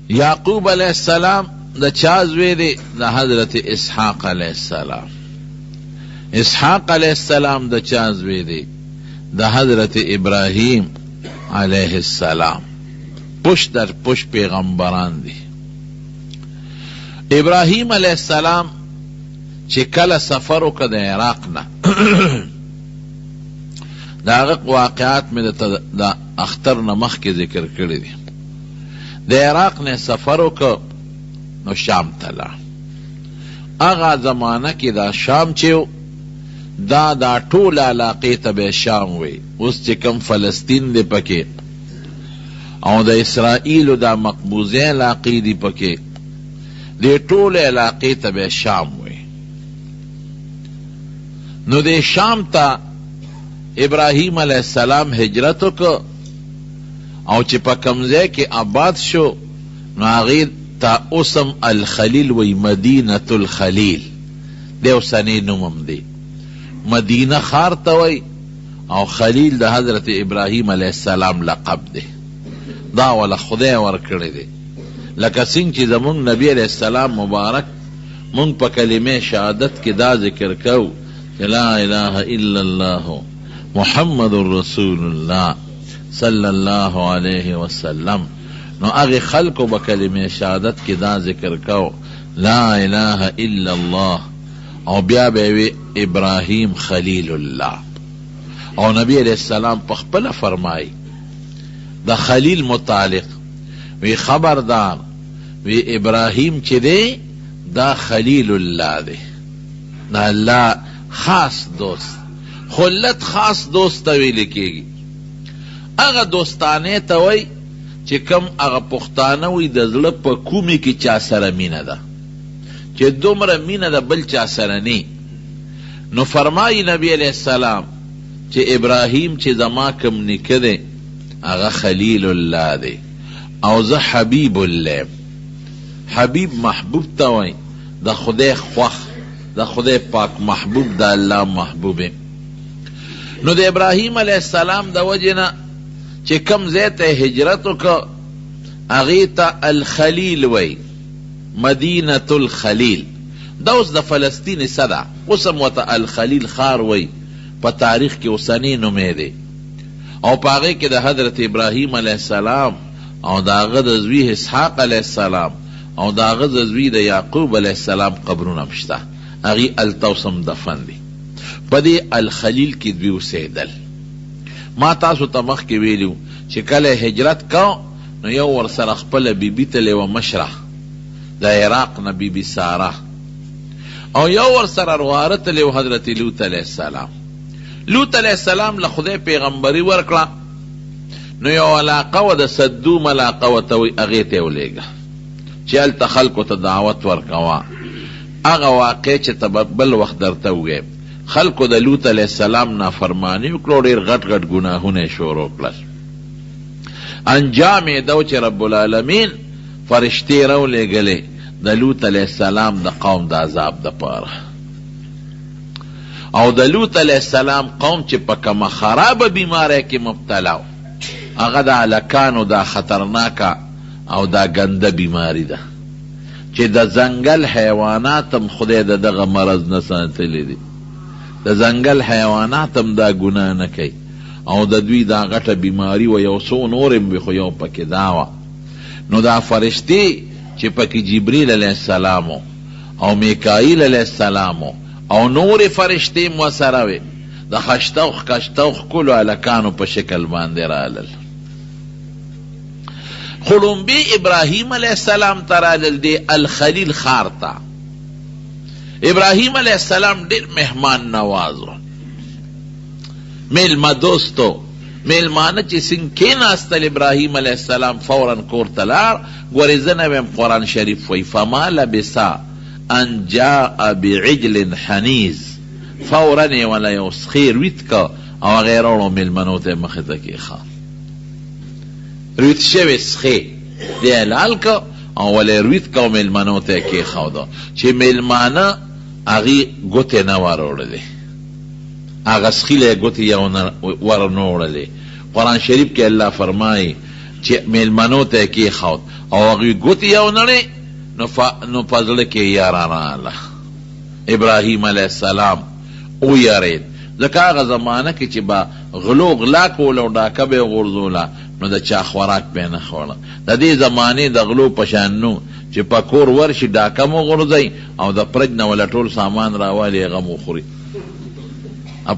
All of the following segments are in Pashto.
یعقوب علیہ السلام دا چازوی دی دا حضرت اسحاق علیہ السلام. اسحاق علیہ السلام دا چازوی دی دا حضرت ابراہیم علیہ السلام. پشت در پشت پیغمبران دی. ابراہیم علیہ السلام چکل سفرو کا دا عراق نا دا واقعات میں دا اختر نمخ کے ذکر کردی دی. دا عراق نے سفرو کا نو شام تلا. اغا زمانہ کی دا شام چیو دا طول علاقی تب شام وی. اس چکم فلسطین دی پکے او دا اسرائیل دا مقبوضے علاقی دی پکے دی طول علاقی تب شام وی. نو دے شام تا ابراہیم علیہ السلام ہجرتو کو او چی پا کمزے کے آباد شو نو آغیر تا اسم الخلیل وی مدینة الخلیل دیو سنی نمم دی. مدینہ خارتا وی او خلیل دا حضرت ابراہیم علیہ السلام لقب دی. دا والا خدای ورکڑی دی. لکا سنگ چی زمون نبی علیہ السلام مبارک مونگ پا کلمہ شہادت کی دا ذکر کو لا الہ الا اللہ محمد رسول اللہ صلی اللہ علیہ وسلم. نو اغی خلقو با کلمہ شہادت کی دا ذکر کو لا الہ الا اللہ او بیا بیوی ابراہیم خلیل اللہ. او نبی علیہ السلام پخپل فرمائی دا خلیل متعلق وی خبردار وی ابراہیم چی دے دا خلیل اللہ دے. دا اللہ خاص دوست خلت خاص دوست توی لکے گی. اگا دوستانے توی چی کم اگا پختانوی دا ظلب پا کومی کی چا سر مین دا چی دومر مین دا بل چا سر نی. نو فرمائی نبی علیہ السلام چی ابراہیم چی زما کم نکدے اگا خلیل اللہ دے او زا حبیب اللہ. حبیب محبوب توی دا خدای خوخ دا خدای پاک محبوب دا اللہ محبوب. نو دا ابراہیم علیہ السلام دا وجنا چی کم زیت ہجرتو کا اغیتا الخلیل وی مدینة الخلیل. دا اس دا فلسطین صدا اسم وطا الخلیل خار وی پا تاریخ کی اسانی نمیدے. او پاگے کی دا حضرت ابراہیم علیہ السلام او دا غد ازوی اسحاق علیہ السلام او دا غد ازوی دا یعقوب علیہ السلام قبرون امشتا اغی التوسم دفن دی. پدی الخلیل کی دویو سیدل. ما تاسو تمخ کی ویلیو چکل ہجرت کو نو یو ورسر اخپل بی بی تلی و مشرح دا عراق نا بی بی سارا او یو ورسر اروارت لی و حضرت لوت علیہ السلام. لوت علیہ السلام لخدای پیغمبری ورکلا نو یو علاقه و دا صدوم علاقه و توی اغیتے و لیگا چیل تخلقو تا دعوت ورکوا. اغا واقع چی تببل وقت در توگی خلقو دا لوت علیہ السلام نا فرمانی وکلو دیر غٹ غٹ گناہونے شورو کلس. انجام دو چی رب العالمین فرشتی رو لے گلے دا لوت علیہ السلام دا قوم دا عذاب دا پارا. او دا لوت علیہ السلام قوم چی پکم خراب بیمارے کی مبتلاو اغا دا علکانو دا خطرناکا او دا گنده بیماری دا چی دا زنگل حیواناتم خدای دا دغا مرض نسانتلی دی. دا زنگل حیواناتم دا گناہ نکی او دا دوی دا غٹ بیماری و یو سو نورم بخو یو پک داوا. نو دا فرشتی چی پک جبریل علیہ السلامو او میکائیل علیہ السلامو او نور فرشتی موسروی دا خشتوخ کشتوخ کلو علکانو پا شکل باندے رالل. خلومبی ابراہیم علیہ السلام ترالل دے الخلیل خارتا. ابراہیم علیہ السلام دیر مہمان نوازو میل مدوستو میل مانا چی سنکین استل ابراہیم علیہ السلام فوراً کورتلار گوریزنویم قرآن شریف وی فما لبسا ان جاء بعجل حنیز فوراً ولا یوسخیر ویت کا او غیرانو میل منوت مخیطا کی خواه رویت شوی سخی دی علال کا او ولی رویت کا میل منوت کی خواه دا چی میل مانا اغی گوتی نوارو دی اغا سخیل گوتی یو ورنوڑ دی. قرآن شریف کے اللہ فرمائی چې میلمنو ته کېښود او هغوی ګوتې یو نړۍ نو په زړه کې یاره راغله. ابراهیم علیه السلام ویرېد، ځکه هغه زمانه کې چې به غلو غلا کوله او ډاکه به یې غورځوله نو د چا خوراک پې نه خوړه. د دې زمانې د غلو په شان نو چې په کور ورشي ډاکه مو غورځوي او د فرج نه وله ټول سامان راوالي هغه مو خوري،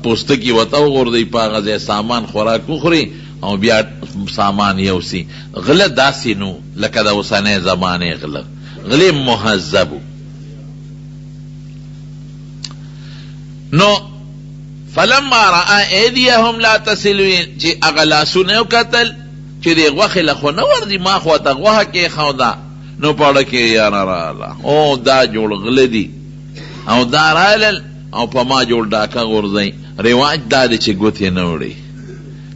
پوستکي ورته وغورځوي، په هغه ځای سامان خوراک وخوري او بیا سامان یوسي. غله داسې نو لکه د اوسنۍ زمانې غله، غلې مهذبو. نو فلما رأى ایدیهم لا تصل، چې هغه لاسونه وکتل چې د غوښې له خو نه ورځي، ما خو ته غوښه کېښوده نو پړه کې یاره راغله، او دا جوړ غله دي او دا رالل او په ما جوړ ډاکه غورځوي. رواج دا دی چې ګوتې نه وړي.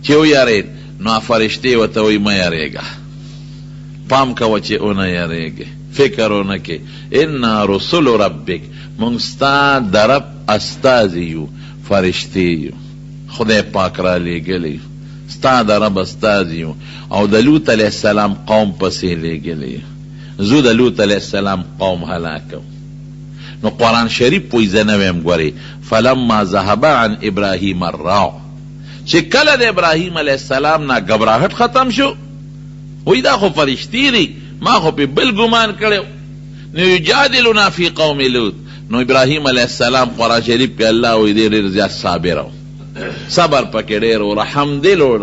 چې ویارېد نو فرشتې ورته وایي مه یارېږه، پام کوه چې ونه یارېږې، فکر ونه کې. انا رسول ربک، موږ ستا د رب استازي یو، فرشتې یو، خدای پاک را لېږلی یو، ستا د رب استازي یو او د لوط علیه السلام قوم پسې لېږلی یو. زه د لوط علیه السلام قوم هلاکم. نو قرآن شریف پوی زه نه ویم ګورې فلما ذهب عن ابراهیم الراع، چې کله د ابراهیم علیه السلام نه ګبراهټ ختم شو، وی دا خو فرشتې دي، ما خو پې بل ګمان کړی. نو یجادلنا فی قوم لوط، نو ابراهیم علیه السلام قرآن شریف کې الله وی دی ډېر زیات صابر او صبر پکې ډېر او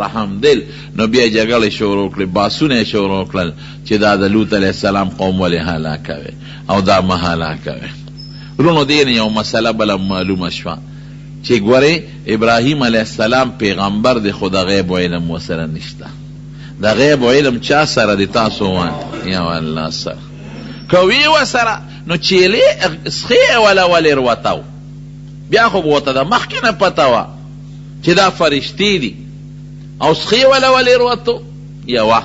رحم دل. نو بیا جګړې شروع کړې، باسونه یې شروع کړل چې دا د لوط علیه السلام قوم ولې هلاکوي او دا مه هلاکوي. ورونو دې نه یو مسله بله معلومه شوه چې ګورې ابراهیم علیه السلام پیغمبر دی، خو د غیب علم ورسره نشته. د غیب علم چا سره دی؟ تاسو وایئ یا الله سره. که وي ورسره نو چیلې سخې ولې روتو، بیا خو به ورته د مخکې نه پته وه چې دا فرشتې دي او سخې ولې روتو. یوه.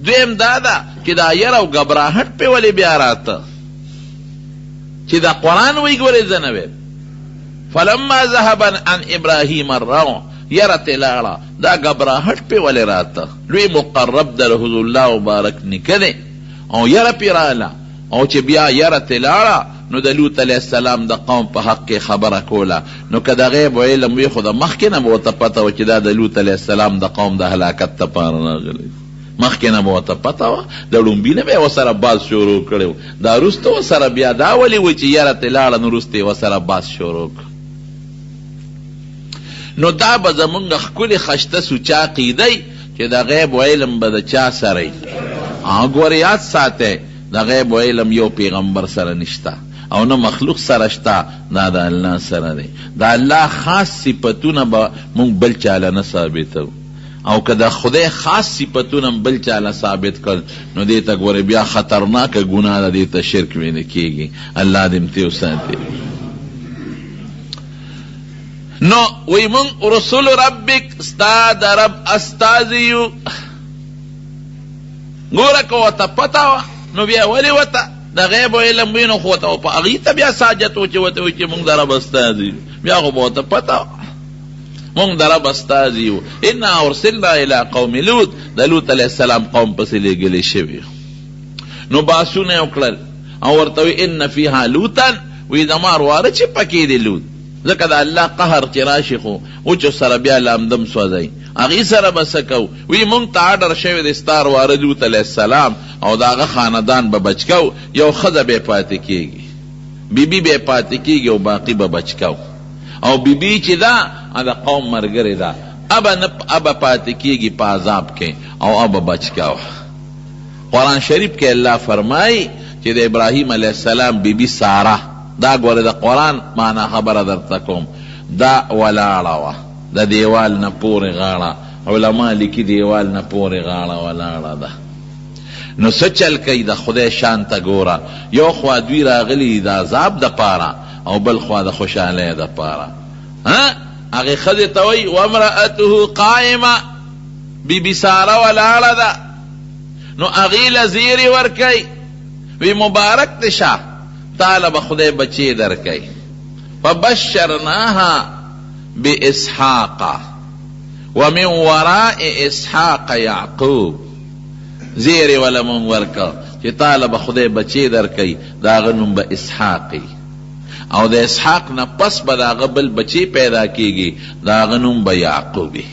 دویم دا ده چې دا یره او ګبراهټ پې ولې بیا راته چې دا قرآن وی ګورې زه نه ویم. فلما ذهب عن ابراهیم الروع، یره تې لاړه، دا ګبراهټ پې ولې راته. لوی مقرب د رسول الله مبارک نیکه دی او یره پې راله، او چې بیا یره تې لاړه نو د لوط علیه السلام د قوم په حق کې خبره کوله. نو که د غیب علم وي خو د مخکې نه به ورته پته وه چې دا د لوط علیه السلام د قوم د هلاکت دپاره راغلی، مخکې نه به ورته پته وه. د لومبي نه به یې ورسره باز شروع کړی، دا وروسته ورسره بیا دا ولې وایي چې یره تې لاړه نو وروسته یې ورسره باز شروع کړ. نو دا به زمونږ ښکلې خشته سوچه عقیدی چې د غیب علم به د چا سره وي. ګورې یاد ساتئ د غیب علم یو پیغمبر سره نشته او نه مخلوق سره شته، دا د الله سره دی. د الله خاص صفتونه به مونږ بل چاله نه ثابتو، او که د خدای خاص صفتونه بل چاله ثابت کړ نو دې ته ګورې بیا خطرناکه ګناه ده، دې ته شرک ویل کېږي. الله دې امتیو ساتي. نو وی مونږ رسول ربک، ستا د رب استازي یو. ګوره که ورته پته وه نو بیا ولې ورته د غیب علم وي نو خو ورته په هغې ته بیا ساجت و چې ورته وایي چې مونږ د رب استازي یو، بیا خو به ورته پته وه مونږ د رب استازي یو. انا ارسلنا الی قوم لوط، د لوط علیه السلام قوم پسې لېږلی شوي. نو باسونه یې وکړل او ورته وی ان فیها لوطا، وی زما ورواره چې پکې دی لوط، ځکه د الله قهر چې راشي خو وچو سره بیا لامدم سوځئ، هغې سره به څه کوو. وی مونږ ته اډر شوی دی ستا ورواره لوط علیه السلام او د هغه خاندان به بچ کوو، یو ښځه به یې پاتې کېږي، بیبي به یې پاتې کېږي او باقي به بچ کوو. او بیبي چې ده د قوم ملګرې ده، ابه پاتې کېږي په عذاب کې او ابه بچ کوو. قرآن شریف کې الله فرمایي چې د ابراهیم علیه السلام بیبي ساره، دا ګوره د قرآن معنا خبره درته کوم، دا ولاړه وه د دیوال نه پورې غاړه، علما لیکي دیوال نه پورې غاړه ولاړه ده. نو څه چل کوي د خدای شان ته ګوره، یو خوا دوی راغلي د عذاب دپاره او بل خوا د خوشحالۍ دپاره. هغې ښځې ته وایي وامرأته قائمه، بیبي ساره ولاړه ده. نو هغې له زیرې ورکوي، وی مبارک دې شه تاله به خدای بچی درکوي. فبشرناها باسحاق ومن وراء اسحاق یعقوب. زیر ولا من ورکا چې تعالی به خدای بچی درکوي د هغه نوم به اسحاقی او د اسحاق نه پس به د هغه بل بچی پیدا کیږي د هغه نوم به یعقوبی.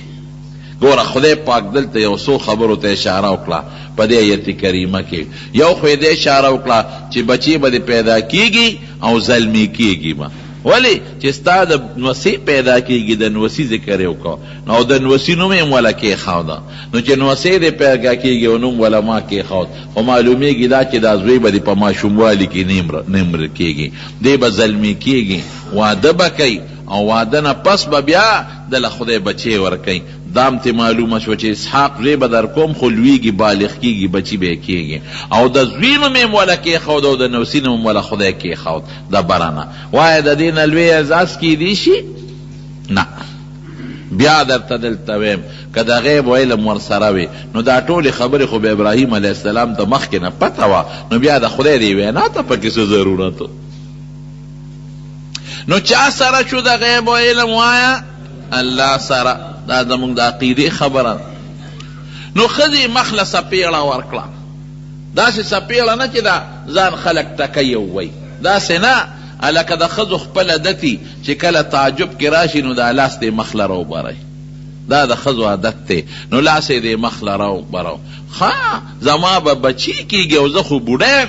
ګوره خدای پاک دلته یو څو خبرو ته اشاره وکړه په دې آیت کریمه کې. یو خو دې اشاره وکړه چې بچی به پیدا کیږي او زلمی کیږي ما ولی چې ستا د نوسی پیدا کیږي د نوسی ذکر یې وکړه نو د نوسی نوم یې ولا کېښوده نو چې نوسی دې پیدا کیږي او نوم ولا ما کېښود خو معلومیږي دا چې دا زوی به په ماشوموالي کې نمر کیږي دی به زلمی کیږي واده به کوي او واده نه پس به بیا دله خدای بچی ورکوي. دام ته معلومه شو چې اسحاق زوی به در کوم خو لویږي بالغ کیږي بچی به کیږي او د زوی نوم یې ولا کېښود او د نوسی نوم ولا خدای کېښود د برانه. وایه د دې نه لوی اعزاز کیدی شي؟ نه. بیا درته دلته ویم که د غیب و علم ورسره وي نو دا ټولې خبرې خو به ابراهیم علیه السلام ته مخکې نه پته وه نو بیا د خدای دې وینا ته پکې څه ضرورت و. نو چا سره شو د غیب و علم؟ وایه الله سره. دا زمونږ د عقیدې خبره. نو ښځې مخله سپېړه ورکړه داسې سپېړه نه چې دا ځان خلک ټکی ووایي داسې نه لکه د ښځو خپل عادت چې کله تعجب کې راشي نو دا لاس دې مخله راوبری دا د ښځو عادت دی نو لاس یې دې مخله راوبرو ښه زما به بچی کېږي او زه خو بوډی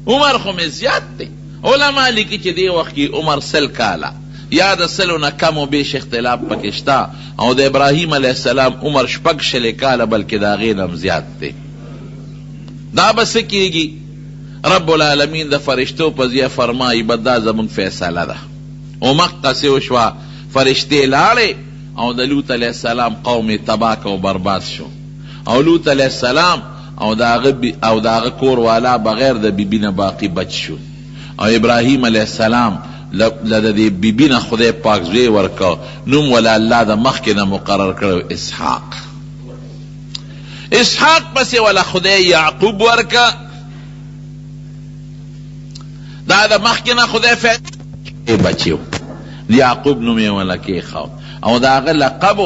عمر خو مې زیات دی. علما لیکي چې دې وخت کې عمر 100 کاله یا د 100 نه کم و بیش اختلاف پکې شته او د ابراهیم علیه السلام عمر 6 کاله بلکې د هغې نه هم زیات دی. دا به څه کېږي؟ رب العالمین د فرشتو په ځای فرمایي به دا زمونږ فیصله ده. او مقصې وشوه فرشتې لاړې او د لوط علیه السلام قوم یې تباه که او برباد شو او لوط علیه السلام او د هغه کور والا بغیر د بیبي نه باقي بچ شو او ابراهیم علیه السلام د دې بیبي نه خدای پاک زوی ورکه نوم ولا الله د مخکې نه مقرر کړی اسحاق. اسحاق پسې ولا خدای یعقوب ورکه دا د مخکې نه خدای بچیو یعقوب نوم یې ولا کېښود او د هغه لقب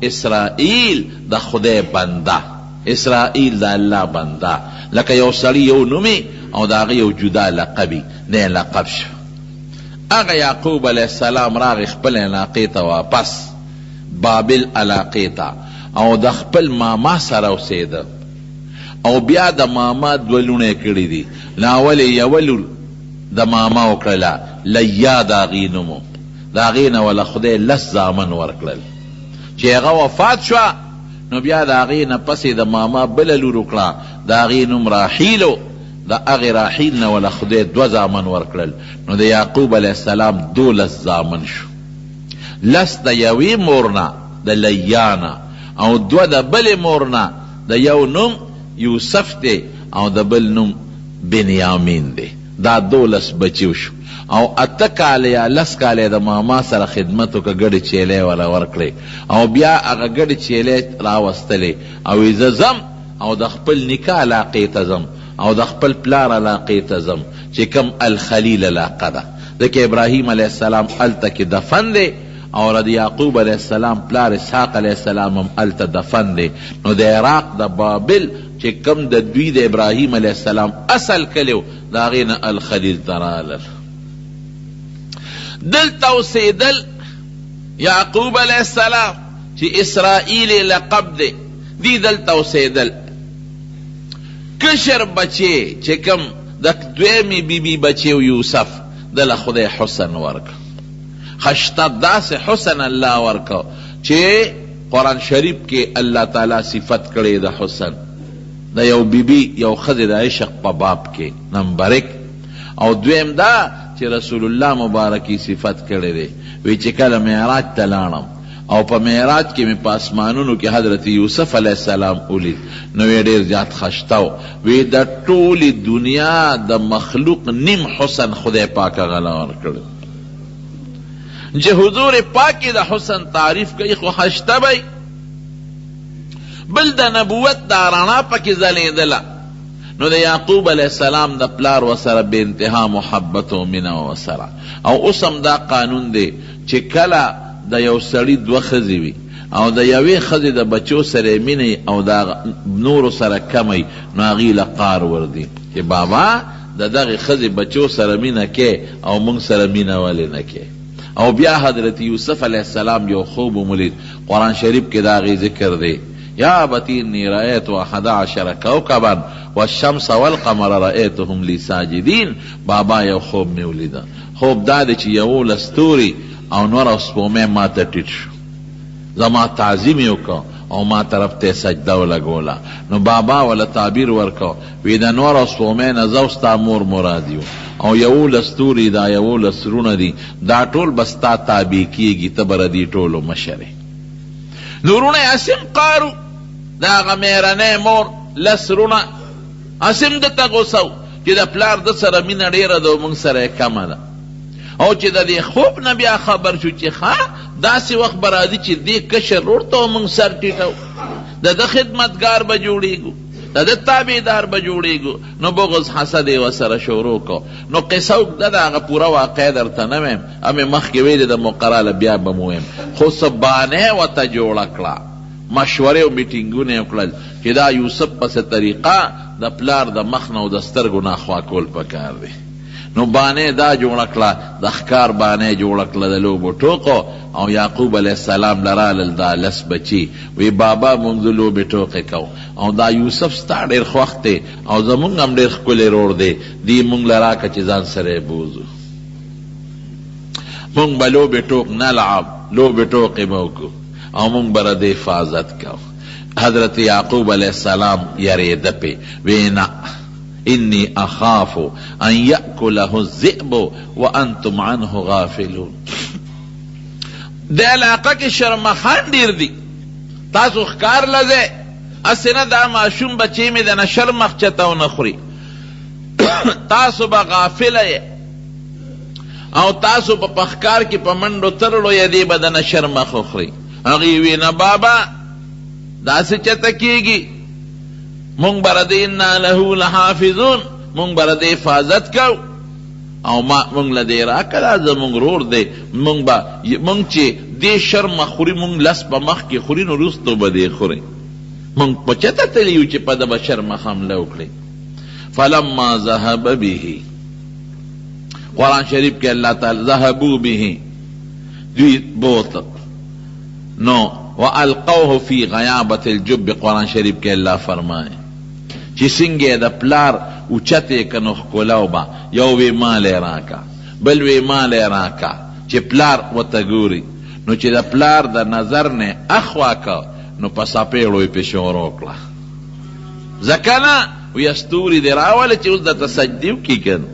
اسرائیل د خدای بنده اسرائیل د الله بنده لکه یو سړي یو نومي او د هغه یو جدا لقبي دی لقب شو. هغه یعقوب علیه السلام راغی خپل علاقې ته واپس بابل علاقې ته او د خپل ماما سره اوسېده او بیا د ماما 2 لوڼې کړي دي. لاول یوه لور د ماما وکړله لیا د هغې نومو د هغې نه وله خدای 10 زامن ورکړل چې هغه وفات شوه نو بیا د هغې نه پسې د ماما بله لور وکړه د هغې نوم راحیلو د هغې راحیل نه وله خدای 2 زامن ورکړل نو د یعقوب علیه السلام 12 زامن شو 10 د یوې مور نه د لیا نه او 2 د بلې مور نه د یو نوم یوسف دی او د بل نوم بنیامین دی. دا 12 بچیو شو او 8 کاله یا 10 کاله د ماما سره خدمت وکړه ګډې چیلې ولا ورکړې او بیا هغه ګډې چیلې راوستلې او زه ځم او د خپل نکاح علاقې ته ځم او د خپل پلار علاقې ته ځم چې کوم الخلیل علاقه ده ځکه ابراهیم علیه السلام هلته کې دفن دی او د یعقوب علیه السلام پلار اسحاق علیه السلام هم هلته دفن دی. نو د عراق د بابل چې کوم د دوی د ابراهیم علیه السلام اصل کلیو د هغې نه الخلیل ته رالل. دلته اوسېدل یعقوب علیه السلام چې اسرائیل لقب دی دی دلته اوسېدل. کشر بچی چې کوم د دویمې بیبي بچی یوسف دله خدای حسن ورکه خشته داسې حسن الله ورکه چې قرآن شریف کې الله تعالی صفت کړی د حسن د یو بیبي یو ښځې د عشق په باب کې نمبر 1 او دویم دا چې رسول الله مبارکی صفت کړی دی وی چې کله معراج ته لاړم او په معراج کې مې په اسمانونو کې حضرت یوسف علیه السلام ولید نو یې ډېر زیات خشته و وی د ټولې دنیا د مخلوق نیم حسن خدای پاک هغه له ورکړی چې حضور پاک د حسن تعریف کوي خو خشته بی بل د نبوت دا رڼا پکې ځلېدله نو د یعقوب علیه السلام د پلار وسره بې انتها محبت و مینه وسره او اوس هم دا قانون دی چې کله د یو سړي 2 ښځې وي او د یوې ښځې د بچو سره مینې او د نورو سره کمی نو هغې له قار وردي چې بابا د دغې ښځې بچو سره مینه کې او موږ سره مینه ولې نه کې. او بیا حضرت یوسف علیه السلام یو خوب ومولید، قرآن شریف کې د هغې ذکر دی، یا ابتی انی رأیت 11 کوکبا والشمس والقمر رأیتهم لی ساجدین. بابا یو خوب مې ولیده، خوب دا دی چې 11 ستوري او نور او سپومې ما ته ټیټ شو، زما تعظیم یې وکړه او ما طرف ته سجده ولګوله. نو بابا ولا تعبیر ورکو، وی د نور او سپومې نه زه ستا مور مراد یو، او 11 ستوري دا 11 سرونه دي، دا ټول به ستا تابع کېږي، ته به د دې ټولو مشر یې. نورونه اسم قارو دا هغه مېرنۍ مور لسرونه اسم دته غوسه و چې د پلار د سره مینه ډېره ده او موږ سره یې کمه ده. او چې د دې خوب نه بیا خبر شو چې ښه داسې وخت به راځي چې دې کشر ورور ته موږ سر ټیټو، د ده خدمتګار به جوړېږو، د ده تابعدار به جوړېږو. نو بغض حسد یې ورسره شروع کو. نو قصه اوږده ده، هغه پوره واقع درته نه ویم، همې مخکې ویلې د مقرره بیا به مو ویم. خو څه بانې ورته جوړه کړه، مشورې او میټینګونه یې وکړل چې دا یوسف پسې طریقه د پلار د مخ نه او د سترګو نه خوا کول پکار دی. نو بانې دا جوړه کړه، د ښکار بانې جوړه کړه د لوبو ټوقو. او یعقوب علیه السلام لرالل دا لس بچي، وی بابا مونږ د لوبې ټوقې کو، او دا یوسف ستا ډېر خوښ دی او زمونږ هم ډېر ښکلی رور دی، دی مونږ له راکه چې ځان سره یې بوځو، مونږ به لوبې ټوق نلعب، لوبې ټوقې به وکړو او مونږ به د حفاظت کو. حضرت یعقوب علیه السلام یریده پې، وی نه انی اخاف ان یأکله الذئب وانتم عنه غافلون. د علاقه کې شرمخان ډیر دي، تاسو ښکار لځئ، هسې نه دا ماشوم بچی مې د نه شرمخ چته ونه خوري، تاسو به غافله یې او تاسو به په ښکار کې په منډو ترلو یې دی به د نه شرمخ وخوري. هغې وی نه بابا داسې چته کېږي، مونږ به د انا له لحافظون، مونږ به د حفاظت کو او مونږ له دې راکړه زمونږ رور دی، مونږ چې دې شرمه خوري مونږ لس په مخ کې خوري نو وروستو به دې خوري، مونږ په چته تللي یو چې په ده به شرمه حمله وکړي. فلما ذهب به، قرآن شریف کې الله تعالی ذهبوا به دوی بوتل، نو والقوه فی غیابت الجب، قرآن شریف کې الله فرمائے چې څنګه د پلار اوچتې که نو ښکلاو به، یو وی مال یې راکا، بل وی مال یې راکا چې پلار ورته ګوري، نو چې د پلار د نظر نه اخوا که نو په څپېړو یې پې شروع کړه. ځکه نه وی ستوري دې راوله چې اوس درته سجدې وکړي که نه،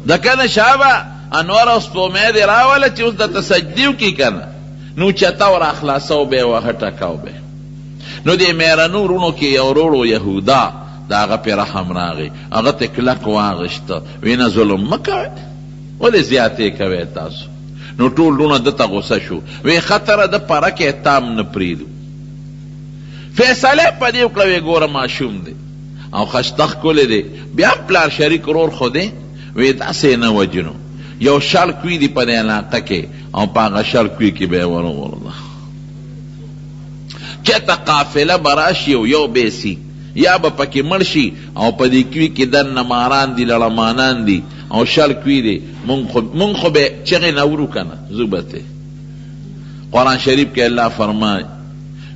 ځکه نه شابه انور او سپومې دې راوله چې اوس درته سجدې وکړي که نه، نو چته ور اخلاصو به و هټکاو به. نو دې میرنو ورونو کې یو وروړو یهودا د هغه پې رحم راغی، هغه ته کلک واغېسته، وی نه ظلم مه کوئ، ولې زیاتې کوئ تاسو؟ نو ټول وروڼه دته غوسه شو، وی خطره د پرکې تام نه پرېږدو. فیصله په دې وکړه وی ګوره ماشوم دی او خشته ښکلی دی، بیا پلار شریک ورور خو دی، وی داسې نه وجنو، یو شل کوي دی په دې علاقه کې او په هغه شل کوي کې به یې ورغورځه، چېرته قافله به راشي او یو بیسي یا به پکې مړ شي او په دې کوي کې دننه ماران دي لړمانان دي او شل کوي دی، مونږ خو به چغې نه ورو که نه زه به ته. قرآن شریف کې الله فرمایي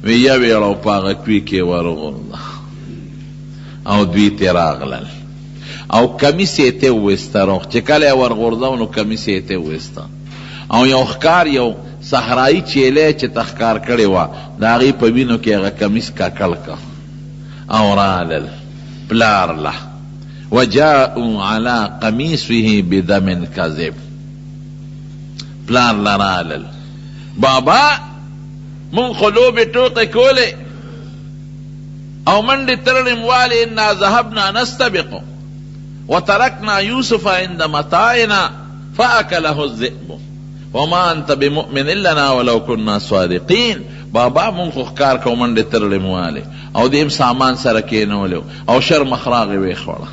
وی یو یې راو په هغه کوي کې ورغورځه او دوی ترې راغلل او کمیس یې ته وویسته، روغ چې کله یې ورغورځو نو کمیس یې ته وویسته او یو ښکار یو صحرایي چیلی چې ته ښکار کړې وه د هغې په وینو کې هغه کمیس ککړ که او رالل پلار له وجاءوا على قمیصه بدم کذب، پلار له رالل بابا مونږ خو لوبې ټوقې کولې او منډې ترړې والې انا ذهبنا نستبق وترکنا یوسف عند متاعنا فاکله الذئب وما انت بمؤمن لنا ولو كنا صادقین. بابا مونږ خو ښکار کو منډې ترړې موالې او دیم سامان سره کېنولو او شرمخ راغې ویې خوړه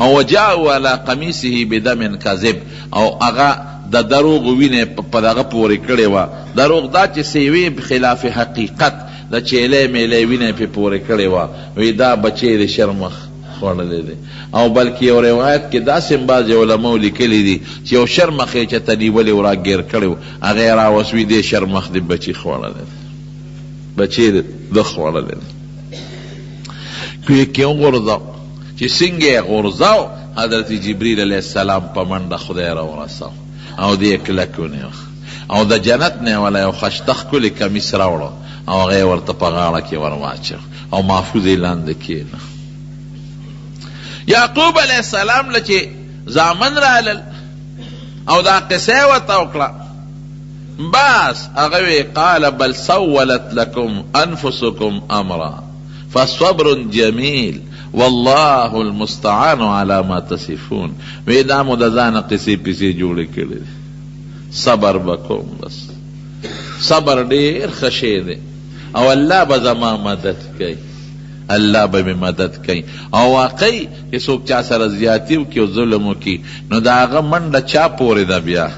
او وجاءوا على قمیصه بدم کذب او هغه د دروغ وینه په دغه پورې کړې وه. دروغ دا چې سیوې خلاف حقیقت د چیلې میلې وینه پې پورې کړې وه، وی دا بچی د شرمخ خوړلی دی. او بلکې یو روایت کې داسې بعضې علماو لیکلي دي چې یو شرمخ یې چېته نیولی و راګیر کړی و، هغه یې راوسوي دې شرمخ د بچي خوړلی دی، بچی ده خوړلی دی. کوی کې وغورځاو چې څنګه یې غورځاو، حضرت جبریل علیه السلام په منډه خدای را ورساو او دې کلک ونیو او د جنت نه ولا یو خشته ښکلې کمیس راوړو او هغه یې ورته په غاړه کې ور واچو او محفوظ یې لاندې کېنه. یعقوب علیه السلام له چې زامن رالل او دا قصه یې ورته وکړه، بس هغه وی قال بل سولت لکم انفسکم امرا فصبر جمیل والله المستعان على ما تصفون. وی دا مو د ځانه قصې پسې جوړې کړې، صبر بکوم، بس صبر ډېر ښه شی دی او الله به زما مدد کوي، الله به مې مدد کوي. او واقعي چې څوک چا سره زیاتي وکړي او ظلم وکړي نو د هغه منډه چا پورې ده؟ بیا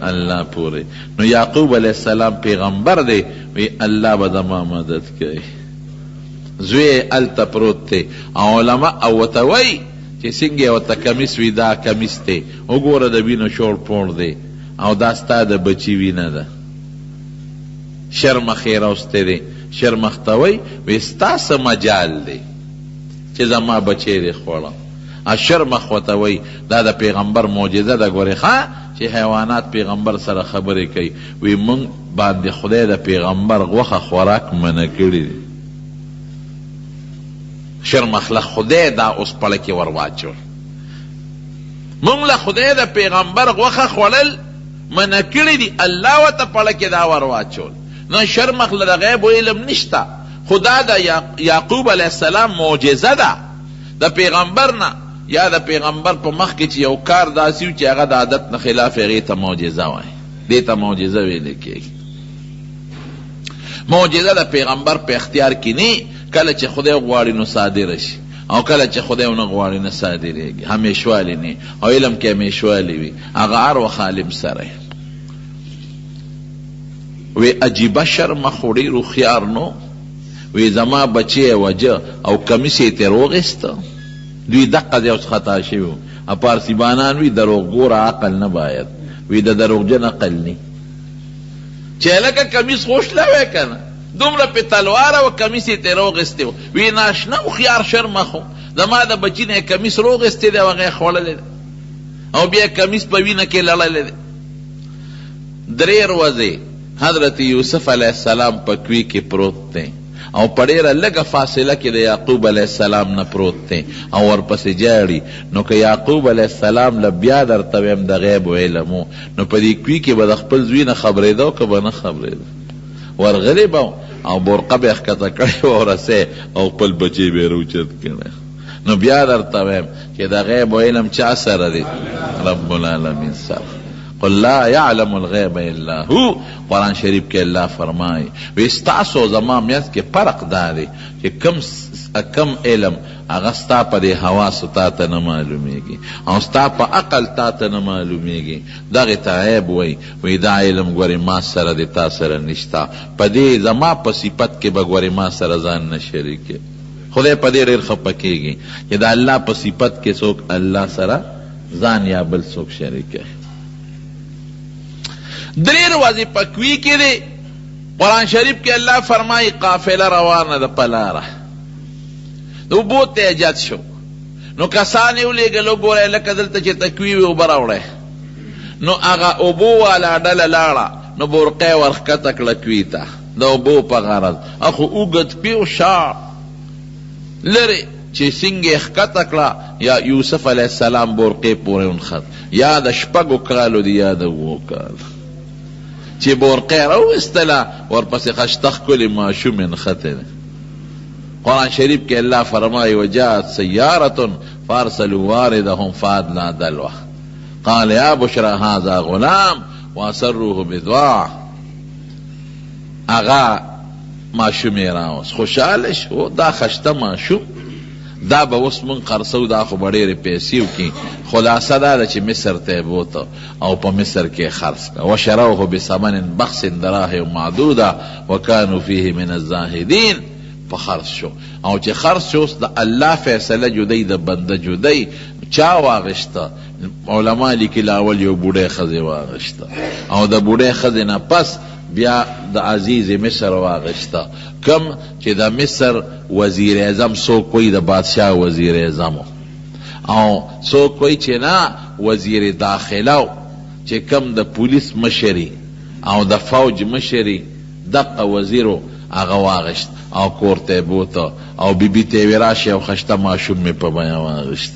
الله پورې. نو یعقوب علیه السلام پیغمبر دی، وی الله به زما مدد کوي. زوی الته پروت دی او علما او ورته وایي چې څنګه ورته کمیس وي، دا کمیس دی وګوره د وینو شوړ پوړ دی او دا ستا د بچي وینه ده، شرمخ یې راوستی دی. شرمخ ته وایي وی ستا څه مجال دی چې زما بچی دی خوړه. شرمخ ورته وایي دا د پیغمبر معجزه ده، ګورې ښه چې حیوانات پیغمبر سره خبرې کوي. وی مونږ باندې خدای د پیغمبر غوښه خوراک منع کړي دی. شرمخ له خدای دا اوس پړه کې ور واچول، مونږ له خدای د پیغمبر غوښه خوړل منع کړي دي، الله ورته پړه کې دا ور واچول. نو شرمخ له د غیب علم نشته، خدا د یعقوب علیه السلام معجزه ده د پیغمبر نه، یا د پیغمبر په مخ کې چې یو کار داسې و چې هغه د عادت نه خلاف، هغې ته معجزه وایي، دې ته معجزه ویلی کېږي. معجزه د پیغمبر په اختیار کې نه، کله چې خدای غواړي نو صادره شي او کله چې خدای ونه غواړي نه صادرېږي، همیشوالی نه او علم کې همیشوالی وي، هغه هر وخت عالم سره. وی عجیبه شرمخ خو ډېر هوښیار نو، وی زما بچی یې وجه او کمیس یې ترې وغېسته. دوی دقه ځای اوس خطا شوي وو. پارسیبانان وی دروغګوره عقل نه باید، وی د دروغجن عقل نه چې لکه کمیس خوشله وی که نه دومره پې تلواره و کمیس یې ترې وغېستی و. وی ناشنا هوښیار شرمخ و، زما د بچي نه یې کمیس روغېستی دی او هغه یې خوړلی دی او بیا کمیس په وینه کې لړلی دی. 3 ورځې حضرت یوسف علیه السلام په کوی کې پروت دی او په ډېره لږه فاصله کې د یعقوب علیه السلام نه پروت دی او ورپسې جاړي. نو که یعقوب علیه السلام له بیا درته ویم د غیب علم و نو په دې کوی کې به د خپل زوی نه خبرېده او که به نه خبرېده، ورغلی به او برقه به یې ښکته کړې وه او رسۍ او خپل بچی به یې راوچت کړی. نو بیا درته ویم چې د غیب علم چا سره دی؟ رب العالمین سره. قل لا يعلم الغیب الا هو. قرآن شریف کې الله فرمایي وی ستاسو زما میانځ کې فرق دا دی چې کم علم هغه ستا په دې حواسو تا ته نه معلومیږي او ستا په عقل تا ته نه معلومیږي، دغې ته عیب وی دا علم ګورې ما سره دی تا سره نشته، په دې زما په صفت کې به ګورې ما سره ځان نه شریکې. خدای په دې ډېر خفه کېږي چې د الله په صفت کې څوک الله سره ځان یا بل څوک شریکوي. 3 ورځې په کوی کې دی. قرآن شریف کې الله فرمایي قافله روانه ده په لاره، د اوبو ته ایجاد شو نو کسان یې ولېږل وګورئ لکه دلته چې تکوي وي اوبه راوړئ. نو هغه اوبو والا ډله لاړه نو برقه یې ورښکته کړه کوي ته د اوبو په غرض، اخو اوږد پیو شا لرې چې څنګه یې ښکته کړه یا یوسف علیه السلام برقې پورې ونښت، یا د 6 کالو دی یا د 7 کالو چې برقه یې راویستله ورپسې خشته ښکلې ماشوم یې نښتی دی. قرآن شریف کې الله فرمایي وجاءت سیارة فارسلوا واردهم فادلى دلوه قال یا بشرى هذا غلام واسروه بضاعة. هغه ماشوم یې راوست، خوشحاله شو دا خشته ماشوم دا به اوس مونږ خرڅو، دا خو به ډېرې پیسې وکړي. خلاصه دا ده چې مصر ته یې بوته او په مصر کې یې خرڅ کړه. وشروه بثمن بخس دراهم معدوده وکانو فیه من الزاهدین. په خرڅ شو، او چې خرڅ شو اوس د الله فیصله جدی، د بنده جدی. چا واغشته؟ علما لیکي لاول یو بوډۍ ښځې واغشته، او د بوډۍ ښځې نه پس بیا د عزیز مصر واغشته. کم چې د مصر وزیر اعظم څوک وایي د بادشاه وزیر اعظم، او څوک وایي چې نه وزیر داخله، چې کم د پولیس مشري او د فوج مشري دقه وزیرو هغه واغشت او کور ته بوته، او بیبي ته یې راشي او خشته ماشوم مې په بیه واغشت.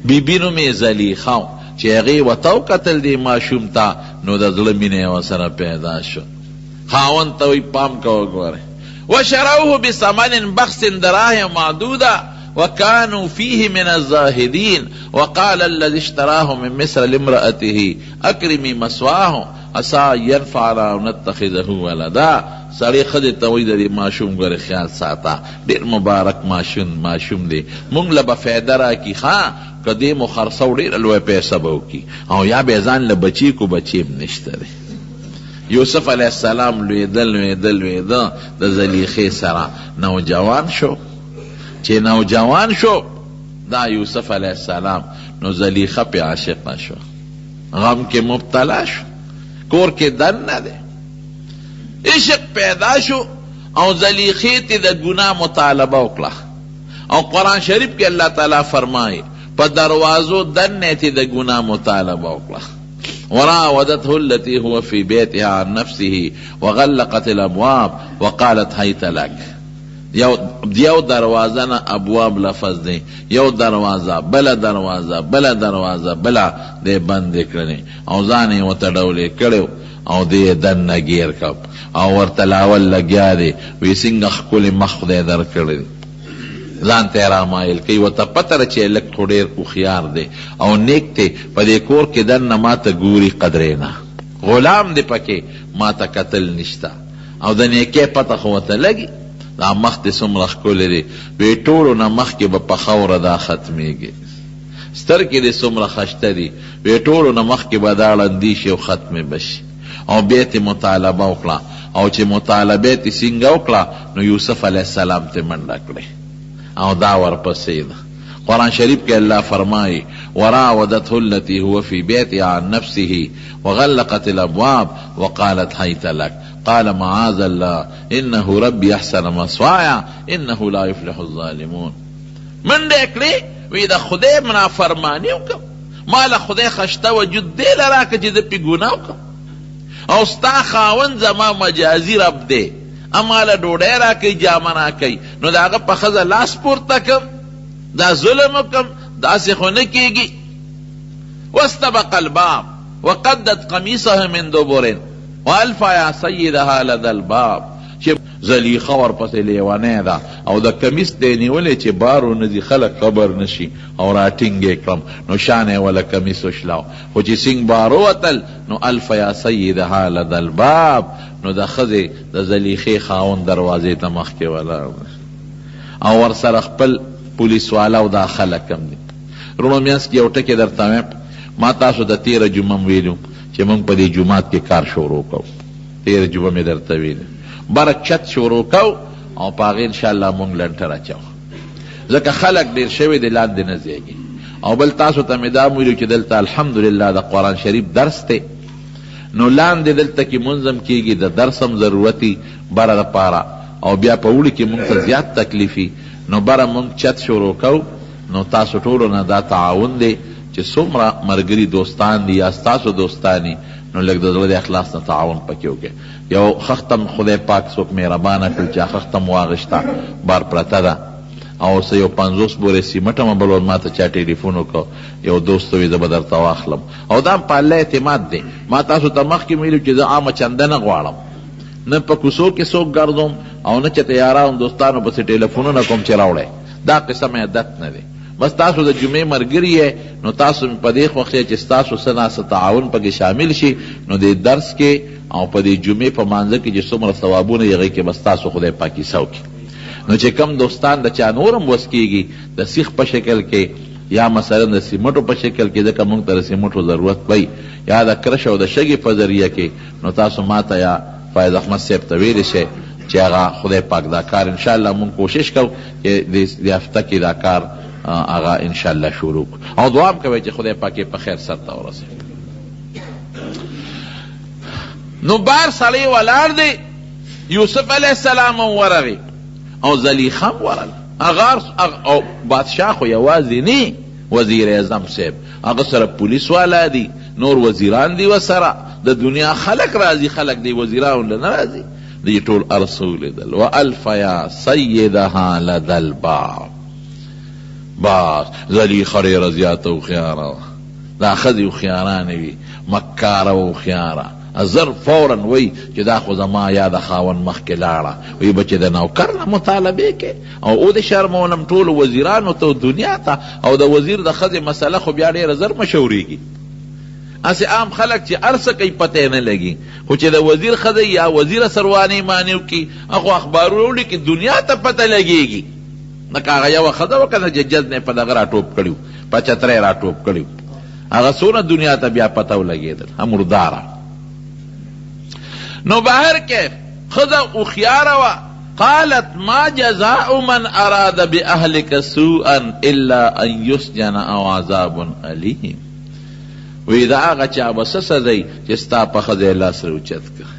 بیبي نوم یې زلیخا، چې هغې ورته وکتل دې ماشوم ته، نو د زړه مینه یې ورسره پیدا شو. خاوند ته وایي پام کوه ګوره. وشروه بثمن بخس دراهم معدوده وكانوا فيه من الزاهدين وقال الذي اشتراه من مصر لامرأته اكرمي مثواه عسى ينفعنا او نتخذه ولدا. سړی ښځې ته وایي د دې ماشوم ګوره خیال ساته، ډېر مبارک ماشوم دی، مونږ له به فایده راکړي. ښه که دې مو خرڅو ډېره لویه پیسه به وکړي، او یا به یې ځان له بچي کو، بچي هم نشته دی. یوسف علیه السلام لویده د زلیخې سره، نوجوان شو. چې نوجوان شو دا یوسف علیه السلام، نو زلیخه پې عاشقه شو، غم کې مبتلا شو، کور کې دن نه دی، عشق پیدا شو. او زلیخې ته د ګناه مطالبه وکړه، او قرآن شریف کې الله تعالی فرمایي په دروازو دنې ته د ګناه مطالبه وکړه. وراودته التي هو في بيتها عن نفسه وغلقت الابواب وقالت هيت لك. یو دروازه نه ابواب لفظ دی، یو دروازه بله دروازه بله دروازه بله دی بند کړلې، او ځان یې ورته ډولې کړی، او دی یې دننه ګیر کړ، او ورته لاول لګیا دی. وایي څنګه ښکلې مخ خدای درکړی دی، ځان ته یې رامایل کوي. ورته پته ده چې لږ خو ډېر هوښیار دی او نیک دی، په دې کور کې دننه ما ته ګوري قدرې نه، غلام دی پکې، ما ته کتل نشته، او د نیکۍ پته خو ورته لګي. دا مخ دې څومره ښکلی دی، وایي ټولو نه مخکې به په خاوره دا ختمېږي. سترګې دې څومره ښایسته دي، وایي ټولو نه مخکې به دا ړندې شي او ختمې به شي. او بیا تې مطالبه وکړه، او چې مطالبه تې څنګه وکړه، نو یوسف علیه السلام تې منډه کړې، او دا ورپسې ده. قرآن شریف کې الله فرمایي وراودته التي هو في بيتها عن نفسه وغلقت الابواب وقالت هيت لك قال معاذ الله انه ربي احسن مثواي انه لا يفلح الظالمون. منډه کړې، وی د خدای منافرماني وکړم، ما له خدای خشته وجود دې لراکه چې د پې ګناه وکړم، او ستا خاوند زما مجازي رب دی، اما له ډوډۍ راکوي، جامه راکوي، نو د هغه په ښځه لاس پورته کړم، دا ظلم وکړم، داسې خو نه کېږي. واستبق الباب وقدت قمیصه من دبر والفا یا سیدها لدى الباب. چې زلیخه ورپسې لیونی ده، او د کمیس دی نیولی چې بارو نه ځي خلک خبر نشي، او راټینګ یې کړم، نو شان یې وله کمیس وشلاو، خو چې څنګ بارو وتل، نو الفا یا سیدها لدى الباب، نو د ښځې د زلیخې خاوند دروازې ته مخکې ولاړ، او ورسره خپل پولیس والا او دا خلک هم دي. رومه میانس کې یو ټکې درته وایم، ما تاسو د تېره جمعه م ویلو چې موږ په دې جومات کې کار شروع کوو، تېره جمعه مې درته ویلو، بره چت شروع کوو، او په هغې انشاءالله موږ لنټر اچوو، ځکه خلک ډېر شوي دی لاندې نه ځایږي. او بل تاسو ته مې دا ویلو چې دلته الحمدلله د قرآن شریف درس دی، نو لاندې دلته کې منظم کېږي، د درس هم ضرورتي بره دپاره، او بیا په اوړي کې موږ ته زیات تکلیفي، نو بره موږ چت شروع کوو. نو تاسو ټولو نه دا تعاون دی چې څومره ملګري دوستان دي یا ستاسو دوستانی، نو لږ د زړه د اخلاص نه تعاون پکې وکړئ. یو خختم خدای پاک څوک مهربانه کړي چې خختم واغشته بار پرته ده، او څه یو 50 بورې سیمټ هم بل ما ته چا ټلیفون وکړ، یو دوست وایي زه به درته واخلم، او دا په الله اعتماد دی. ما تاسو ته مخکې ویلو چې زه عامه چنده نه غواړم، نه په کوڅو کې څوک ګرځوم، او نه چې یارانو دوستانو پسې ټلیفونونه کوم چې راوړی، دا قسم عادت نه دی. بس تاسو د جمعې ملګري یې، نو تاسو په دې خوښه چې ستاسو څه ناسه تعاون پکې شامل شي، نو د درس کې او په دې جمعې په مانځه کې چې څومره ثوابونه یې هغې کې بس تاسو خدای پاک حصه وکړي. نو چې کم دوستان د چا نورم وس کېږي د سیخ په شکل کې یا مثلا د سیمټو په شکل کې ځکه موږ ته د سیمټو ضرورت وي یا د کرش او د شګې په ذریعه کې، نو تاسو ماته یا فایض احمد صاحب ته ویلی شئ چې هغه خدای پاک دا کار انشاءالله موږ کوشش کوو چې د هفته کې دا کار هغه انشاءالله شروع او دعا هم کوئ چې خدای پاک یې په خیر سر ته ورسوي. نو بار سړی ولاړ دی، یوسف علیہ السلام هم ورغی او زلیخا هم ورغله او بادشاه خو یوازې نه، وزیر اعظم صاحب هغه سره پولیس والا دی، نور وزیران دی وسره، د دنیا خلق راځي، خلق دی وزیران نه راځي، دی ټول ارسول دل والفیا سیدها لدى الباب. باز زلیخا ډېره زیاته هوښیاره دا ښځې هوښیارانې وي، مکاره او هوښیاره. زر فوراً وی چې دا خو زما یا د خاوند مخکې لاړه، وی به چې د نوکر نه مطالبې کې او د شرمولم ټولو وزیرانو ته دنیا ته، او د وزیر د ښځې مسله خو بیا ډېره زر مشورېږي. هسې عام خلک چې هر څه کوي پته نه لګي، خو چې د وزیر ښځه یا وزیره سروانې مانیو کی هغو اخبارونه ولیکي دنیا ته پته لګېږي. لکه هغه یوه ښځه وه که نه چې جج نه په دغه راټوپ کړي په چتری راټوپ کړي، هغه څونه دنیا ته بیا پته ولګېدل مرداره. نو بهر کې ښځه هوښیاره وه، قالت ما جزاء من اراد باهلک سوءا الا ان یسجن او عذاب الیم. وی دا هغه چا به څه سزی چې ستا په ښځې لاس راوچت کړه،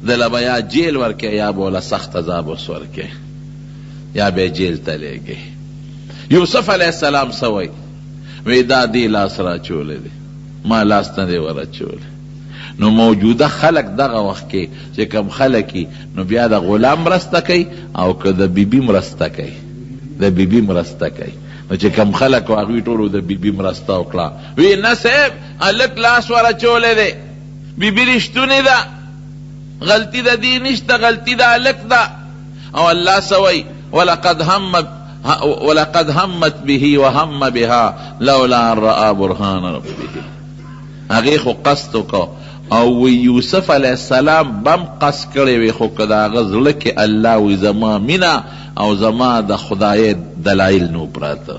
دله به یا جیل ورکې یا به وله سخت عذاب اوس ورکې یا به جیل ته لیږې. یوسف علیہ السلام څه وی؟ وی دا دې لاس راچولی دی، ما لاس نه دی ورچولی. نو موجوده خلق دغه وخت کې چې کم خلقی نو بیا د غلام مرسته کوي او که د بیبي مرسته کوي، د بیبي مرسته کوي. نو چې کم خلق و هغوی ټولو د بیبي مرسته وکړه. وی نه صاحب هلک لاس ورچولی دی، بیبي رښتونې ده، غلطي د دې نشته، غلطي د هلک ده. او الله څه وایي؟ ولقد همت به وهم بها لولا ان رأى برهان ربه. هغې خو قصد وکړو او یوسف علیہ السلام بم قصد کړی وی، خو که د هغه زړه کې الله وی زما مینه او زما د خدای دلایل نو پراته،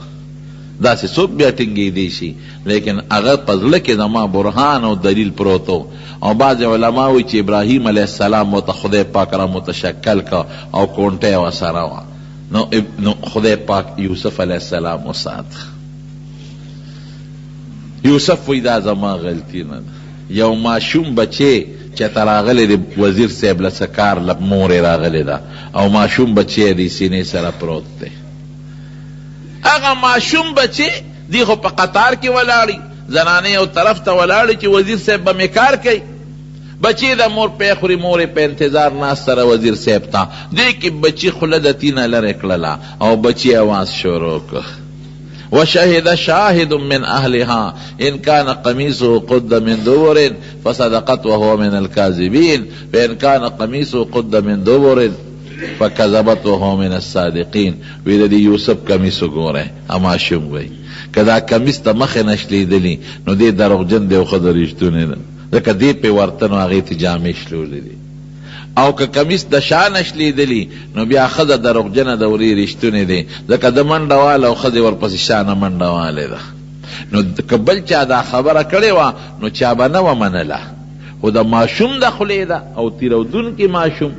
داسې څوک بیا ټینګېدی شي، لیکن هغه په زړه کې زما برهان او دلیل پروتو. او بعض علما وی چې ابراهیم علیہ السلام ورته خدای پاک را متشکل کا او کونټه ورسره وه، نو خدای پاک یوسف علیہ السلام وسات. یوسف وی دا زما غلطی نه ده، یو ماشوم بچی چې ته راغلی دی وزیر صاحب له څه کار له مورې راغلی ده او ماشوم بچی دی سینې سره پروت دی. هغه ماشوم بچی دی خو په قطار کې ولاړی، زنانې یو طرف ته ولاړی چې وزیر صاحب به مې کار کوي، بچی د مور پی خوري، مورې په انتظار ناست سره وزیر صاحب ته دی کې بچی خوله د تینه لرې کړله او بچی اواز شروع کړ. وشهد شاهد من اهلها ان كان قميصه قد من دبر فصدقت وهو من الكاذبين وان كان قميصه قد من دبر فكذبت وهو من الصادقين. وی د یوسف قمیص وګوره، اما شوم وی کدا قمیص ته مخ نشلیدلی نو دې دروغجن دی او خبرې رښتونه نه، ځکه دې په ورته نو هغې ته جامې شلولې دي، او که کمیس د شا نشلیدلی نو بیا ښځه دروغجنه ده ورې رښتونې دی، ځکه د منډه واله او ښځې ورپسې شا نه منډه والې ده. نو که بل چا دا خبره کړې وه نو چا به نه وه منله، خو د ماشوم د خولې ده او تیرودونکي ماشوم،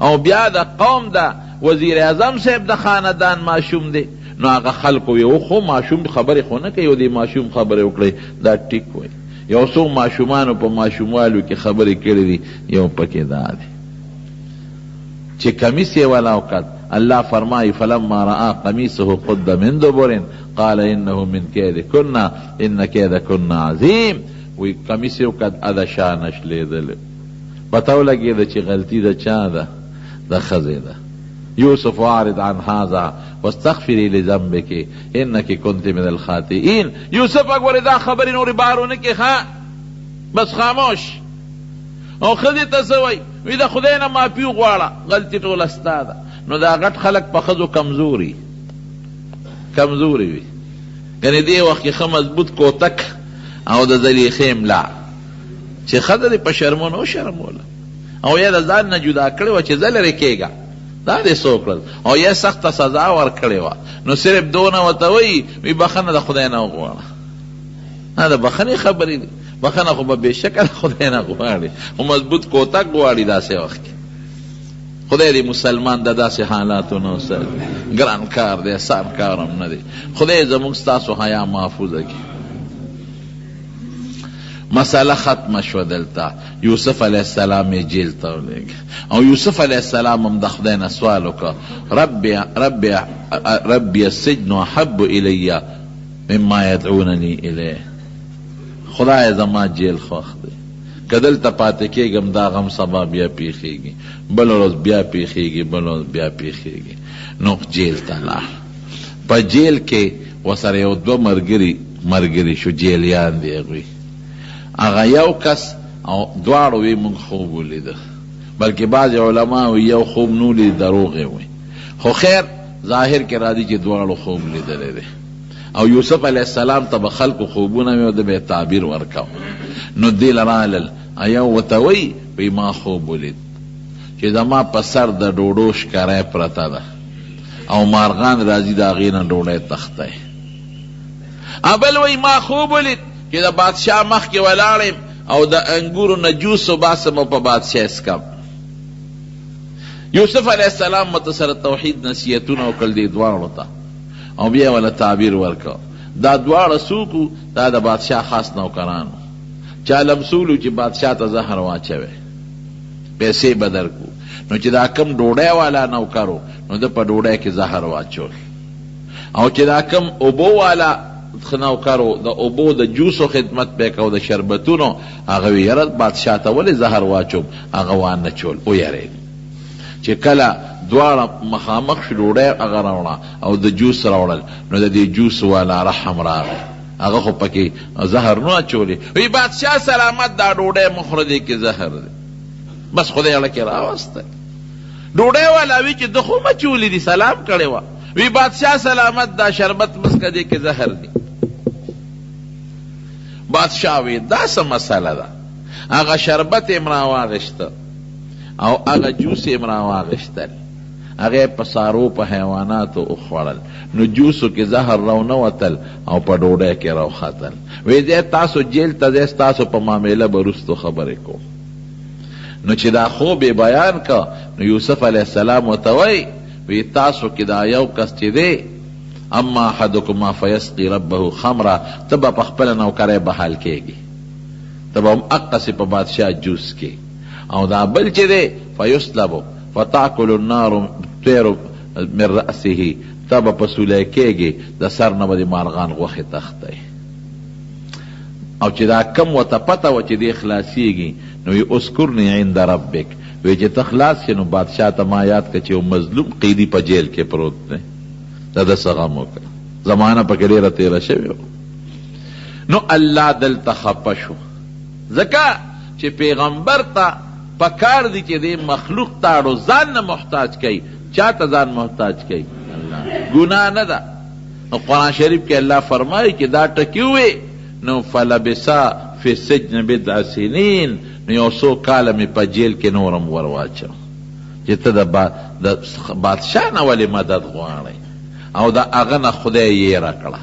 او بیا د قوم د وزیر اعظم صاحب د خاندان ماشوم دی. نو هغه خلکو یو خو ماشوم خبرې خو نه کوي، او د ماشوم خبرې وکړئ دا ټیک وی. یو څو ماشومانو په ماشوموالو کې خبرې کړې دي، یو پکې دا دی چې کمیس یې ولاوکت. الله فرمایي فلما رأى قمیصه قد من دبر قال انه من کیدکن ان کیدکن عظیم. وی کمیس یې وکت اده شا نشلیدل، پته ولګېده چې غلطي د چا ده؟ د ښځې ده. یوسف اعرض عن هذا واستغفري لذنبك انك كنت من الخاطئين. یوسف اګورې دا خبرې نورې بارونه کې ښه بس خاموش. او ښځې ته څه وایي؟ وی د خدای نه معافي وغواړه، غلطي ټوله ستا ده. نو دا غټ خلک په ښځو کمزوري وي، یعنې دې وخت کې ښه مضبوط کوتک او د زلیخې ملا چې ښځه دې په شرمونه وشرموله او یا د ځان نه جدا کړې وه چې زه لرې کېږه دا دې څه وکړل او یا سخته سزا ورکړې وه نو صرف دونه ورته وایي وی بخښنه د خدای نه وغواړه. نه د بخښنې خبرې دي، بخښنه خو به بېشکه د خدای نه غواړي، خو مضبوط کوتک غواړي داسې وخت کې. خدای دې مسلمان د داسې حالاتو نه وساتي. ګران کار دی، آسان کار هم نه دی. خدای زموږ ستاسو حیا محفوظه کړي. مسئله ختمه شوه دلته. یوسف علیه السلام یې جیل ته ولېږه او یوسف علیه السلام هم د خدای نه سوال وکړه ربي السجن احب الی مما یدعونني الیه. خدای زما جیل خوښ دی، که دلته پاتې کېږم دا غم سبا بیا پیښېږي، بل ورځ بیا پیښېږي، بل ورځ بیا پیښېږي. نو جیل ته لاړ. په جیل کې ورسره یو دوه ملګري شو، جیلیان دي هغوی. هغه یو کس او دواړو وی موږ خوب ولیده، بلکې بعض علما وی یو خوب نو لید، دروغ وی، خو خیر ظاهر کې راځي چې دواړو خوب لیدلی دی. او یوسف علیه السلام ته به خلکو خوبونه وی او د به تعبیر ورکاو. نو دې لرالل یو ورته وی ما خوب ولید چې زما په سر د ډوډو ښکاری پرته ده او مارغان راځي د هغې نه ډوډۍ تختی. بل وی ما خوب ولید چې د بادشاه مخکې ولاړم او د انګورو نه جوس وباسم او په بادشاه اسکم. یوسف علیه السلام مته سره توحید نصیحتونه وکړل دې دواړو ته او بیا ولا تعبیر ورکړه. دا دواړه څوک وو؟ دا د بادشاه خاص نوکران وو. چا لمسول وو چې بادشاه ته زهر واچوي، پیسې به درکو. نو چې دا کم ډوډۍ والا نوکر وو نو ده په ډوډۍ کې زهر واچول. او چې دا کم اوبو والا نوکرو د اوبو د جوسو خدمت به کو، د شربتونو، هغه وی یاره بادشاه ته ولې زهر واچوم؟ هغه وانه چول. ویارېد چې کله دواړه مخامخ شو ډوډۍ هغه راوړه او د جوس راوړل نو د دې جوس والا رحم راغی، هغه خو پکې زهر نه اچولې. وی بادشاه سلامت، دا ډوډۍ مخوره دې کې زهر دی. بس خدای اړه کې راوسته. ډوډۍ والا وی چې د خو مچولې دي، سلام کړی وه. وی بادشاه سلامت، دا شربت مسکه دې کې زهر دی. بادشاه وی دا څه مسله ده؟ هغه شربت یې راواغېسته او هغه جوس یې راواغېستل، هغه په څارو په حیواناتو وخوړل، نو جوسو کې زهر راونوتل او په ډوډۍ کې راوختل. وی دی تاسو جیل ته ځئ، ستاسو په معامله به وروستو خبرې کوم. نو چې دا خوب یې بیان که نو یوسف علیه السلام ورته وی تاسو کې دا یو کس چې دی اما احدکما فیسقی ربه خمره، ته به په خپله نوکری بحال کېږي، ته به هم اقصې په بادشاه جوس کې. او دا بل چې دی فیسلبو فتاکل النار طیر من رأسه، ته به په سولی کېږي، د سر نه به د مارغان غوښې تختی. او چې دا کم ورته پته وه چې دی خلاصېږي نو وی اذکرنی عند ربک، وی چې ته خلاص شې نو بادشاه ته ما یاد که چې یو مظلوم قیدي په جیل کې پروت دی، دا د څه غم وکړه، زمانه پکې ډېره تېره شوې وه. نو الله دلته خفه شو، ځکه چې پیغمبر ته پکار دی چې دی مخلوق تاړو ځان نه محتاج کوي. چا ته ځان محتاج کوي؟ الله. ګناه نه ده. نو قرآن شریف کې الله فرمایي چې دا ټکي وې نو فلبسا فی السجن بضع سنین، نو یو څو کاله مې په جیل کې نورم ور واچو چې ته د بادشاه نه ولې مدد غواړئ؟ او دا هغه نه خدای یېره کړه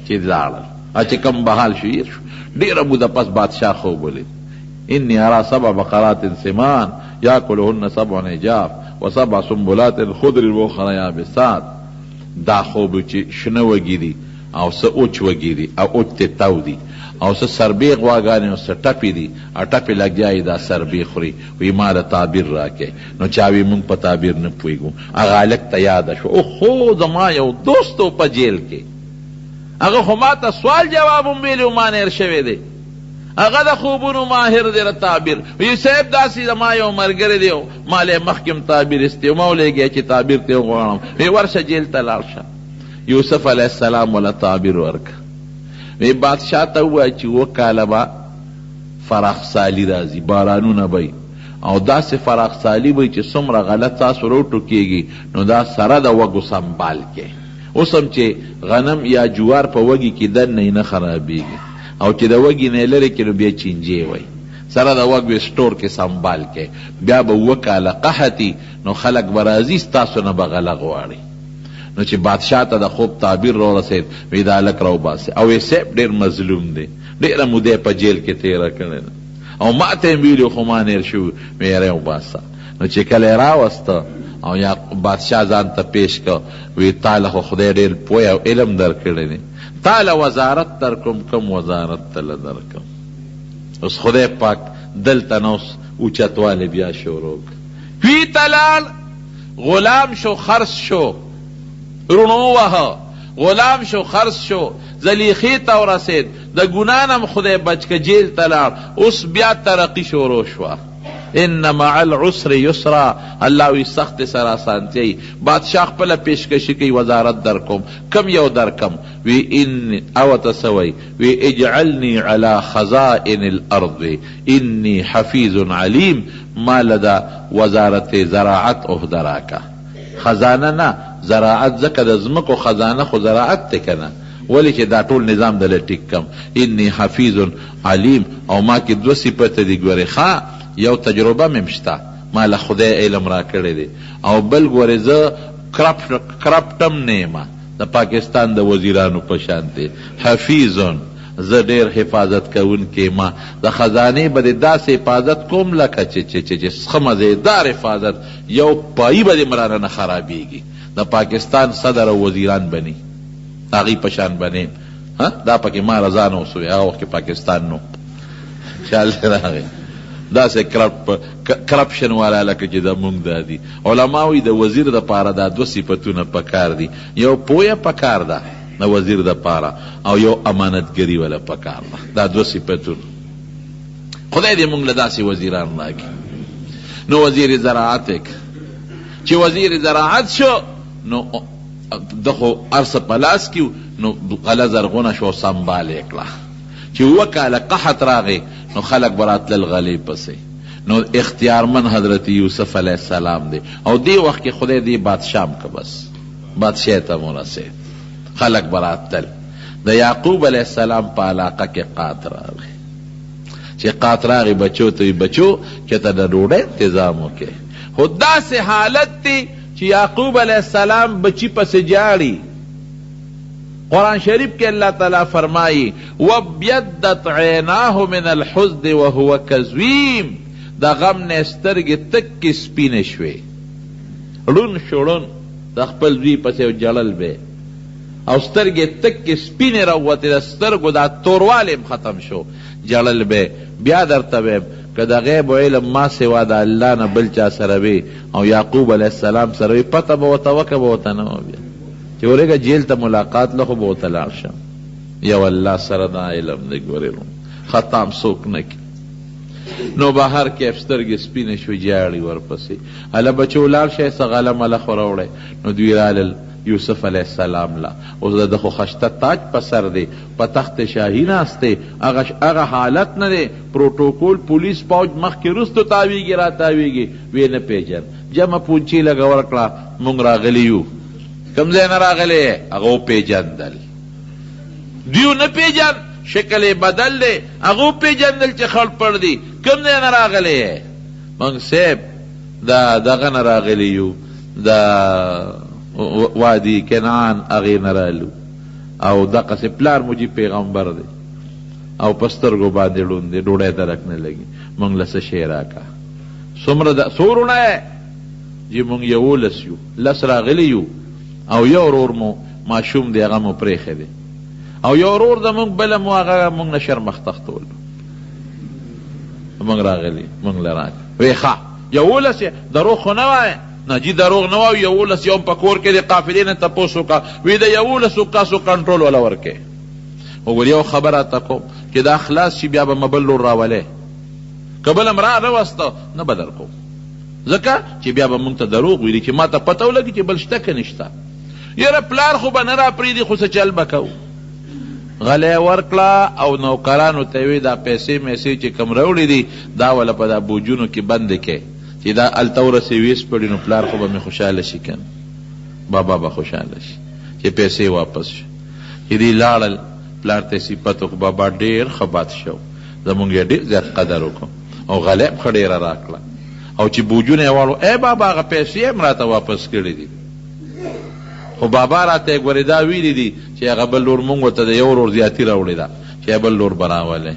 چې لاړل. چې کم بحال شو یېر شو. ډېره موده پس بادشاه خوب ولید انی ارا سبع بقرات سمان یاکلهن سبع عجاف وسبع سنبلات خضر واخر یابسات. دا خوب چې شنه وږي دي او څه اوچ وږي دي او اوچ ته تاو دي او څه سربې غواګانې او څه ټپې دي، ټپې لګیا دا سربې خوري. وی ما د تعبیر راکې. نو چا وی مونږ په تعبیر نه پوهېږو. هغه هلک ته یاده شو، اوهو زما یو دوست و په جیل کې، هغه خو ما ته سوال جواب هم ویلی و ما نیر شوی دی، هغه د خوبونو ماهر دی د تعبیر. وی صاحب داسې زما یو ملګری دی ما له مخکې تعبیر استی ما ولېږی چې تعبیر ته وغواړم. وی ورشه جیل ته لاړ شه. یوسف علیه السلام ولا تعبیر ورکه. وی بادشاه ته ووایه چې 2 کاله به فراخ سالی راځي، بارانونه به او داسې فراخ سالی به چې څومره غلط تاسو راوټوکېږي نو دا سره د وږو سنبال کې. اوس هم چې غنم یا جوار په وږي کې دننه نه خرابېږي او چې د وږي نه لرې کړي نو بیا چینجې وای. سره د وګ سټور کې سنبال کې بیا به وکاله قحطي نو خلک به راځي ستاسو نه به غله غواړي. نو چې بادشاه ته د خوب تعبیر را رسید وی دا هلک راوباسئ او وی صاحب ډېر مظلوم دی، ډېره موده په جیل کې تېره کړې ده او ما ته یې ویلي خو ما نیر شو وی یې راوباسه. نو چې کله یې راوسته او یا بادشاه ځان ته پیش که وی تاله خو خدای ډېر پوی او علم در کړی دی، تاله وزارت در کوم کم وزارت تله در کم. اوس خدای پاک دلته نو اوچتوالی بیا شروع وی تلال غلام شو خرس شو رونو وها غلام شو خرس شو زلیخی ته ورسید د ګنانم خدای بچ که جیل ته لاړ. اوس بیا ترقی شروع شوه ان مع العسر یسرا، الله وی سخت سره اسانتیای. بادشاہ خپله پیشکشي کوي وزارت در کوم، کم یو در کم وی ان او تسوی وی اجعلنی علی خزائن الارض انی حفیظ علیم، ما لدا وزارت زراعت عهده راکه. خزانه نه زراعت، ځکه د ځمکو خزانه خو زراعت دی کنه، ولی چې دا ټول نظام دله ټیک کم. انی حفیظ علیم، او ما کې دو صفته دي ګورې ښه، یو تجربه مې شته، ما له خدای علم را کړی دی، او بل ګورې زه کرپټم نه یم د پاکستان د وزیرانو په شانتې. حفیظن، زه ډېر حفاظت کوونکی ما، د خزانې به د داسې حفاظت کوم لکه چې ښه مزېدار حفاظت، یو پایي به د مرانه نه خرابېږي. د پاکستان صدر او وزیران بني هغوی په شان بنیم. دا پکې ما رضا نه اوسوی، هغه وخت کې پاکستان نو خیال دی راغی. داسې کرپشن والا لکه چې د مونږ دا دي. علما وایي د وزیر دپاره دا دوه صفتونه پکار دي، یو پویه پکار ده د وزیر دپاره او یو امانتګري والا پکار ده. دا دوه صفتونه خدای دې مونږ له داسې وزیران راکړي. نو وزیر زراعت چې وزیر زراعت شو نو د خو ارس په لاس کې نو غله زرغونه شو سنبال یې کړه. چې وکاله قحط راغی نو خلق براتل غلی پسې. نو اختیارمن حضرت یوسف علیہ السلام دی، او دی وقت کې خدای دی بادشاهم که بس بادشاہ ته مرسید خلق براتل. د یعقوب علیہ السلام په علاقه کې قات راغی. چې قات راغی بچو ته بچو چې ته د ډوډۍ تنظام وکړې. خو داسې حالت دی چې یعقوب علیہ السلام بچی پسې جاړي. قرآن شریف کے اللہ تعالیٰ فرمائی وَبْيَدَّتْ عَيْنَاهُ مِنَ الْحُزْنِ وَهُوَ كَظِيمٌ، دا غم نے سترگی تک کی سپین شوے رون شورون دا خپل دوی پسې جړل به او سترگی تک کی سپین روته دا سترگو دا توروالیم ختم شو جړل به. بیا درته ویم که د غیب علم ما سوا د الله نه بل چا سره وي او یعقوب علیہ السلام سره وي پته به ورته وکه به ورته نه بیا چې ورېږه جیل ته ملاقات له خو به ورته لاړ شم. یو الله سره دا علم دی ګورې ختم څوک نه کړي. نو بهر کې سترګې سپینې شوې جاړي ورپسې. هله بچو لاړ شئ څه غله مله خو راوړی. نو دوی رالل یوسف علیہ السلام لا، اوس د خو خشته تاج په سر دی، په تخت شاهي ناست دی، هغه حالت نه دی. پروتوکول پولیس پوج مخکې رستو تاویږي را تاویږي وی نه پیژن. جمع پونچی لږه ورکړه مونږ راغلی یو. کم ځای نه راغلی هغه وپېژندل، دوی نه پیژن شکل یې بدل دی، هغه وپېژندل چې خړ پړ دی. کم ځای نه راغلی مونږ صاحب دا دغه نه راغلی یو، دا وادي کنعان هغې نه رالو او دقسې پلار مو جي پیغمبر دی او په سترګو باندې ړوند دی، ډوډۍ درک نه لګي. مونږ له څه شی راکړه. څو وروڼه یې؟ چې مونږ 11 یو، 10 راغلي یو او یو ورور مو ماشوم دی هغه مو پرېښی دی او یو ورور د مونږ بله مو هغه مونږ نه شرمخ تختول. مونږ راغلي مونږ له راکړه. وی ښه 11 یې دروغ خو نه وایه؟ نه جی دروغ نه وایو. 11 یو په کور کې د قافلې نه تپوس وکړه وی د 11 کاسو کنټرول وله ورکې. وګور یو خبره ته کوم چې دا خلاص شي بیا به مبل لور راولې، که بل هم را راوسته نه به در کوم، ځکه چې بیا به مونږ ته دروغ ویلي چې ما ته پته ولګي چې بل شته که نشته. یاره پلار خو به نه را پرېږدي خو څه چل به کوو. غلی ورکړه او نوکرانو ته وی دا پیسې میسې چې کم راوړي دي دا وله په دا بوجونو کې بندې کې چې دا هلته ورسې ویس پړي نو پلار خو به مې خوشحاله شي که بابا به خوشحاله شي چې پیسې واپس شي. چې دوی لاړل پلار ته صفت وکړو بابا ډېر ښه بادشاه و، زمونږ یې ډېر زیات قدر وکړو. او غلیم ښه ډېره راکړه او چې بوجونه یې واړو ای بابا هغه پیسې هم راته واپس کړي دي خو بابا راته یې ګورې دا ویلي دي چې هغه بل لور مونږ ورته د یو ورور زیاتي راوړې ده چې بل لور به راولې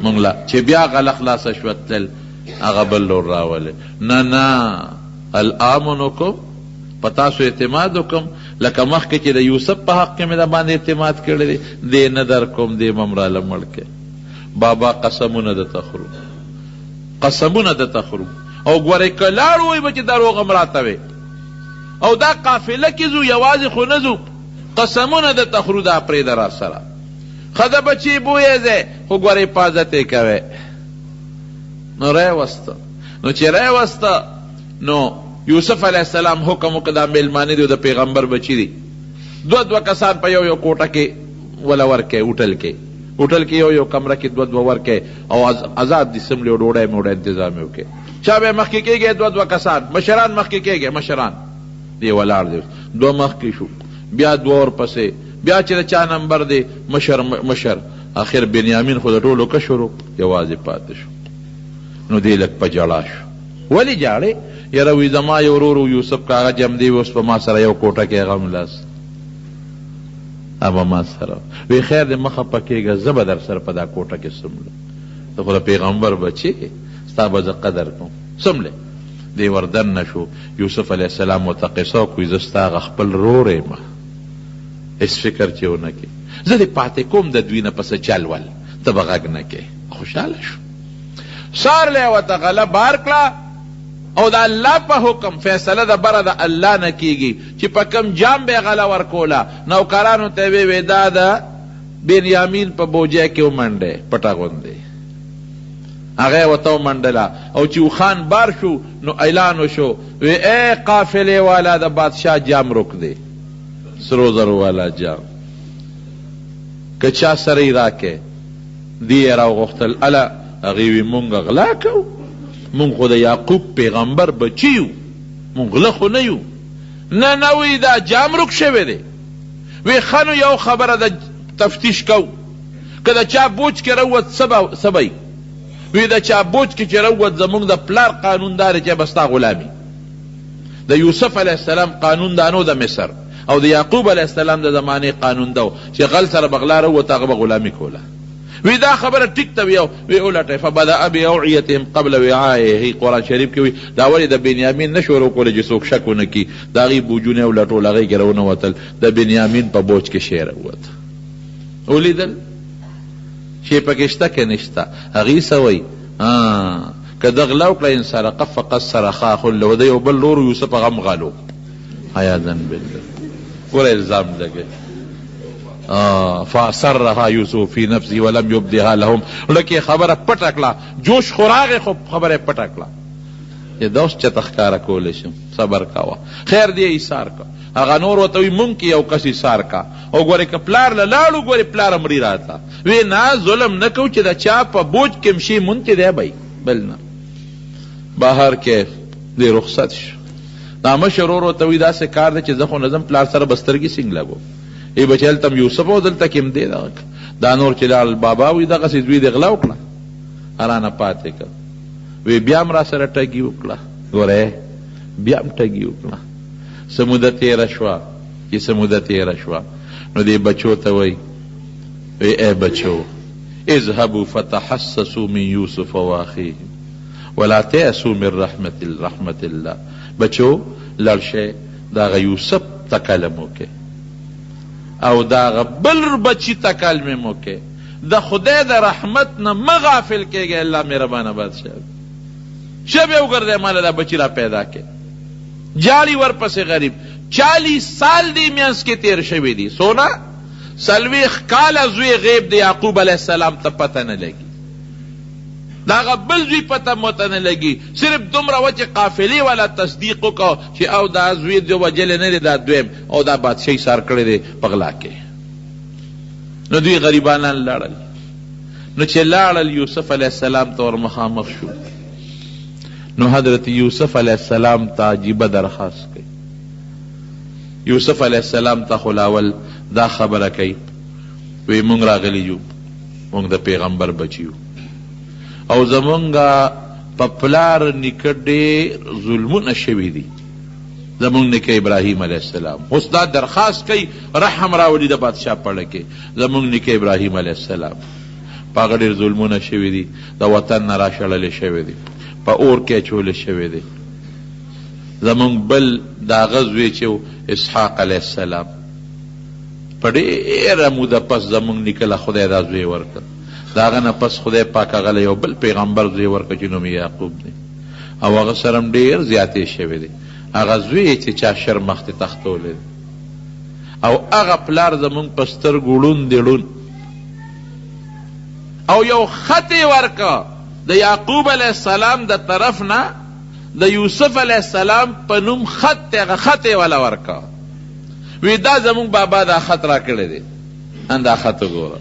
مونږ له چې بیا غله خلاصه شوه تلل هغه بل لور راولې نه نه الامنکم په تاسو اعتماد وکم لکه مخکې چې د یوسف په حق کې مې د باندې اعتماد کړی دی دې نه در کوم دې مم راله مړ کې بابا قسمونه درته خورو قسمونه درته خورو او ګورې که لاړ وی به چې دروغ هم راته وی او دا قافله کې ځو یوازې خو نه ځو قسمونه درته خورو دا پرېږده را سره ښځه بچي بویې ځې خو ګورې حفاظت یې کوې نو راوسته نو چې راوسته نو یوسف علیه السلام حکم وکړه دا میلمانه دي د پیغمبر بچي دي دوه کسان په یو کوټه کې وله ورکې هوټل کې یو کمره کې دوه ورکې او آزاد دي سملې او ډوډۍ موډۍ انتظام یې وکړې چا به مخکې کېږي دوه کسان مشران مخکې کېږي مشران دی ولاړ دی دوه مخکې شو بیا دوه ورپسې بیا چې د چا نمبر دی مشر آخر بنیامین خو د ټولو کشرو یوازې پاتې شو نو دی لږ په ژړا شو ولې جاړې یاره وی زما یو ورور یوسف که هغه جم دی اوس په ما سره یو کوټه کې هغه هم لاس هغه ما سره وی خیر دی مه خفه کېږه زه به در سره په دا کوټه کې څملم ته خو د پیغمبر بچې ستا به زه قدر کوم څملې دی وردن نه شو یوسف علیه السلام ورته قصه وکړي زه ستا هغه خپل ورور یم هېڅ فکر چې ونه کړې زه دې پاتې کوم د دوی نه پسې چل ول ته به غږ نه کړې خوشحاله شو سارلی ورته غله بار کړه او د الله په حکم فیصله د بره د الله نه کیږي چې په کم جام به غله ورکوله نوکرانو ته یې وې دا د بنیامین په بوجه کې ومنډې پټه غوندې هغه یې ورته ومنډله او چې اوښان بار شو نو اعلان وشو وی ای قافلې والا د بادشاه جام رک دی سرو زرو والا جام که چا سره یې راکې دی یې راوغوښتل اله هغې وی مونږ غلا کوو مونږ خو د یعقوب پیغمبر بچي یو مونږ غله خو نه یو نه نه وی دا جام رک شوی دی وی ښه نو یو خبره د تفتیش کو که د چا بوج کې روت څه به وی د چا بوج کې چې روت زمونږ د پلار قانون دا دی چې به ستا غلامي د یوسف علیه السلام قانون دا نو د مصر او د یعقوب علیه السلام د زمانې قانون دا چې غل سره به غلا روت هغه به غلامي کوله وی دا خبره ټیک ته وی اولټه فبدأ باوعیتهم قبل وعایه قرآن شریف کې وی دا ولې د بنیامین نه شروع کولی چې څوک شک ونه کړي د هغې بوجونه یې ولټول هغې کې راونوتل د بنیامین په بوج کې شی راووت ولیدل شی پکې شته که نشته هغې څه وایي که ده غلا وکړه ان سرقه فقد سرق اخ له د یو بل لور یوسف هغه هم غلو عیاذا بالله ګوره الزام لګوي فاصرها یوسف فی نفسه ولم یبدها لهم لکه خبره پټه کړه جوش خوراغې خو خبره پټه کړه چې دا اوس چېته ښکاره کولی شم صبر کوه خیر دی ایثار که هغه نور ورته وي مونږ کې یو کس ایثار کا او ګورې که پلار له لاړو ګورې پلار مري راته وی نه ظلم نه کوو چې د چا په بوج کې م شي مونږ کې دی بی بل نه بهر کې دی رخصت شو دا مشر ورور ورته وي داسې کار دی چې زه خو نه ځم پلار سره بسترګې سینګ لګو ای بچی هلته یوسف او دلته کې هم دی دا نور چې لاړل بابا وي دغسې دوی د غلا وکړه رانه پاتې کړه وی بیا هم را سره ټګي وکړه ګورې بیا هم ټګي وکړه څه موده تېره شوه چې څه موده تېره شوه نو دې بچو ته وی ای بچو اذهبوا فتحسسوا من یوسف واخیه ولا تیأسوا من رحمت الله بچو لړ شئ د هغه یوسف تکلم وکړئ او دا بل بچی تکلم موکه د خدای د رحمت نه مغافل کېږي الله مهربانه بادشاہ شب یو ګرځي مال دا بچی را پیدا کې جالی ورپسې غریب 40 سال دی میانس کې تیر شوی دی سونا سلویخ کال زوی غیب دی یعقوب علیہ السلام ته پته نه لګي دا بل زوی پته مته نه لګي صرف دومره و چې قافلې والا تصدیق وکړو چې او دا زوی دی وجلې نه دی دا دویم او دا بادشاهي سار کړی دی په غلا کې نو دوی غریبانان لاړل نو چې لاړل یوسف علیه السلام ته ور مخامخ شو نو حضرت یوسف علیه السلام ته عجیبه درخواست کوي یوسف علیه السلام ته خلاول دا خبره کوي وی مونږ راغلی یو مونږ د پیغمبر بچیو او زمونږ په پلار نیکه ډېر ظلمونه شوي دي زمونږ نیکه ابراهیم علیه السلام. اوس دا درخواست کوي رحم راولي د بادشاه پړه کې زمونږ نیکه ابراهیم علیه السلام په هغه ډېر ظلمونه شوي دي، د وطن نه راشړلې شوي دي، په اور کې اچولې شوي دي. زمونږ بل د هغه زوی چې اسحاق علیه السلام په ډېره موده پس زمونږ نیکه له خدای دا زوی ورکړ. د هغه نه پس خدای پاک هغه له یو بل پیغمبر زوی ورکړ چې نوم یې یعقوب دی، او هغه سره هم ډېر زیاتې شوي دي. هغه زوی چې چا شر مخته تختولی او هغه پلار زمونږ په سترګو ړوند دی ړوند، او یو خط یې ورکړه د یعقوب علیه السلام د طرف نه د یوسف علیه السلام په نوم خط دی، هغه خط یې والا ورکړه. وی دا زمونږ بابا دا خط را کړی دی، ان دا خط وګوره.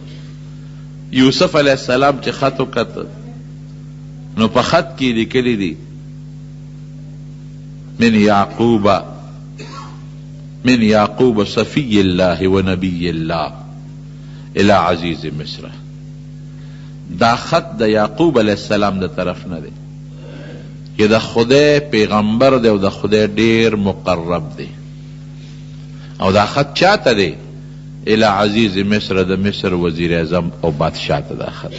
یوسف علیه السلام چې خط وکته نو په خط کې لیکلی دی من یعقوب صفی الله و نبی الله الى عزیز مصر. دا خط د یعقوب علیه السلام د طرف نه دی چې د خدای پیغمبر دی او د خدای ډیر مقرب دی، او دا خط چاته دی؟ الى عزیز مصر، د مصر وزیر اعظم او بادشاہ ته دا خط.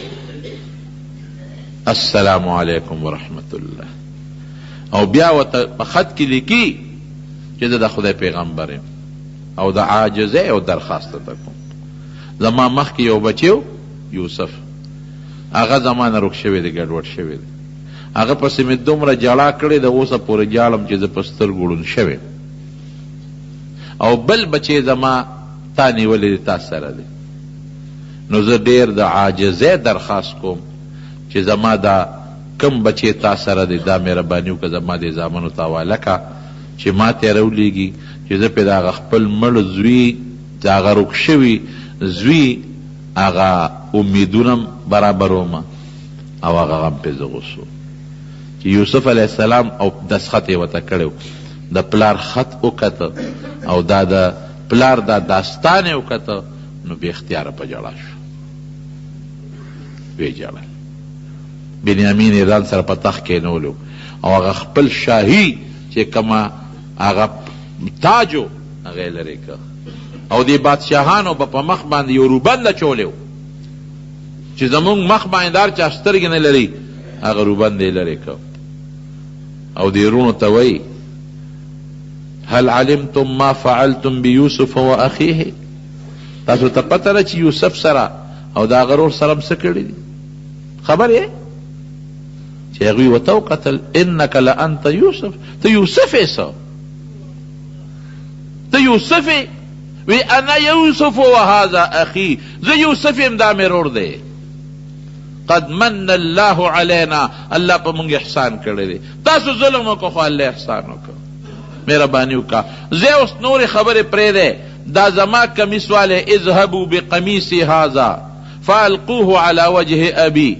السلام علیکم ورحمت الله. او بیا ورته په خط کې لیکي چې زه د خدای پیغمبر یم او د عاجزۍ او درخواست ته کوم. زما مخکې یو بچی یوسف، هغه زما نه رک شوی دی، ګډوډ شوی دی، هغه پسې مې دومره جړا کړې ده اوسه پورې جاړم چې زه په سترګو ړوند شوی. او بل بچی زما تا نیولی دی، تا سره دی. نو زه ډېر د عاجزۍ درخواست کوم چې زما دا کم بچی تا سره دی دا مهرباني وکړه زما دې زامنو ته حواله کړه چې ما ته یې راولېږي چې زه پرې د هغه خپل مړ زوی د هغه رک شوي زوی هغه امیدونه برابروم او هغه غم پرې زه غوسو. چې یوسف علیه السلام او دستخط یې ورته کړی د پلار خط وکته او دا د پلار دا داستان یې وکته نو بې اختیاره په ژړا شو، ویې ژړل. بنیامین یې ځان سره په تخت کېنولو او هغه خپل شاهي چې کومه هغه تاج و هغه یې لرې کړ، او دې بادشاهانو به په مخ باندې یو روبند اچولی و چې زمونږ مخ باندې دار چا سترګې نه لري، هغه روبند یې لرې کړ. او دې وروڼو ته وایي هل علمتم ما فعلتم بیوسف و اخیه؟ تاسو ته پته ده چې یوسف سره او د هغه ورور سره هم څه کړي دي؟ خبر یې چې هغوی ورته وکتل انک لانت یوسف، ته یوسف یې څه؟ ته یوسف یې؟ وی انا یوسف و هذا اخی، زه یوسف یم دا مې ورور دی. قد من الله علینا، الله په موږ احسان کړی دی. تاسو ظلم وکړو خو الله احسان وکړ، مهرباني وکړه. زه اوس نورې خبرې پرېږدی، دا زما کمیس والی اذهبوا بقمیصی هذا فالقوه علی وجه ابي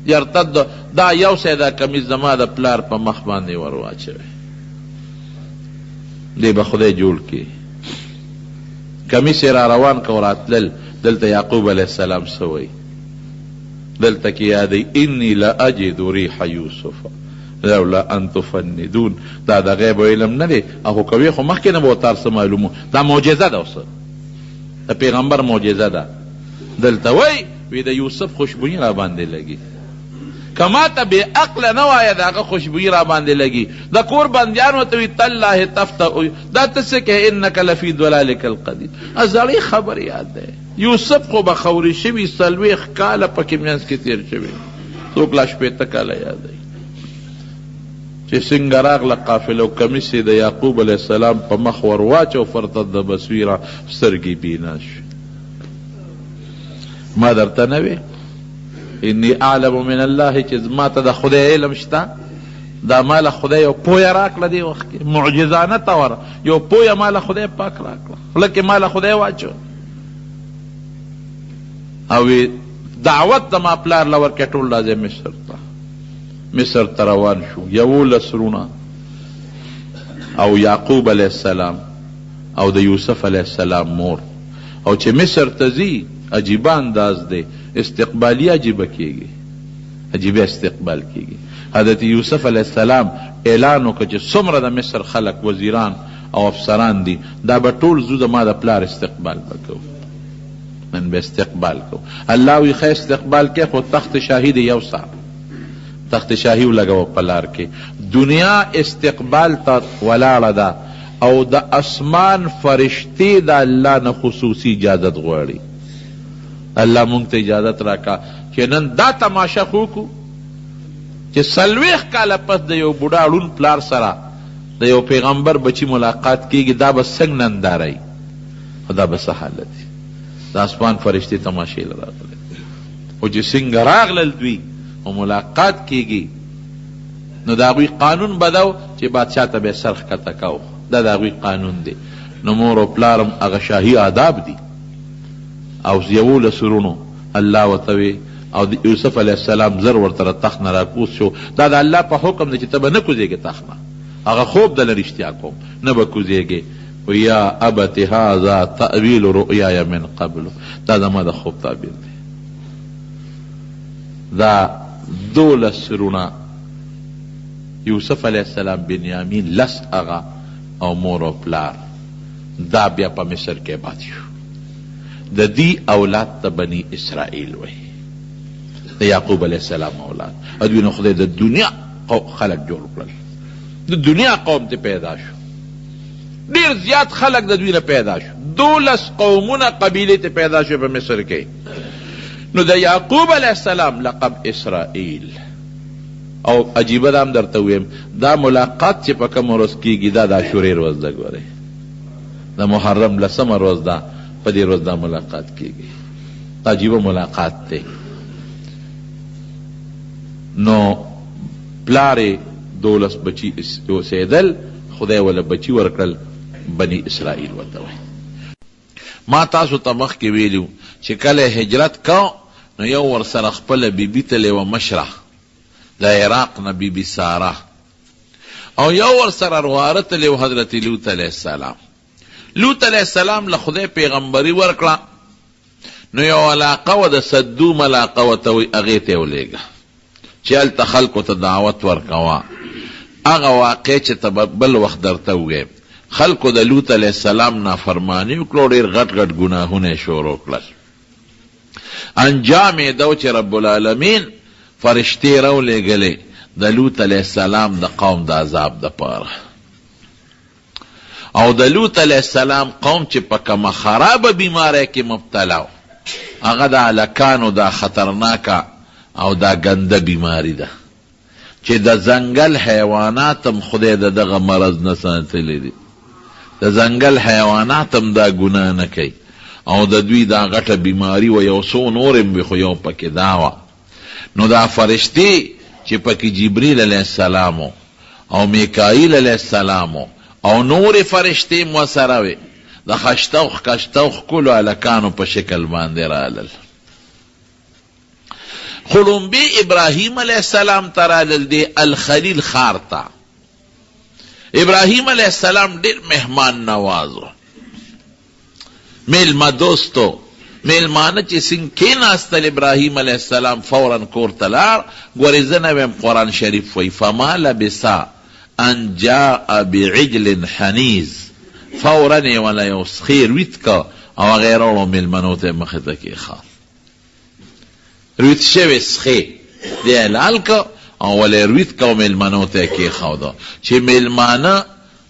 یرتد، دا یو سی دا کمیس زما د پلار په مخ باندې ور واچوئ، دی به خدای جوړ کړي. کمیس یې را روان که وراتلل، دلته یعقوب علیه السلام څه وایي؟ دلته کې یادی انی لاجد ریح یوسف لولا ان تفندون. دا د غیب علم نه دی، او کوي خو مخکې نه به ورته هر څه معلومو. دا معجزه ده، اوس د پیغمبر معجزه ده. دلته وایي وی د یوسف خوشبویي را باندې لګي، که ما ته بې عقله نه وایه د هغه خوشبویي را باندې لګي. د کور بندیان ورته وي تالله تفتح، دا ته څه کوې؟ انک لفی ضلالک القدیم. زړې خبر یاد دی. یوسف خو به خوري شوي 40 کاله پکې منځ کې تېر شوي، څوک لا 80 کاله یادوي چې څنګه راغله قافله او کمیس د یعقوب علیه السلام په مخ ور واچو، فرتد بصیره، سترګې بینا شو. ما درته نه وې انی اعلم من الله چې ما ته د خدای علم شته؟ دا ماله خدای یو پویه راکړه دی وخت کې، معجزانه طور یو پویه ماله خدای پاک راکړه، خوله کې ماله خدای واچو. او دعوت د ما پلار له ورکړې ټول راځئ مصر ته. مصر ته روان شو، 11 وروڼه او یعقوب علیه السلام او د یوسف علیه السلام مور. او چې مصر ته ځي عجیبه انداز دی، استقبالی عجیبه کیږي. عجیبه استقبال کیږي. حضرت یوسف علیہ السلام اعلان وکړ چې څومره د مصر خلق وزیران او افسران دي دا به ټول زو د ما د پلار استقبال وکړو، من به استقبال کو. الله وی خیر استقبال کې خو تخت شاهی دی یو سا تخت شاهی ولګو پلار کې. دنیا استقبال ته ولاړه ده او د اسمان فرشتي د الله نه خصوصي اجازت غواړي. الله مونږ ته اجازت راکا چې نن دا تماشا خوکو چې 40 کاله پس د یو بوډا ړوند پلار سره د یو پیغمبر بچی ملاقات کیږي. دا به څنګه ننداري خدا به څه حالت وي. د اسمان فرشتي تماشې راغلي او چې څنګه راغلل دوی او ملاقات کیږي نو دا غوی قانون بداو چې بادشاہ ته به سرخ کته کاو. دا دا غوی قانون دی. نو مور او پلارم هغه شاهي آداب دي او یو لسرونو الله وتوي او د یوسف علیہ السلام زر ورته تخت نه راکوز شو. دا د الله په حکم دی چې ته به نه کوزېږې تخت نه. هغه خوب دله رښتیا کوم نه به کوزېږې. ویا ابت هذا تأویل رؤیای من قبل. دا زما د خوب تعبیر دی. دا 12 سرونه یوسف علیہ السلام بنیامین لس اغا او مور او پلار دا بیا په مصر کې باد شو. د دې اولاد ته بنی اسرائیل وی د یعقوب علیہ السلام اولاد. دوی نو خدای د دنیا خلق جوړ کړل. د دنیا قوم ته پیدا شو. ډیر زیات خلق د دوی نه پیدا شو. 12 قومونه قبیله ته پیدا شو په مصر کې. نو د یعقوب علیہ السلام لقب اسرائیل. او عجیبه دام درته ویم دا ملاقات چې په کوم ورځ کیږي دا د عاشورې ورځ ده. ګوره د محرم 10 ورځ ده په دې ورځ دا ملاقات کیږي. عجیبه ملاقات دی. نو پلارې 12 بچی اوسېدل خدای ولا بچی ورکړل بنی اسرائیل ورته وایي. ما تاسو ته مخکې ویلو چې کله هجرت کو نو یو ورسره خپله بیبي تلې وه مشره د عراق نه بیبي ساره او یو ورسره رواره تلې و حضرت لوط علیه السلام. لوط علیه السلام له خدای پیغمبري ورکړه نو یو علاقه و د صدوم علاقه ورته وایي هغې ته یې ولېږه چې هلته خلکو ته دعوت ورکوه. هغه واقع چې ته بل وخت درته ووایم. خلکو د لوط علیه السلام نافرماني وکړو ډېر غټ غټ ګناهونه یې شروع کړل. انجام یې دا و چې رب العالمین فرشتې راولېږلې د لوط علیه السلام د قوم د عذاب دپاره. او د لوط علیه السلام قوم چې په کومه خرابه بیماری کې مبتلا و هغه د هلکانو دا خطرناکه او دا ګنده بیماری ده چې د ځنګل حیوانات هم خدای د دغه مرض نه ساتلی دي. د ځنګل حیوانات هم دا ګناه نه کوي او د دوی دا غټه بیماری و یو څو نور هم وي خو یو پکې دا وه. نو دا فرشتې چې پکې جبریل علیه السلام او میکائیل علیه السلام او نور فرشتې مو سره وې د خشتوخ کشتوخ کلو هلکانو په شکل باندې رالل. خلومبی ابراهیم علیہ السلام ترالل دی الخلیل خارتا. ابراهیم علیہ السلام ډیر مهمان نوازو میلمه دوستو. میلمانه چې څنګه کېناستل ابراهیم علیہ السلام فورا کور ته لاړ. ګورې زه نه ویم قرآن شریف وایي فما لبثا ان جاء بعجل حنیز. فورا یې ولا یو سخیر ویت کا او هغې راوړو میلمنو ته یې مخې ته کېښه. رویت شوی سخی دی حلال که او ولی رویت که و میلمانو تا که خودا چه میلمانه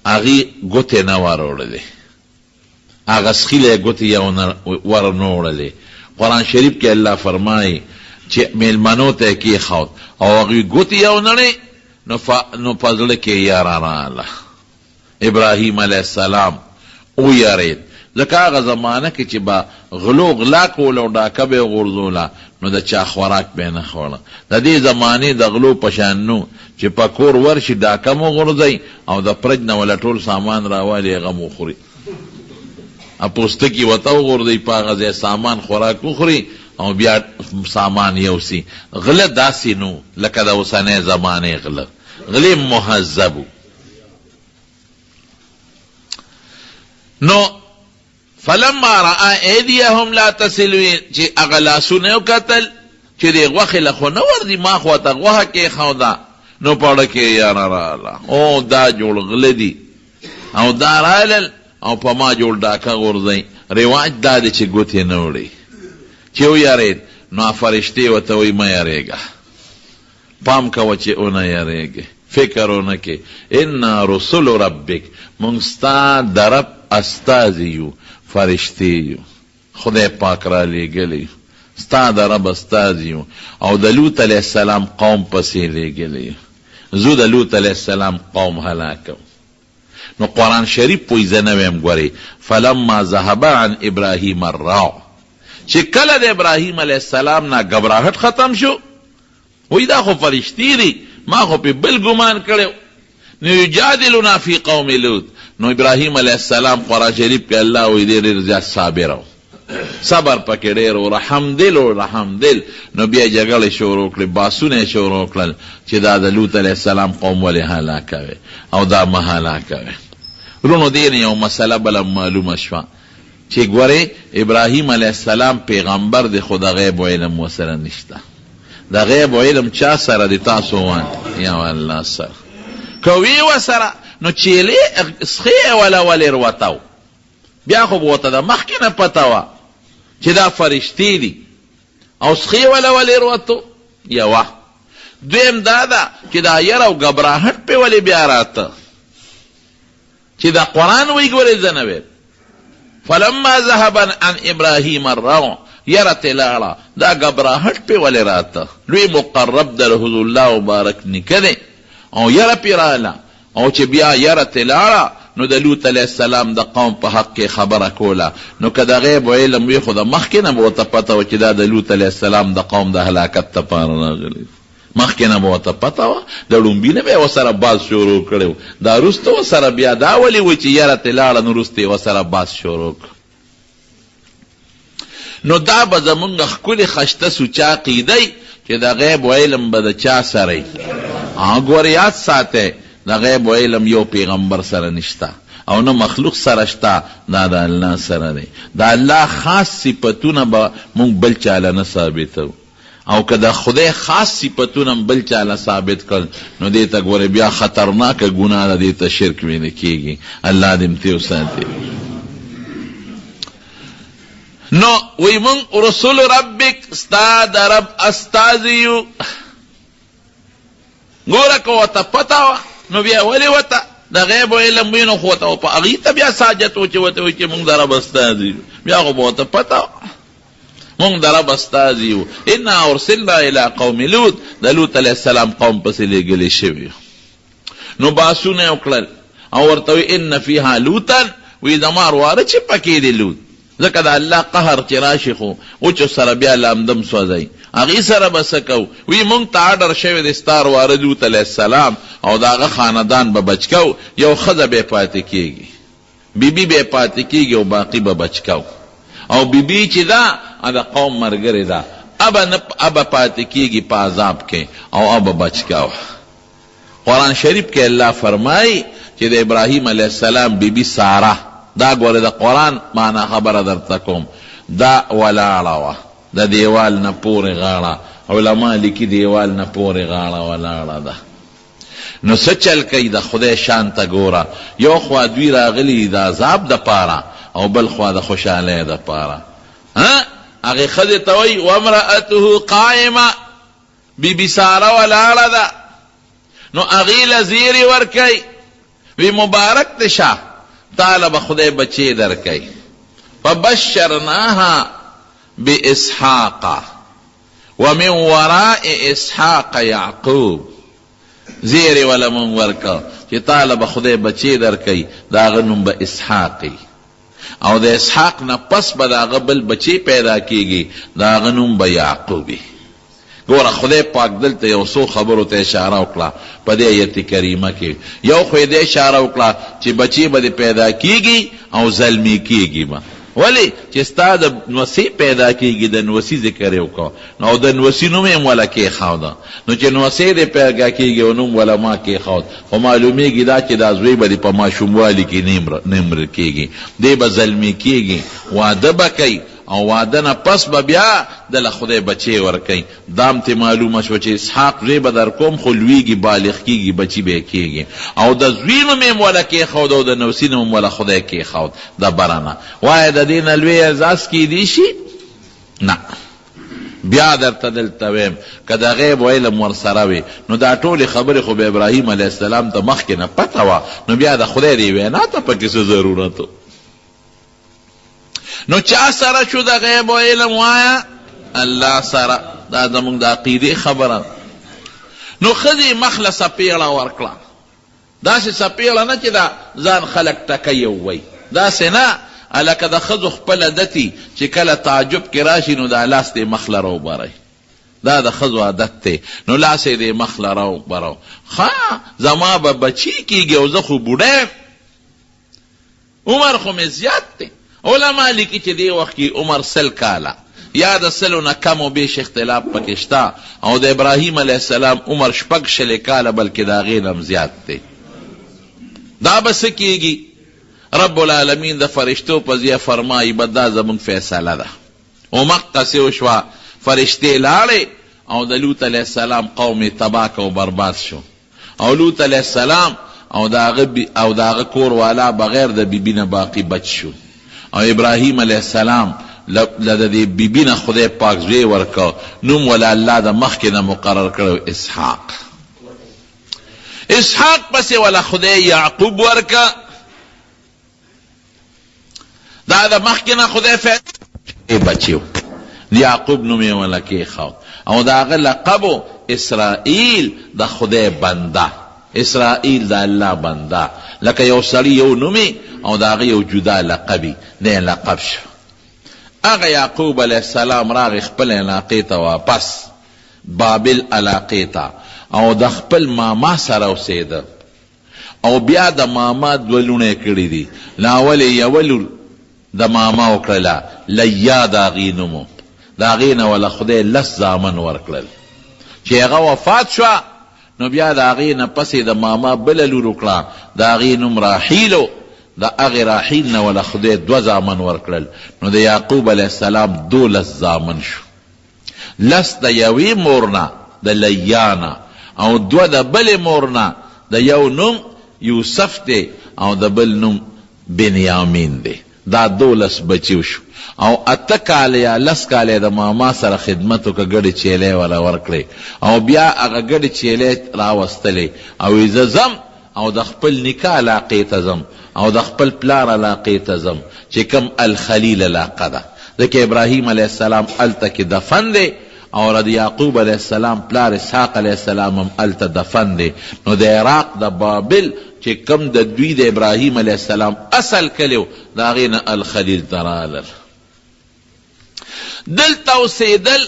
اغی گوتی نوارورده اغا سخیل گوتی یا ورنورده. قرآن شریف که اللہ فرمائی چه میلمانو تا که خود او اغی گوتی یا نره نو پزل که یارانا اللہ. ابراهیم علیہ السلام او یارید ځکه هغه زمانه کې چې به غلو غلا کول او ډاکه به یې غورځوله نو د چا خوراک به یې نه خوړه. د دې زمانې د غلو په شان نو چې په کور ورشي ډاکه مو غورځوي او د فرج نه وله ټول سامان راوالي هغه مو خوري. پوستکي ورته وغورځوي په هغه ځای سامان خوراک وخوري او بیا سامان یوسي. غله داسې نو لکه د اوسنۍ زمانې غله. غلې مهذبو. نو فلما رأى ايديهم لا تصل چې اغلاسونه وکتل چې دی غوښې له خو نه ورځي، ما خو ته غوښه کېښوده، نو پړه کې یاره راله، او دا جوړ غله دي او دا رالل او په ما جوړ ډاکه غورځئ. رواج دا دی چې ګوتې نه وړئ، چې ویارېد نو فرشتې ورته وایي مه یارېږه، پام کوه چې ونه یارېږې، فکر ونه کې. انا رسول ربک، مونږ ستا د رب استازي یو، فرشتې یو، خدای پاک را لېږلی، ستا د رب استازي یو، او د لوط علیه السلام قوم پسې لېږلی، زه د لوط علیه السلام قوم هلاکم. نو قرآن شریف پوی زه نه ویم ګورې، فلما ذهب عن ابراهیم الراع، چې کله د ابراهیم علیه السلام نه گبراهټ ختم شو، وی دا خو فرشتي دي، ما خو په بل ګمان کړو. نو یجادلنا فی قوم لوط، نو ابراهیم علیه السلام قرآن شریف کې الله وی ډېر زیات صابر و، صبر پکې ډېر و، رحم دل. نو بیا جګړې شروع کړې، باسونه شروع کړل چې دا د لوط علیه السلام قوم ولې هلاکوي او دا مه هلاکوي. رونو دې یو مسله بله معلومه شوه چې ګورې ابراهیم علیه السلام پیغمبر دی، خو د غیب علم ورسره نشته. د غیب علم چا سره دی؟ تاسو وان یا الله سره. که وی ورسره نو چیلې سخې وله ولې روتو، بیا خو به ورته د مخکې نه پته وه چې دا فرشتې دي، او سخې وله ولې روتو یوه. دویم دا ده چې دا یر او ګبراهټ پې ولې بیا راته، چې دا قرآن وی ګورې زه نه ویم. فلما ذهب عن ابراهیم الروع، یره تلاړه، دا ګبراهټ پې ولې راته، لوی مقرب د رسول الله مبارک نیکه دی، او یره پې راله، او چې بیا یره تلاړه نو د لوط علیه السلام د قوم په حق کې خبره کوله. نو که د غیب علم وي خو د مخکې نه به ورته پته وه چې دا د لوط علیه السلام د قوم د هلاکت دپاره راغلی، مخکې نه به ورته پته وه. د لومبي نه به یې ورسره باز شروع کړی، دا وروسته ورسره بیا دا ولې وایي چې یره ترې لاړه، نو وروسته یې ورسره باز شروع کړ. نو دا به زمونږ ښکلې خشته سوچه عقیده چې د غیب علم به د چا سره وي. ګورې یاد ساتئ، د غیب علم یو پیغمبر سره نشته او نه مخلوق سره شته، دا د الله سره دی. د الله خاص صفتونه به مونږ بل چاله نه ثابتو، او که د خدای خاص صفتونه بل چاله ثابت کړل نو دې ته ګوره بیا خطرناکه ګناه ده، دې ته شرک ویل کېږي. الله دې امتیو ساتي. نو وی مونږ رسول ربک، ستا د رب استازي یو. ګوره که ورته پته وه نو بیا ولې ورته د غیب علم وي، نو خو ورته په هغې ته بیا ساجت و چې ورته وایي چې مونږ د رب استازي یو، بیا خو به ورته پته وه مونږ د رب استازي یو. انا ارسلنا الی قوم لوط، د لوط علیه السلام قوم پسې لېږلې شوي. نو باسونه یې وکړل او ورته وی ان فیها لوطا، وی زما ورواره چې پکې دی لوط، ځکه د الله قهر چې راشي خو وچو سره بیا لامدم سوځئ، هغې سره به څه کوو؟ وی مونږ ته اډر شوی دی ستا ورواره لوط علیه السلام او د هغه خاندان به بچ کوو، یو ښځه به یې پاتې کېږي، بیبي به یې پاتې کېږي او باقي به بچ کوو. او بیبي چې ده د قوم ملګرې ده، ابه پاتې کېږي په عذاب کې او ابه بچ کوو. قرآن شریف کې الله فرمایي چې د ابراهیم علیه السلام بیبي ساره، دا ګوره د قرآن معنا خبره درته کوم، دا ولاړه وه د دیوال نه پورې غاړه، علما لیکي دیوال نه پورې غاړه ولاړه ده. نو څه چل کوي؟ د خدای شان ته ګوره، یو خوا دوی راغلي د عذاب دپاره او بل خوا د خوشحالۍ دپاره. هغې ښځې ته وایي وامرأته قائمه، بیبي ساره ولاړه ده. نو هغې له زیرې ورکوي، وی مبارک دی شه، تاله به خدای بچی درکوي. فبشرناها باسحاق ومن وراء اسحاق یعقوب، زیرې وله مونږ ورکه چې تاله به خدای بچی درکوي، د هغه نوم به اسحاقي، او د اسحاق نه پس به د هغه بل بچی پیدا کېږي، د هغه نوم به یعقوبي. ګوره خدای پاک دلته یو څو خبرو ته اشاره وکړه په دې ایت کریمه کې. یو خو یې دې اشاره وکړه چې بچی به پیدا کېږي او زلمی کېږي به، ولی چې ستا د نوسې پیدا کېږي، د نوسې ذکر یې وکړه، نو د نوسې نوم یې وله کېښوده. نو چې نوسې دې پیدا کېږي او نوم وله ما کېښود، خو معلومېږي دا چې دا زوی به دې په ماشوموالي کې نه مړه کېږي، دی به زلمی کېږي، واده به کوي او واده نه پس به بیا دله خدای بچی ورکوي. دام ته معلومه شوه چې اسحاق زوی به در کوم خو لویږي بالغ کېږي بچي به یې کېږي او د زوی نوم یې موله کېښود او د نوسي نوم موله خدای کېښود د برنه. وایه د دې نه لوی اعزاز کیدی شي؟ نه. بیا درته دلته ویم که د غیب و علم ورسره وي نو دا ټولې خبرې خو به ابراهیم علیه السلام ته مخکې نه پته وه، نو بیا د خدای دې وینا ته پکې څه ضرورت و؟ نو چا سره شو د غیب و علم؟ وایه الله سره. دا زمونږ د عقیدې خبره. نو ښځې مخله سپېړه ورکړه، داسې سپېړه نه چې دا ځان خلک ټکی ووایي، داسې نه لکه د ښځو خپل عادتي چې کله تعجب کې راشي نو دا لاس دې مخله راوبرئ، دا د ښځو عادت دی. نو لاس یې دې مخله راوبرو. ښه زما به بچي کېږي او زه خو بوډی عمر خو مې زیات دی. علما لیکي چې دې وخت کې عمر 100 کاله یا د 100 نه کم و بیش اختلاف پکې شته، او د ابراهیم علیه السلام عمر 6 کاله بلکې د هغې نه هم زیات دی. دا به څه کېږي؟ رب العالمین د فرشتو په ځای فرمایي به دا زمونږ فیصله ده. ومقصې وشوه، فرشتې لاړې او د لوط علیه السلام قوم یې تباه که او برباد شو، او لوط علیه السلام او د هغه کور والا بغیر د بیبي نه باقي بچ شو، او ابراهیم علیه السلام د دې بیبي نه خدای پاک زوی ورکړ، نوم ولا الله د مخکې نه مقرر کړی اسحاق. اسحاق پسې ولا خدای یعقوب ورکړ، دا د مخکې نه خدای بچیو، یعقوب نوم یې ولا کېښود، او د هغه لقب اسرائیل د خدای بنده، اسرائیل د الله بنده، لکه یو سړي یو نومي او د هغه یو جدا لقبي دی لقب شو. هغه یعقوب علیه السلام راغی خپل علاقې ته واپس، بابل علاقې ته، او د خپل ماما سره اوسېده، او بیا د ماما دوه لوڼې کړي دي. لاول یې یوه لور د ماما وکړله، لیا د هغې نوم، د هغې نه وله خدای 10 زامن ورکړل. چې هغه وفات شوه نو بیا د هغې نه پسې د ماما بله لور وکړه، د هغې نوم راحیل، د هغې راحیل نه وله خدای 2 زامن ورکړل. نو د یعقوب علیه السلام 12 زامن شو، 10 د یوې مور نه د لیا نه، او 2 د بلې مور نه، د یو نوم یوسف دی او د بل نوم بنیامین دی. دا 12 بچیو شو، او 8 کاله یا 10 کاله د ماما سره خدمت وکړه، ګډې چیلې ولا ورکړې، او بیا هغه ګډې چیلې راوستلې، او زه ځم او د خپل نیکه علاقې ته ځم، او د خپل پلار علاقې ته ځم چې کوم الخلیل علاقه ده، ځکه ابراهیم علیه السلام هلته کې دفن دی، او د یعقوب علیه السلام پلار اسحاق علیه السلام هم هلته دفن دی. نو د عراق د بابل چې کم د دوی د ابراهیم علیه السلام اصل کلیو د هغې نه الخلیل ته رالل. دلته اوسېدل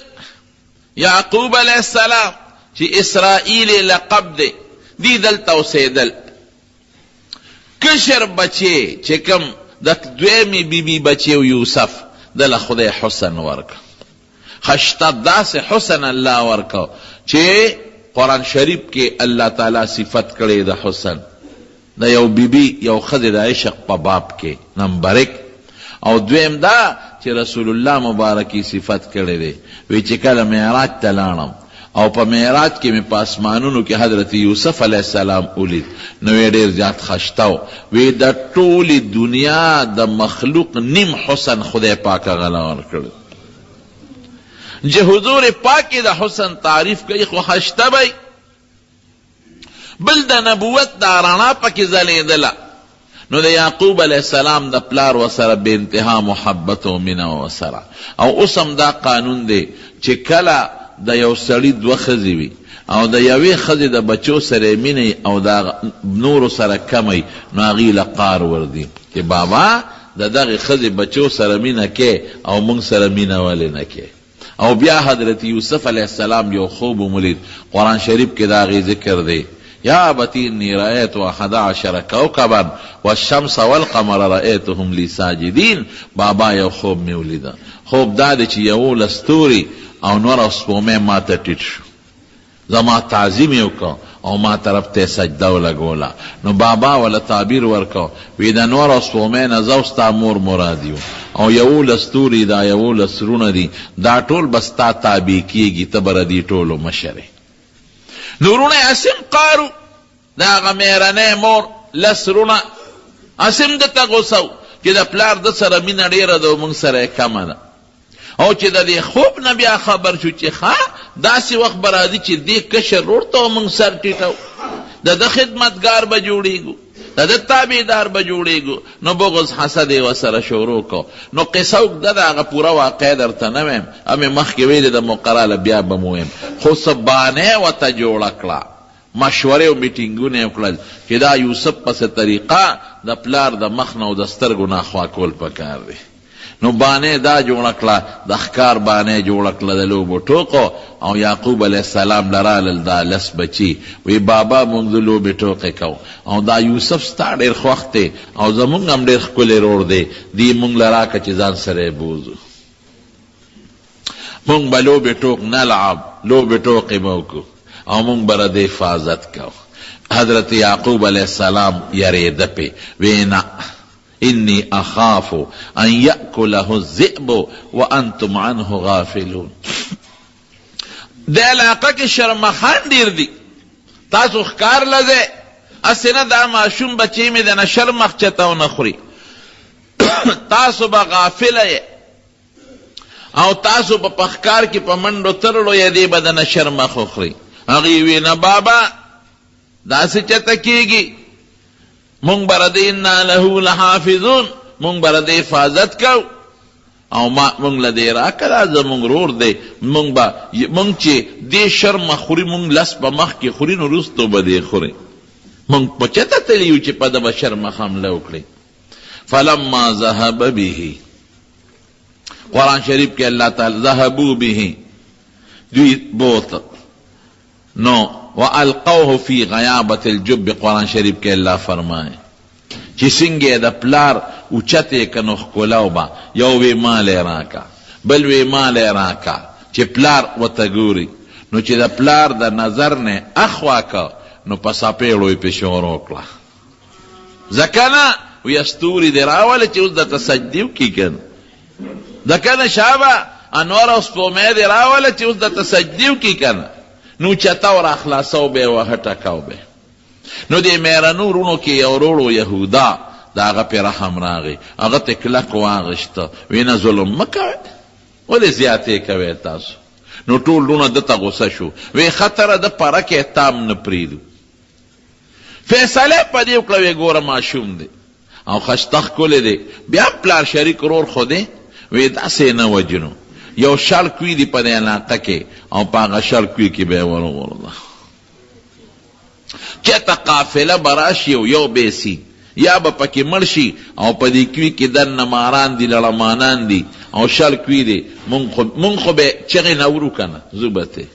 یعقوب علیه السلام چې اسرائیل لقب دی، دی دلته اوسېدل. کشر بچی چې کم د دویمې بیبي بچی یوسف دله خدای حسن ورکړ، خشته داسې حسن الله ورکړ چې قرآن شریف کې الله تعالی صفت کړی د حسن د یو بیبي یو ښځې د عشق په باب کې نمبر 1، او دویم دا چې رسول الله مبارکی صفت کړی دی، وی چې کله معراج ته لاړم او په معراج کې مې په اسمانونو کې حضرت یوسف علیه السلام ولید، نو یې ډېر زیات خشته و، وی د ټولې دنیا د مخلوق نیم حسن خدای پاک هغه له ورکړی. چې حضور پاک د حسن تعریف کوي خو خشته بی، بل د نبوت دا رڼا پکې ځلېدله. نو د یعقوب علیه السلام د پلار وسره بې انتها محبت او مینه وسره، او اوس هم دا قانون دی چې کله د یو سړي 2 ښځې وي او د یوې ښځې د بچو سره مینه او د نورو سره کمی، نو هغې له قار وردي چې بابا د دغې ښځې بچو سره مینه کې او موږ سره مینه ولې نه کې. او بیا حضرت یوسف علیه السلام یو خوب ومولید، قرآن شریف کې د هغې ذکر دی، یا ابتی انی رأیت 11 کوکبا والشمس والقمر رأیتهم لی ساجدین. بابا یو خوب می ولیده، خوب دا دی چې 11 ستوري او نور او سپومې ما ته ټیټ شو، زما تعظیم یې وکړه او ما طرف ته سجده ولګوله. نو بابا ولا تعبیر ورکو وی د نور او سپومې نه زه ستا مور مراد یو او 11 ستوري دا 11 سرونه دي دا ټول به ستا تابع کېږي ته به د دې ټولو مشر یې. نورونه اسم قارو د هغه مېرنۍ مور 10 سرونه اسم دته غوسه و چې د پلار د سره مینه ډېره ده او موږ سره یې کمه ده او چې د دې خوب نه بیا خبر شو چې ښه داسې وخت به راځي چې دې کشر ورور ته موږ سر ټیټو د ده خدمتګار به جوړېږو د ده تابعدار به جوړېږو. نو بغض حسد یې ورسره شروع کو. نو قصه اوږده ده هغه پوره واقع درته نه ویم همې مخکې ویلې د مقرره بیا به مو ویم خو څه بانې ورته جوړه کړه مشورې او میټینګونه یې وکړل چې دا یوسف پسې طریقه د پلار د مخ نه او د سترګو نه خوا کول پکار دی. نو بانې دا جوړه کړه د ښکار بانې جوړه کړه د لوبو ټوکو او یعقوب علیه السلام لرالل دا 10 بچي وی بابا مونږ د لوبې ټوکې کوو او دا یوسف ستا ډېر خوښ دی او زمونږ هم ډېر ښکلی رور دی دی مونږ له راکړه چې ځان سره یې بوځو مونږ به لوبې ټوک نلعب لوبې ټوکې به وکړو او مونږ به د حفاظت کوو. حضرت یعقوب علیه السلام یریده پې وی نه انی اخاف ان یأکله الذئب وانتم عنه غافلون. د علاقه کې شرمخان ډیر دي تاسو ښکار لځئ هسې نه دا ماشوم بچی مې د نه شرمخ چته ونه خوري تاسو به غافله یې او تاسو به په ښکار کې په منډو ترړو یې دی به د نه شرمخ وخوري. هغې وی نه بابا داسې چته کېږي مونږ به د انا له لحافظون مونږ به د حفاظت کوو او مونږ له دې راکړه دا زمونږ رور دی مونږ چې دې شرمه خوري مونږ 10 په مخ کې خوري نو وروستو به دې خوري مونږ په چته تللي یو چې په ده به شرمه حمله وکړي. فلما ذهب به قرآن شریف کې الله تعالی ذهبوا به دوی بوت نو وَأَلْقَوْهُ فِي غَيَابَةِ الْجُبِّ قرآن شریف کې الله فرمائے چې څنګه د پلار اوچته کنو ښکلاو با یو وی مال راکا بل وی مال راکا چې پلار وته ګوري نو چې د پلار د نظر نه اخوا کا نو پساپېړو یې شروع کړه ځکه نه وی استوري دی راوله چې اوس د تسجدیو کې کن ځکه نه شابه انوار او سپومې دی راوله چې اوس د تسجدیو کې کن نو چتا ور اخلاصو به و هټکاو به. نو دې مېرنو رونو کې یو وروړو یهودا دا هغه پې رحم راغی هغه ته کلک واغېسته وی نه ظلم مه کوئ ولې زیاتې کوئ تاسو. نو ټول رونه دته غوسه شو وی خطره د پرکې تام نه پرېږدو فیصله په دې وکړه وی ګوره ماشوم دی او خشته ښکلی دی بیا پلار شریک رور خو دی وی داسې نه وجنو یو شړکوي دی په دې علاقه کې او په هغه شړکوي کې به یې ورغورځه چېرته قافله به راشي او یو بیسي یا به پکې مړ شي او په دې کوي کې دننه ماران دي لړمانان دي او شړکوي دی مونږ خو به چغې نه ورو که نه زه به ته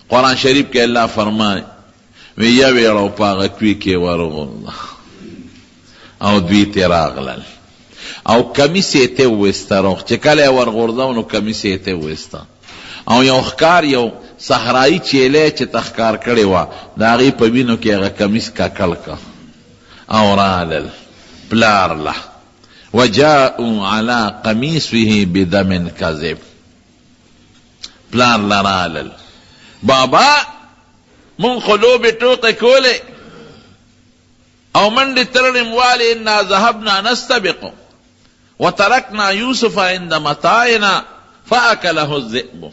قرآن شریف کې الله فرمایي وی یو یې په هغه کوي کې ورغورځه او دوی ترې راغلل او کمیس یې ته وویسته روغ چې کله یې ورغورځو نو کمیس یې ته وویسته او یو ښکار یو صحرایي چیلی چې ته ښکار کړې وه د هغې په وینو کې هغه کمیس ککړ که او رالل پلار له وجاءوا على قمیصه بدم کذب پلار له رالل بابا مونږ خو لوبې ټوقې کولې او منډې ترړې موالې انا ذهبنا نستبقو وتركنا يوسف عند متاعنا فأكله الذئب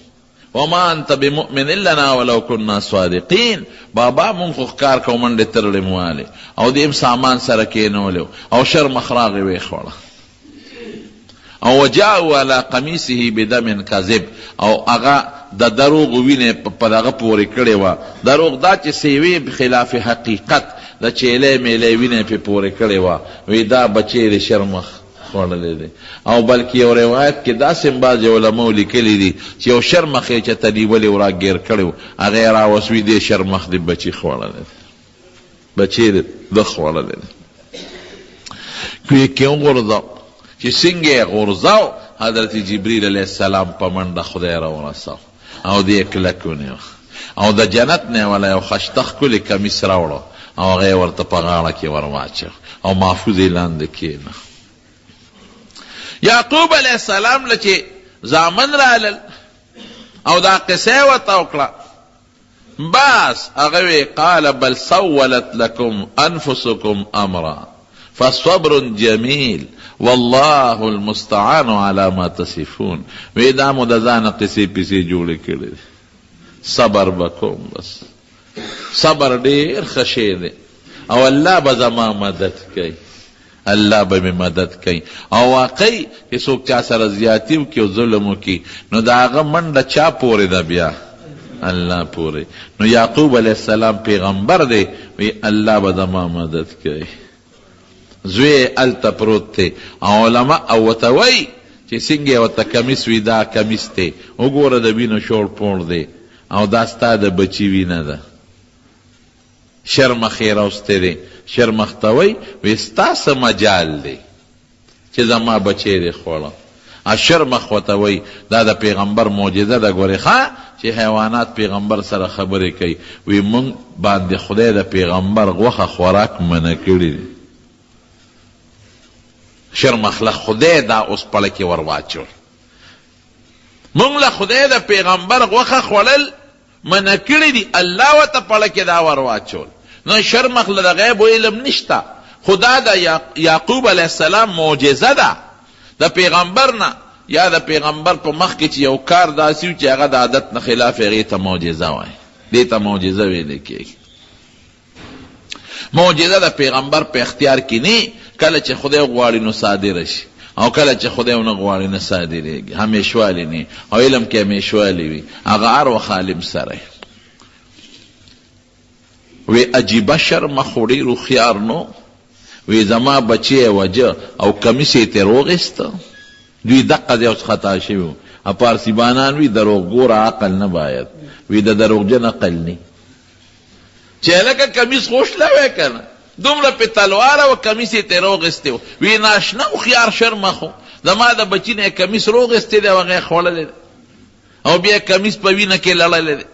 وما أنت بمؤمن لنا ولو كنا صادقين بابا مونږ خو ښکار کو منډې ترړې موالې او دیم سامان سره کېنولو او شرمخ راغې ویې او وجاءوا على قمیصه بدم کذب او هغه د دروغ وینې په دغه پورې کړې وه دروغ دا چې سیوې خلاف حقیقت د چیلې میلې وینې پې پورې کړې وه وی دا بچی د شرمخ خوړلی دی او بلکې یو روایت کې داسې بعضې علماو لیکلي دي چې یو شرمخ یې چېرته نیولې و راګیر کړی و هغه یې راوسوي دې شرمخ د بچي خوړلی دی بچی ده خوړلی دی کوی کې وغورځاو چې څنګه یې غورځاو حضرت جبریل علیه السلام په منډه خدای راورساو او دې کلک ونیو او د جنت نه ولا یو خشته ښکلي کمیس راوړو او هغه یې ورته په غاړه کې ور واچو او محفوظ یې لاندې کېنه. یعقوب علیه السلام له چې زامن رالل او دا قصه یې ورته وکړه، بس هغه وی قال بل سولت لكم انفسكم امرا فصبر جمیل والله المستعان على ما تصفون. وی دا مو د ځانه قصې پیسې جوړې کړې، صبر بکوم، بس صبر ډېر ښه شی دی او الله به زما مدد کوي، الله به مې مدد کوي. او واقعي چې څوک چا سره زیاتي وکړي او ظلم وکړي نو د هغه منډه چا پورې ده؟ بیا الله پورې. نو یعقوب علیه السلام پیغمبر دی، وی الله به زما مدد کوي. زوی الته پروت دی او علما او ورته وایي چې څنګه ورته کمیس وي، دا کمیس دی وګوره د وینو شوړ پوړ دی او دا ستا د بچي وینه ده، شرمخ یې راوستی دی. شرمخ ته وایي وی ستا څه مجال دی چې زما بچی دی خوړه. شرمخ ورته وایي دا د پیغمبر معجزه ده. ګورې ښه چې حیوانات پیغمبر سره خبرې کوي، وی مونږ باندې خدای د پیغمبر غوښه خوراک منع کړي دی. شرمخ له خدای دا اوس پړه کې ور واچول، مونږ له خدای د پیغمبر غوښه خوړل منع کړي دي، الله ورته پړه کې دا ور واچول. نو شرمخ له د غیب علم نشته، خدا د یعقوب علیه السلام معجزه ده د پیغمبر نه، یا د پیغمبر په مخ کې چې یو کار داسې و چې هغه د عادت نه خلاف، هغې ته معجزه وایي، دې ته معجزه ویلی کېږي. معجزه د پیغمبر په اختیار کې نه، کله چې خدای غواړي نو صادره شي او کله چې خدای ونه غواړي نه صادرېږي، همیشوالی نه او علم کې همیشوالی وي، هغه هر وخت عالم سره. وی عجیبه شرمخ خو ډېر هوښیار نو، وی زما بچی وجه او کمیس یې ترې واخیسته. دوی دقه دی اوس خطا شوي وو. پارسیبانان وی دروغګوره عقل نه باید، وی د دروغجن عقل نه چې لکه کمیس خوشله وی که نه دومره پې تلواره و کمیس یې ترې واخیستی و. وی ناشنا هوښیار شرمخ و، زما د بچي نه یې کمیس راوغیستی دی او هغه یې خوړلی دی او بیا یې کمیس په وینه کې لړلی دی.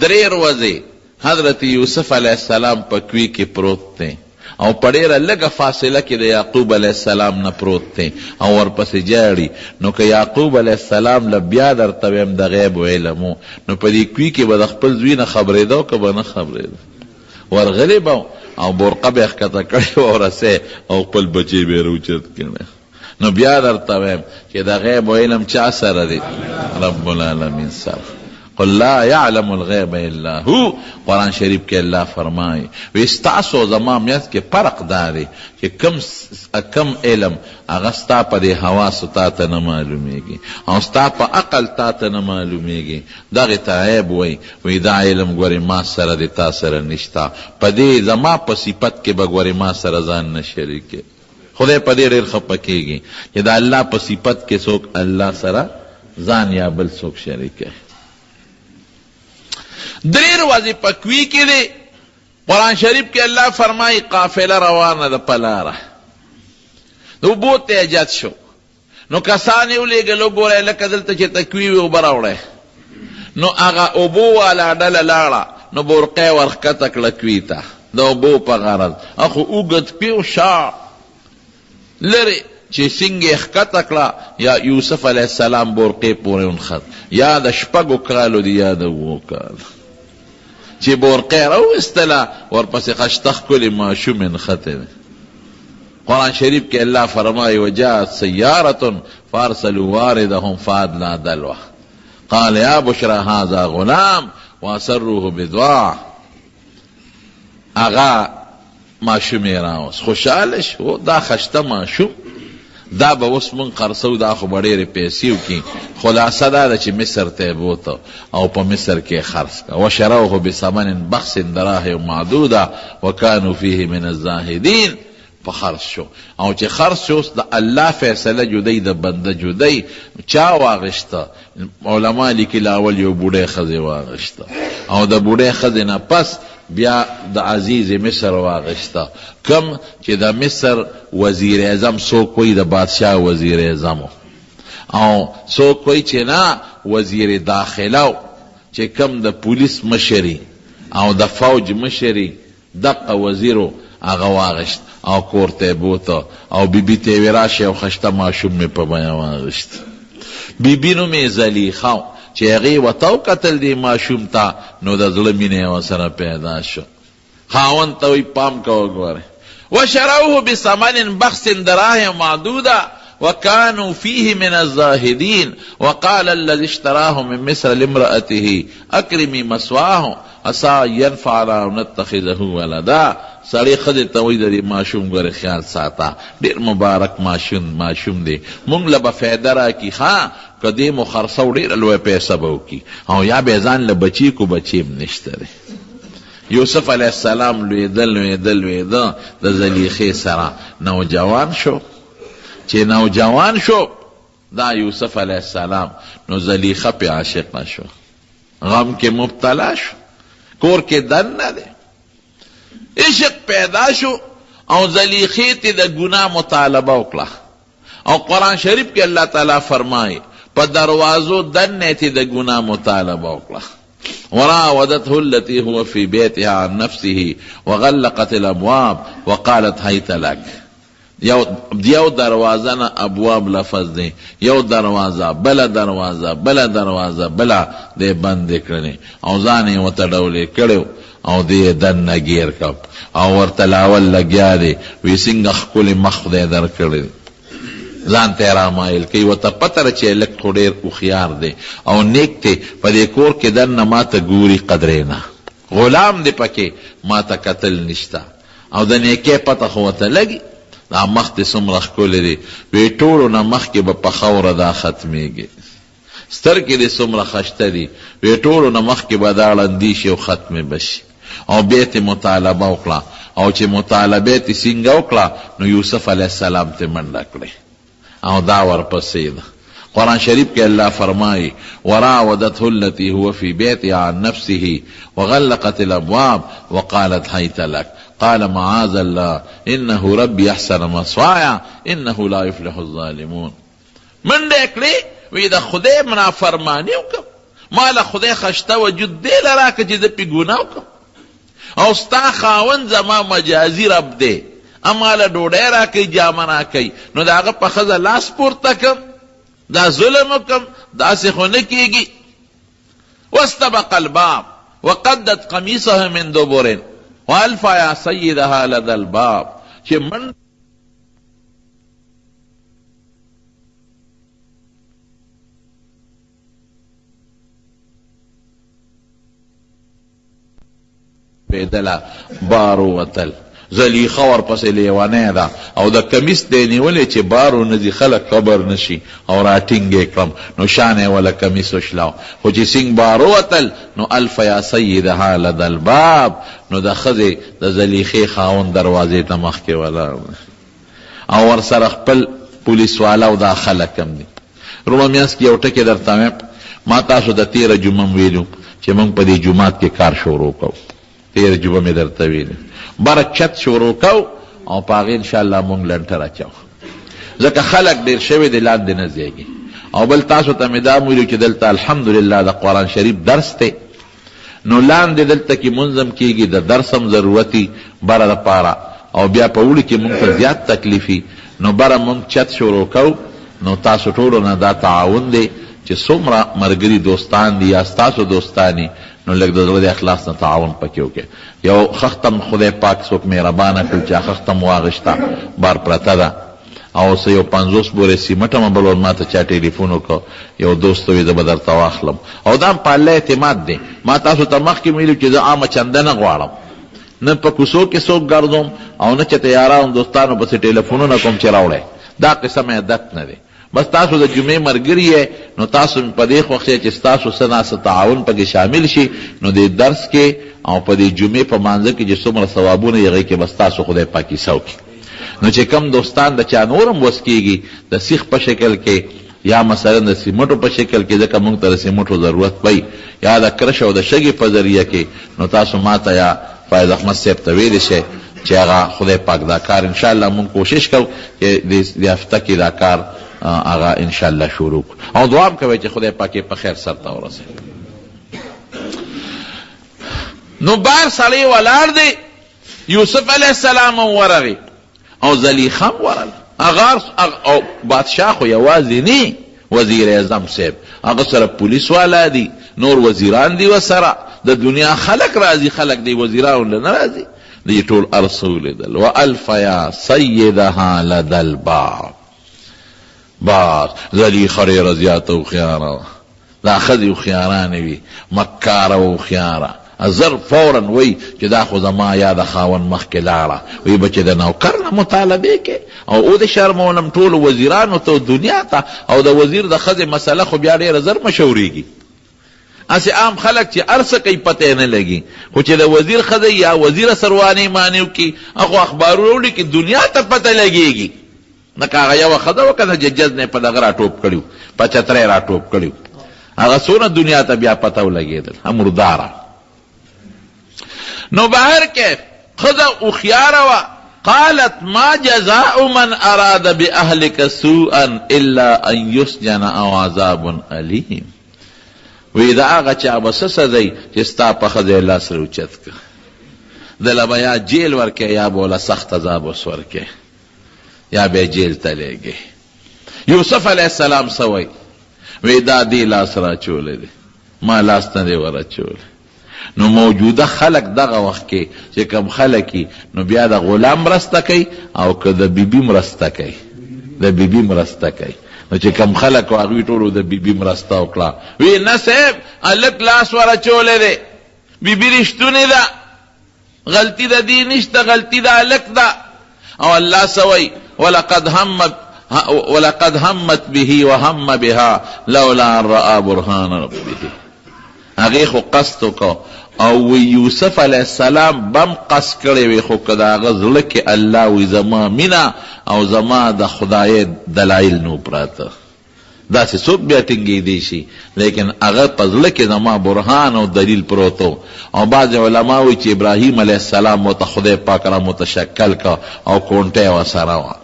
3 ورځې حضرت یوسف علیه السلام په کوی کې پروت دی او په ډېره لږه فاصله کې د یعقوب علیه السلام نه پروت دی او ورپسې جاړي. نو که یعقوب علیه السلام له بیا درته ویم د غیب علم و نو په دې کوی کې به د خپل زوی نه خبرېده او که به نه خبرېده، ورغلی به او برقه به یې ښکته کړې وه او رسۍ او خپل بچی به یې راوچت کړی. نو بیا درته ویم چې د غیب علم چا سره دی؟ رب العالمین سره. قل لا يعلم الغیب الا هو. قرآن شریف کې الله فرمایي وی ستاسو زما میت کې فرق دا دی چې کم علم هغه ستا په دې حواسو تا ته نه معلومیږي او ستا په عقل تا ته نه معلومیږي. دغې ته عیب وی دا علم ګورې ما سره دی تا سره نشته، په دې زما په صفت کې به ګورې ما سره ځان نه شریکې. خدای په دې ډېر خفه کېږي چې د الله په صفت کې څوک الله سره ځان یا بل څوک شریکوي. 3 ورځې په کوی کې دی. قرآن شریف کې الله فرمایي قافله روانه ده په لاره، د اوبو ته جت شو نو کسان یې ولېږل وګورئ لکه دلته چې ته کوی وي اوبه راوړئ. نو هغه اوبو والا ډله لاړه نو برقه یې ورښکته کړه کوی ته د اوبو په غرض. اخو اوږد کوي او شا لرې چې څنګه یې ښکته کړه یا یوسف علیه السلام برقې پورې ونښت، یا د 6 کالو دی یا د 7 کالو چې برقه راوستله ورپسې خشته ښکلې ماشوم یې نښتی دی. قرآن شریف کې الله فرمایي وجاءت سیارة فارسلوا واردهم فادلى دلوه قال یا بشرى هذا غلام واسروه بضاعة. هغه ماشوم یې راوست، خوشحاله شو دا خشته ماشوم دا به اوس مونږ خرڅو، دا خو به ډېرې پیسې وکړي. خلاصه دا ده چې مصر ته یې بوته او په مصر کې یې خرڅ کړه. وشروه بثمن بخس دراهم معدوده وکانو فیه من الزاهدین. په خرڅ شو او چې خرڅ شو د الله فیصله جدی د بنده جدی. چا واغشته؟ علما لیکي لاول یو بوډۍ ښځې واغشته او د بوډۍ ښځې نه پس بیا د عزیز مصر واغشته. کم چې د مصر وزیر اعظم څوک وایي د بادشاه وزیر اعظم او څوک وایي چې نه وزیر داخله چې کم د پولیس مشري او د فوج مشري دقه وزیرو هغه واغشت او کور ته بوته او بیبي ته یې راشه او خشته ماشوم مې په بیه واغشت. بیبي نومې زلیخه چې هغې ورته وکتل دې ماشوم ته نو د زړه مینه یې ورسره پیدا شو. خاوند ته وایي پام کوه ګوره. وشروه بثمن بخس دراهم معدوده وكانوا فيه من الزاهدين وقال الذي اشتراه من مصر لامرأته اكرمي مثواه عسى ينفعنا او نتخذه ولدا. سړی ښځې ته وایي د دې ماشوم ګوره خیال ساته، ډېر مبارک ماشوم دی، موږ له به فایده راکړي. ښه که دې مو خرڅو ډېره لویه پیسه به وکړي او یا به یې ځان له بچي کو بچي هم نشته دی. یوسف علیه السلام لویده د زلیخې سره نوجوان شو. چې نوجوان شو دا یوسف علیه السلام نو زلیخه پې عاشقه شو، غم کې مبتلا شو، کور کې دن نه دی، عشق پیدا شو او زلیخې ته د ګناه مطالبه وکړه. او قرآن شریف کې الله تعالی فرمایي په دروازو دن نه ته د ګناه مطالبه وکړه. وراودته التي هو في بيتها عن نفسه وغلقت الابواب وقالت هيت لك. یو دروازه نه ابواب لفظ دی، یو دروازه بله دروازه بله دی بند کړنی او ځان یې ورته ډولې کړی او دی دننه ګیر کړ او ورته لاول لګیا دی. وی څنګه ښکلې مخ خدای درکړی، ځان ته یې رامایل کوي، ورته پته ده چې لږ خو ډېر هوښیار دی او نیک دی، په دې کور کې دننه ما ته ګوري قدرې نه، غلام دی پکې ما ته کتل نشته او د نیکۍ پته خو ورته لګي. دا مخ دې څومره ښکلی دی، وی ټولو نه مخکې به په خاوره دا ختمېږي. سترګې دې څومره ښایسته دي، وی ټولو نه مخکې به دا ړندې شي او ختمې به شي. او بیا تې مطالبه وکړه او چې مطالبه تې څنګه وکړه نو یوسف علیه السلام تې منډه کړې او دا ورپسې ده. قرآن شریف کې الله فرمایي وراودته التي هو في بيتها عن نفسه وغلقت الابواب وقالت هيت لك قال معاذ الله انه ربي احسن مثواي انه لا يفلح الظالمون. منډه کړې وی د خدای منافرماني وکړم، ما له خدای خشته وجود دی لراکه چې زه پې ګناه وکړم او ستا خاوند زما مجازي رب دی، اما له ډوډۍ راکوي جامه راکوي نو د هغه په ښځه لاس پورته کړم، دا ظلم وکړم، داسې خو نه کېږي. واستبق الباب وقدت قمیصه من دبر والف یا سیدها لدى الباب. چې من پیدله بارو وتل، زلیخه ورپسې لیونی ده او د کمیس دی نیولې چې بارو نه ځي خلک خبر نشي او راټینګ یې کړم نو شان یې وله کمیس وشلاو. خو چې څنګ بارو وتل نو الف یا سیدها لدى الباب نو د ښځې د زلیخې خاوند دروازې ته مخکې ولاړ او ورسره خپل پولیس والا او دا خلک هم دي. رومه میانځ کې یو ټکې درته وایم، ما تاسو د تېره جمعه ویلو چې موږ په دې جومات کې کار شروع کوو، تېره جمعه مې درته ویلو بره چت شروع کو او په هغې انشاءالله مونږ لنټر اچو، ځکه خلک ډېر شوي دی لاندې نه ځایږي. او بل تاسو ته مې دا ویلو چې دلته الحمدلله د قرآن شریف درس دی نو لاندې دلته کې منظم کېږي، د درس هم ضرورتي بره دپاره او بیا په اوړي کې مونږ ته زیات تکلیفي نو بره مونږ چت شروع کو. نو تاسو ټولو نه دا تعاون دی چې څومره ملګري دوستان دي یا ستاسو دوستانی نو لږ د زړه د اخلاص نه تعاون پکې وکړي. یو خختم خدای پاک څوک مهربانه کړي چې خختم واغشته بار پرته ده او څه یو 50 بورې سیمټ هم بل ما ته چا ټلیفون وکړ، یو دوست وی زه به درته واخلم او دا په الله اعتماد دی. ما تاسو ته مخکې ویلو چې زه عامه چنده نه غواړم، نه په کوڅو کې څوک ګرځوم او نه چې یارانو دوستانو پسې ټلیفونونه کوم چې راوړی، دا قسم عادت نه دی. بس تاسو د جمعې ملګري یې نو تاسو په دې خوښه چې ستاسو څه ناسه تعاون پکې شامل شي نو د درس کې او په دې جمعې په مانځه کې چې څومره ثوابونه یې هغې کې بس تاسو خدای پاک حصه وکړي. نو چې کم دوستان د چا نور هم وس کېږي د سیخ په شکل کې یا مثلا د سیمټو په شکل کې، ځکه موږ ته د سیمټو ضرورت وي، یا د کرش او د شګې په ذریعه کې نو تاسو ما ته یا فایض احمد صاحب ته ویلی شئ چې هغه خدای پاک دا کار انشاءالله موږ کوشش کوو چې د هفته کې دا کار هغه انشاءالله شروع او دعا هم کوئ چې خدای پاک یې په خیر سرته ورسوي. نو بار سړی ولاړ دی، یوسف علیہ السلام ورغی او زلیخا ورغی. او بادشاہ خو یوازې نه، وزیر اعظم صاحب هغه سره پولیس والا دی، نور وزیران دی وسره، د دنیا خلق راضی، خلق دی وزیران نه راضی، دی ټول ارسول دل. والفیا سیدها لدل باب. باز زلیخا ډېره زیاته هوښیاره، دا ښځې هوښیارانې وي، مکاره او هوښیاره. زر فوراً وی چې دا خو زما یا د خاوند مخکې لاړه، وی به چې د نوکر نه مطالبې کې او د شرمولم ټولو وزیرانو ته دنیا ته، او د وزیر د ښځې مسله خو بیا ډېره زر مشورېږي. اسې عام خلک چې هر څه کوي پته یې نه لګي، خو چې د وزیر ښځه یا وزیره سروانې مانیو کې هغو اخبارونه ولیکي دنیا ته پته لګېږي. لکه هغه یوه ښځه وه که نه چې جز نه په دغه راټوپ کړي، په چتری راټوپ کړي، هغه څونه دنیا ته بیا پته ولګېدل، مرداره. نو بهر کې ښځه هوښیاره وه. قالت ما جزاء من اراد باهلك سوءا الا ان يسجن او عذاب الیم. وی دا هغه چا به څه سزا چې ستا په ښځې لاس راوچت که، دله به یا جیل ورکې یا به وله سخت عذاب اوس ورکې یا به جیل ته لیږې. یوسف علیہ السلام څه وی؟ وی دا دې لاس راچولی دی، ما لاس نه دی ورچولی. نو موجوده خلق دغه وخت کې چې کم خلقی نو بیا د غلام مرسته کوي او که د بیبي مرسته کوي، د بیبي مرسته کوي. نو چې کم خلق هغوی ټولو د بیبي مرسته وکړه. وی نه صاحب هلک لاس ورچولی دی، بیبي رښتونې ده، غلطي د دې نشته، غلطي د هلک ده. او الله څه وایي؟ ولقد همت به وهم بها لولا ان رأى برهان ربه. هغې خو قصد وکړو او وی یوسف علیہ السلام بم قصد کړی وی، خو که د هغه زړه کې الله وی زما مینه او زما د خدای دلایل نو پراته، داسې څوک بیا ټینګېدی شي، لیکن هغه په زړه کې زما برهان او دلیل پروتو. او بعض علما وی چې ابراهیم علیہ السلام ورته خدای پاک را متشکل کا او کونټه یې ورسره وه،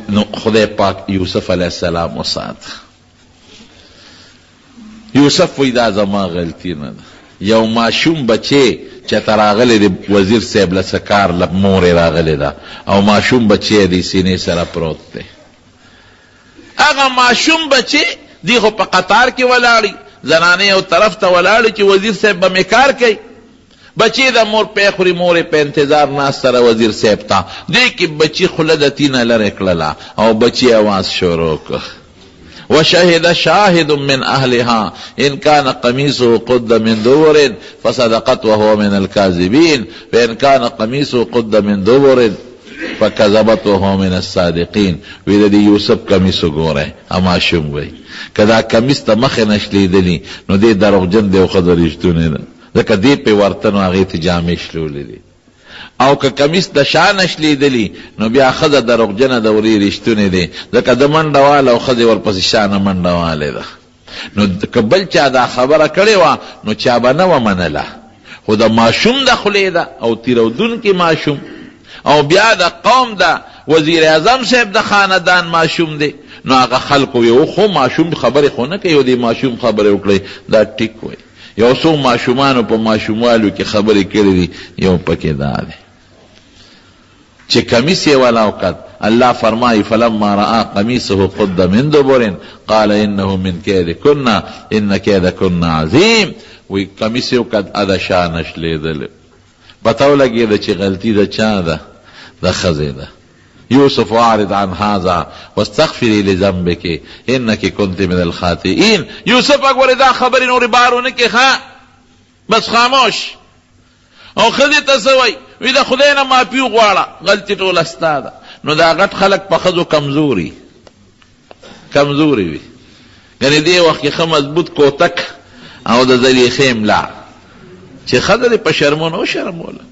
نو خدای پاک یوسف علیہ السلام وسات. یوسف وی دا زما غلطی نه ده، یو ماشوم بچی چې ته راغلی دی وزیر صاحب له څه کار مورې راغلی ده او ماشوم بچی دی سینې سره پروت دی. هغه ماشوم بچی دی خو په قطار کې ولاړی، زنانې یو طرف ته ولاړی چې وزیر صاحب به مې کار کوي، بچی د مور پی خوري، مورې په انتظار ناست سره وزیر صاحب ته دی کې بچی خوله د تینه لرې کړله او بچی اواز شروع کړ. وشهد شاهد من اهلها ان كان قميصه قد من دبر فصدقت وهو من الكاذبين وان كان قميصه قد من دبر فكذبت وهو من الصادقين. وی د یوسف قمیص وګوره، اما شوم وی کدا قمیص ته مخ نشلیدلی نو دې دروغجن دی او خبرې رښتونه ده، ځکه دې په ورتنو هغه ته جامې شلولې دي. او که کمیس د شان نشلیدلی نو بیا ښځه دروغجنه ده ورې رښتونې دی، ځکه د منډه واله او ښځې ورپسې شانه منډه والې ده. نو که بل چا دا خبره کړې وه نو چا به نه وه منله، خو د ماشوم د خولې ده او تیرودونکي ماشوم، او بیا د قوم د وزیر اعظم صاحب د خاندان ماشوم دی. نو هغه خلکو یو خو ماشوم خبرې خو نه کوي، او د ماشوم خبرې وکړئ دا ټیک وی. یو څو ماشومانو په ماشوموالو کې خبرې کړې دي، یو پکې دا دی چې کمیس یې والا وکړ. الله فرمایي فلما رأى قميصه قد من دبر قال انه من كيدكن ان كيدكن عظيم. وی کمیس یې وکړ ادا شا نشلیدل، پته ولګېده چې غلطي د چا ده؟ د ښځې ده. یوسف اعرض عن هذا واستغفري لذنبك انك كنت من الخاطئين. یوسف اګوره دا خبرې نورې بارونه کې ښه بس خاموش. او ښځې ته څه وایي؟ وی د خدای نه معافي وغواړه، غلطي ټوله ستا ده. نو دا غټ خلک په ښځو کمزوري وي، یعنې دې وخت کې ښه مضبوط کوتک او د زلیخې ملا چې ښځه دې په شرمونه وشرموله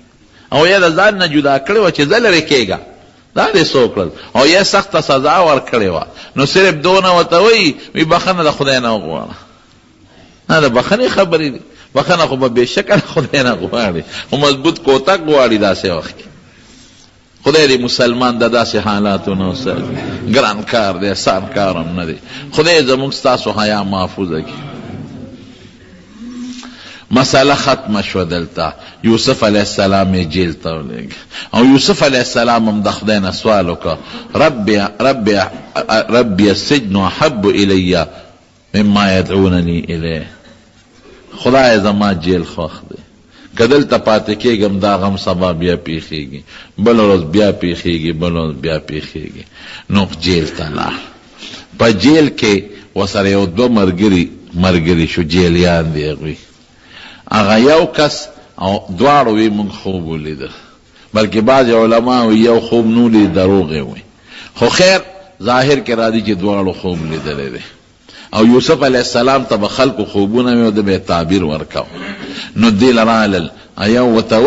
او یا د ځان نه جدا کړې وه چې زه لرې کېږه، دا دې څه وکړل، او یا سخته سزا ورکړې وه. نو صرف دونه ورته وایي وی بخښنه د خدای نه وغواړه. نه د بخښنې خبرې دي، بخښنه خو به بېشکه خدای نه غواړي، خو مضبوط کوتک غواړي داسې وخت کې. خدای دې مسلمان د داسې حالاتو نه وساتي. ګران کار دی، آسان کار هم نه دی. خدای زموږ ستاسو حیا محفوظه کړي. مسئله ختم شو دلتا یوسف علیہ السلام جیل ته ولېږه او یوسف علیہ السلام هم د خدای نه سوال وکړه ربي السجن احب الی مما يدعونني الیه خدای زما جیل خوښ دی که دلته پاتې کېږم دا غم سبا بیا پیښېږي بل ورځ بیا پیښېږي بل ورځ بیا پیښېږي نو جیل ته لاړ په جیل کې ورسره یو دوه ملګري شو جیلیان دی هغوی هغه یو کس او دواړو وی مونږ خوب ولیده بلکې بعض علما وی یو خوب نو لید دروغ وي خو خیر ظاهر کې راځي چې دواړو خوب لیدلی دی او یوسف علیہ السلام ته به خلکو خوبونه مې د به تعبیر ورکاو نو دی لرالل یو ورته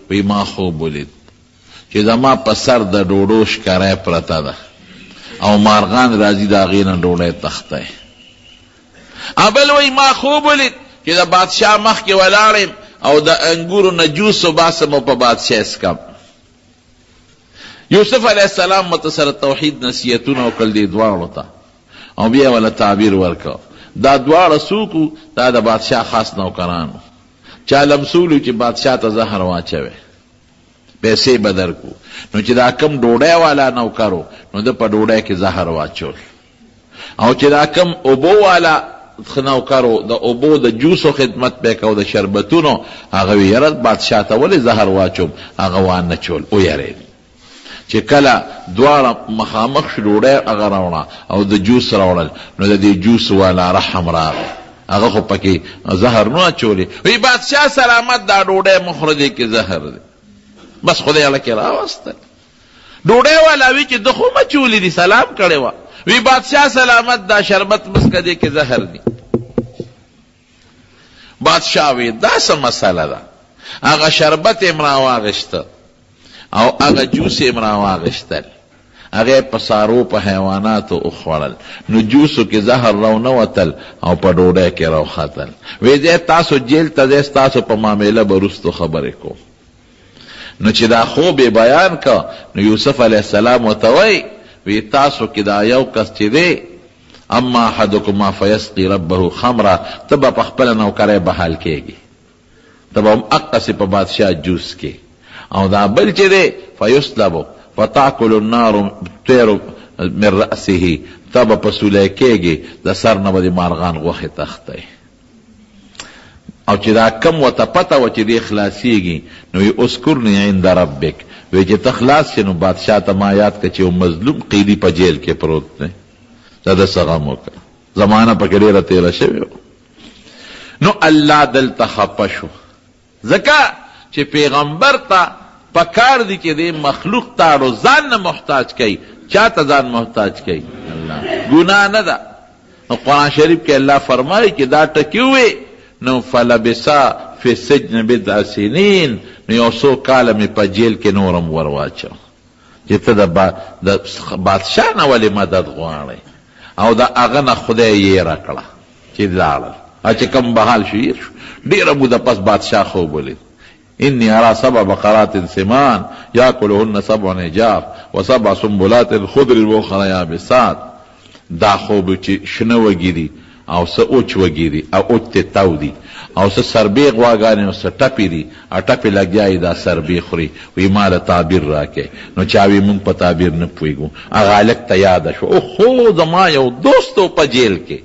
وی ما خوب ولید چې زما په سر د ډوډو ښکاری پرته ده او مارغان راځي د هغې نه ډوډۍ تختی بل وی ما خوب ولید چې د بادشاه مخکې ولاړم او د انګورو نه جوس وباسم او په بادشاه اسکم یوسف علیہ السلام مته سره توحید نصیحتونه وکړل دې دواړو ته او بیا ولا تعبیر ورکاو دا دواړه څوک دا د بادشاه خاص نوکرانو چا لمسولو چې بادشاه ته زهر واچوي پیسې به درکو نو چې دا کم ډوډۍ والا نوکرو نو د په ډوډۍ کې زهر واچول او چې دا کم اوبو والا نوکرو د اوبو د جوسو خدمت به کو د شربتونو هغه یې بادشاه ته ولې زهر واچوم هغه وانه چول او یې چې کله دواړه مخامخ شو ډوډۍ هغه راوړه او د جوس راوړل نو د دې جوس والا رحم راغی هغه خو پکې زهر نه اچولې وی بادشاه سلامت دا ډوډۍ مخرجې کې زهر دی بس خدای الله کې راوسته ډوډۍ والا وی چې د خو مچولې دي سلام کړي وا وی بادشاه سلامت دا شربت بس کدی کې زهر دی بادشاه وی دا څه مسله ده هغه شربت امرا واغشته او هغه جوس امرا واغشتل هغه په سارو په حیواناتو اخوړل نو جوسو کې زهر راو نه وتل او په ډوډۍ کې راو خاتل وی دې تاسو جیل ته تاسو په معاملې برستو خبرې کو نو چې دا خوب بیان کا نو یوسف علیہ السلام وتوي وی تاسو کې دا یو کس چې دی اما احدکما فیسقی ربه خمرا تبا په خپل نوکرۍ بحال کېږي تبا هم اقصی په بادشاه جوس کې او دا بل چې دی فیسلبو فتاکل النار طیر من رأسه تبا په سولی کېږي د سر نه به د مارغان غوښې تختی او چې دا کم ورته پته وه چې دی خلاصېږي نو یې اذکرني عند ربک وی چې ته خلاص شې نو بادشاه ته ما یاد که چې یو مظلوم قیدي په جیل کې پروت دی دا د څه غم وکړه زمانه پکې ډېره تېره شوې وه نو الله دلته خفه شو ځکه چې پیغمبر ته پکار دی چې دی مخلوق تاړو ځان نه محتاج کوي چا ته ځان محتاج کوي الله ګناه نه ده نو قرآن شریف کې الله فرمایي چې دا ټکي وې نو فلبسا فی السجن بضع سنین نو یو څو کاله مې په جیل کې نورم ور واچو چې ته د بادشاه نه ولې مدد غواړئ او د هغه نه خدای یې راکړه چې لاړل چې کوم بحال شو یې شو ډېره موده پس بادشاه خوب ولید انی ارى سبع بقرات سمان یاکلهن سبع عجاف وسبع سنبلات خضر واخرى یابسات دا خوب چې شنه وګیری او څه اوچ وګیری او اوچ ته تاو دی او څه سربې غواګانې او څه ټپې دي ټپې لګیایي دا سربې خوري وی ماله تعبیر راکې نو چا وی مونږ په تعبیر نه پوهېږو هغه هلک ته یاده شو اوهو زما یو دوست و په جیل کې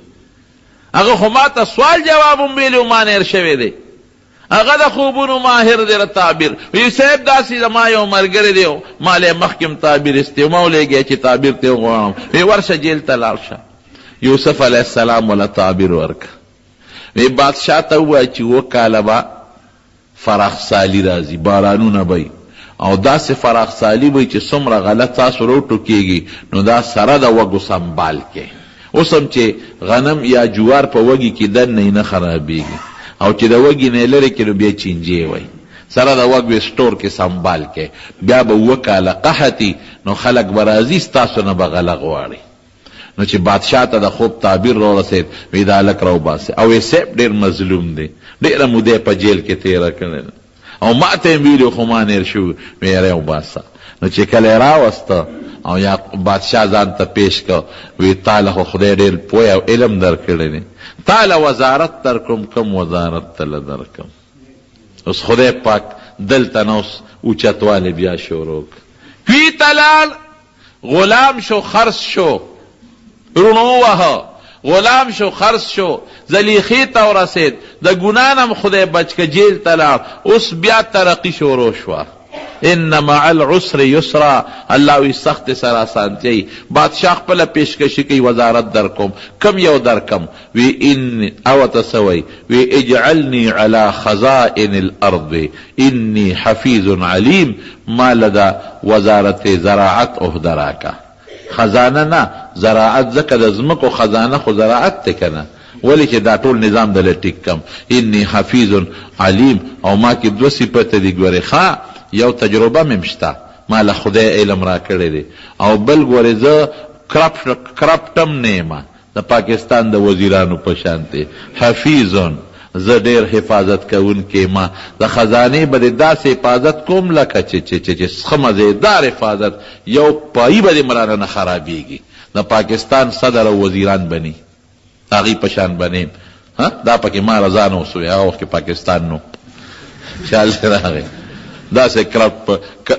هغه خو ما ته سوال جواب هم ویلي و ما نه هېر شوی دی هغه د خوبونو ماهر دی تعبیر وی صاحب داسې زما یو ملګری دی ما له مخکې هم تعبیر استې ما ولېږی چې تعبیر ته وغواړم وی ورشه جیل ته لاړ شه یوسف علیہ السلام ولا تعبیر ورک وی بادشاہ ته ووایه چې اووه کاله به فراخ سالی راځي بارانونه به او داسې فراخ سالی به چې څومره غلط تاسو راوټوکېږي نو دا سره د وږو سنبال کې اوس هم چې غنم یا جوار په وږي کې دننه نه خرابېږي او چې د وږي نه لرې کې نو بیا چینجې وای سره د وږو سټور کې سنبال کې بیا به اووه کاله قحطي نو خلک به راځي ستاسو نه به غله غواړي نو چې بادشاه ته د خوب تعبیر راورسېد وی دا هلک راوباسئ او یې صاحب ډېر مظلوم دی ډېره موده په جیل کې تېره کړې او ما ته یې ویلي خو ما نه هېر شوي وی یې راوباسه نو چې کله یې راوسته او یا بادشاہ ځان ته پیش کو وی تعالی خو خدای ډېر پوهه او علم درکړی دی تعالی وزارت درکوم کم وزارت تله درکم اوس خدای پاک دلته نو اوچتوالی بیا شروع کوي تلال غلام شو خرس شو رونو وها غلام شو خرس شو زلیخی ته ورسید د ګناه نه خدای بچ که جیل ته لاړ اوس بیا ترقي شروع شوه ان مع العسر یسرا الله وی سخت سره اسانتیای بادشاہ خپل پیشکشی کوي وزارت درکوم کم یو درکم وی ان او تسوی وی اجعلنی علی خزائن الارض انی حفیظ علیم ما لدا وزارت زراعت اهدراکا خزانه نه زراعت زکه د زمکو خزانه خو زراعت ته کنه ولی چې دا ټول نظام دل ټیک کم انی حفیظ علیم او ما کې دو صفته دی ګوره ښا یو تجربه ممشتا ما له خدای علم را کړی دی او بل ګوره زه کرپټم نیمه د پاکستان د وزیرانو په شانته حفیظون زه ډېر حفاظت کوونکی ما د خزانې به داسې حفاظت کوم لکه چې ښه مزېدار حفاظت یو پایي به د مرانه نه خرابېږي د پاکستان صدر او وزیران بني هغې په شان بنیم دا پکې ما رضا نه وسوی هغه وخت کې پاکستان نو خیال راغی داسې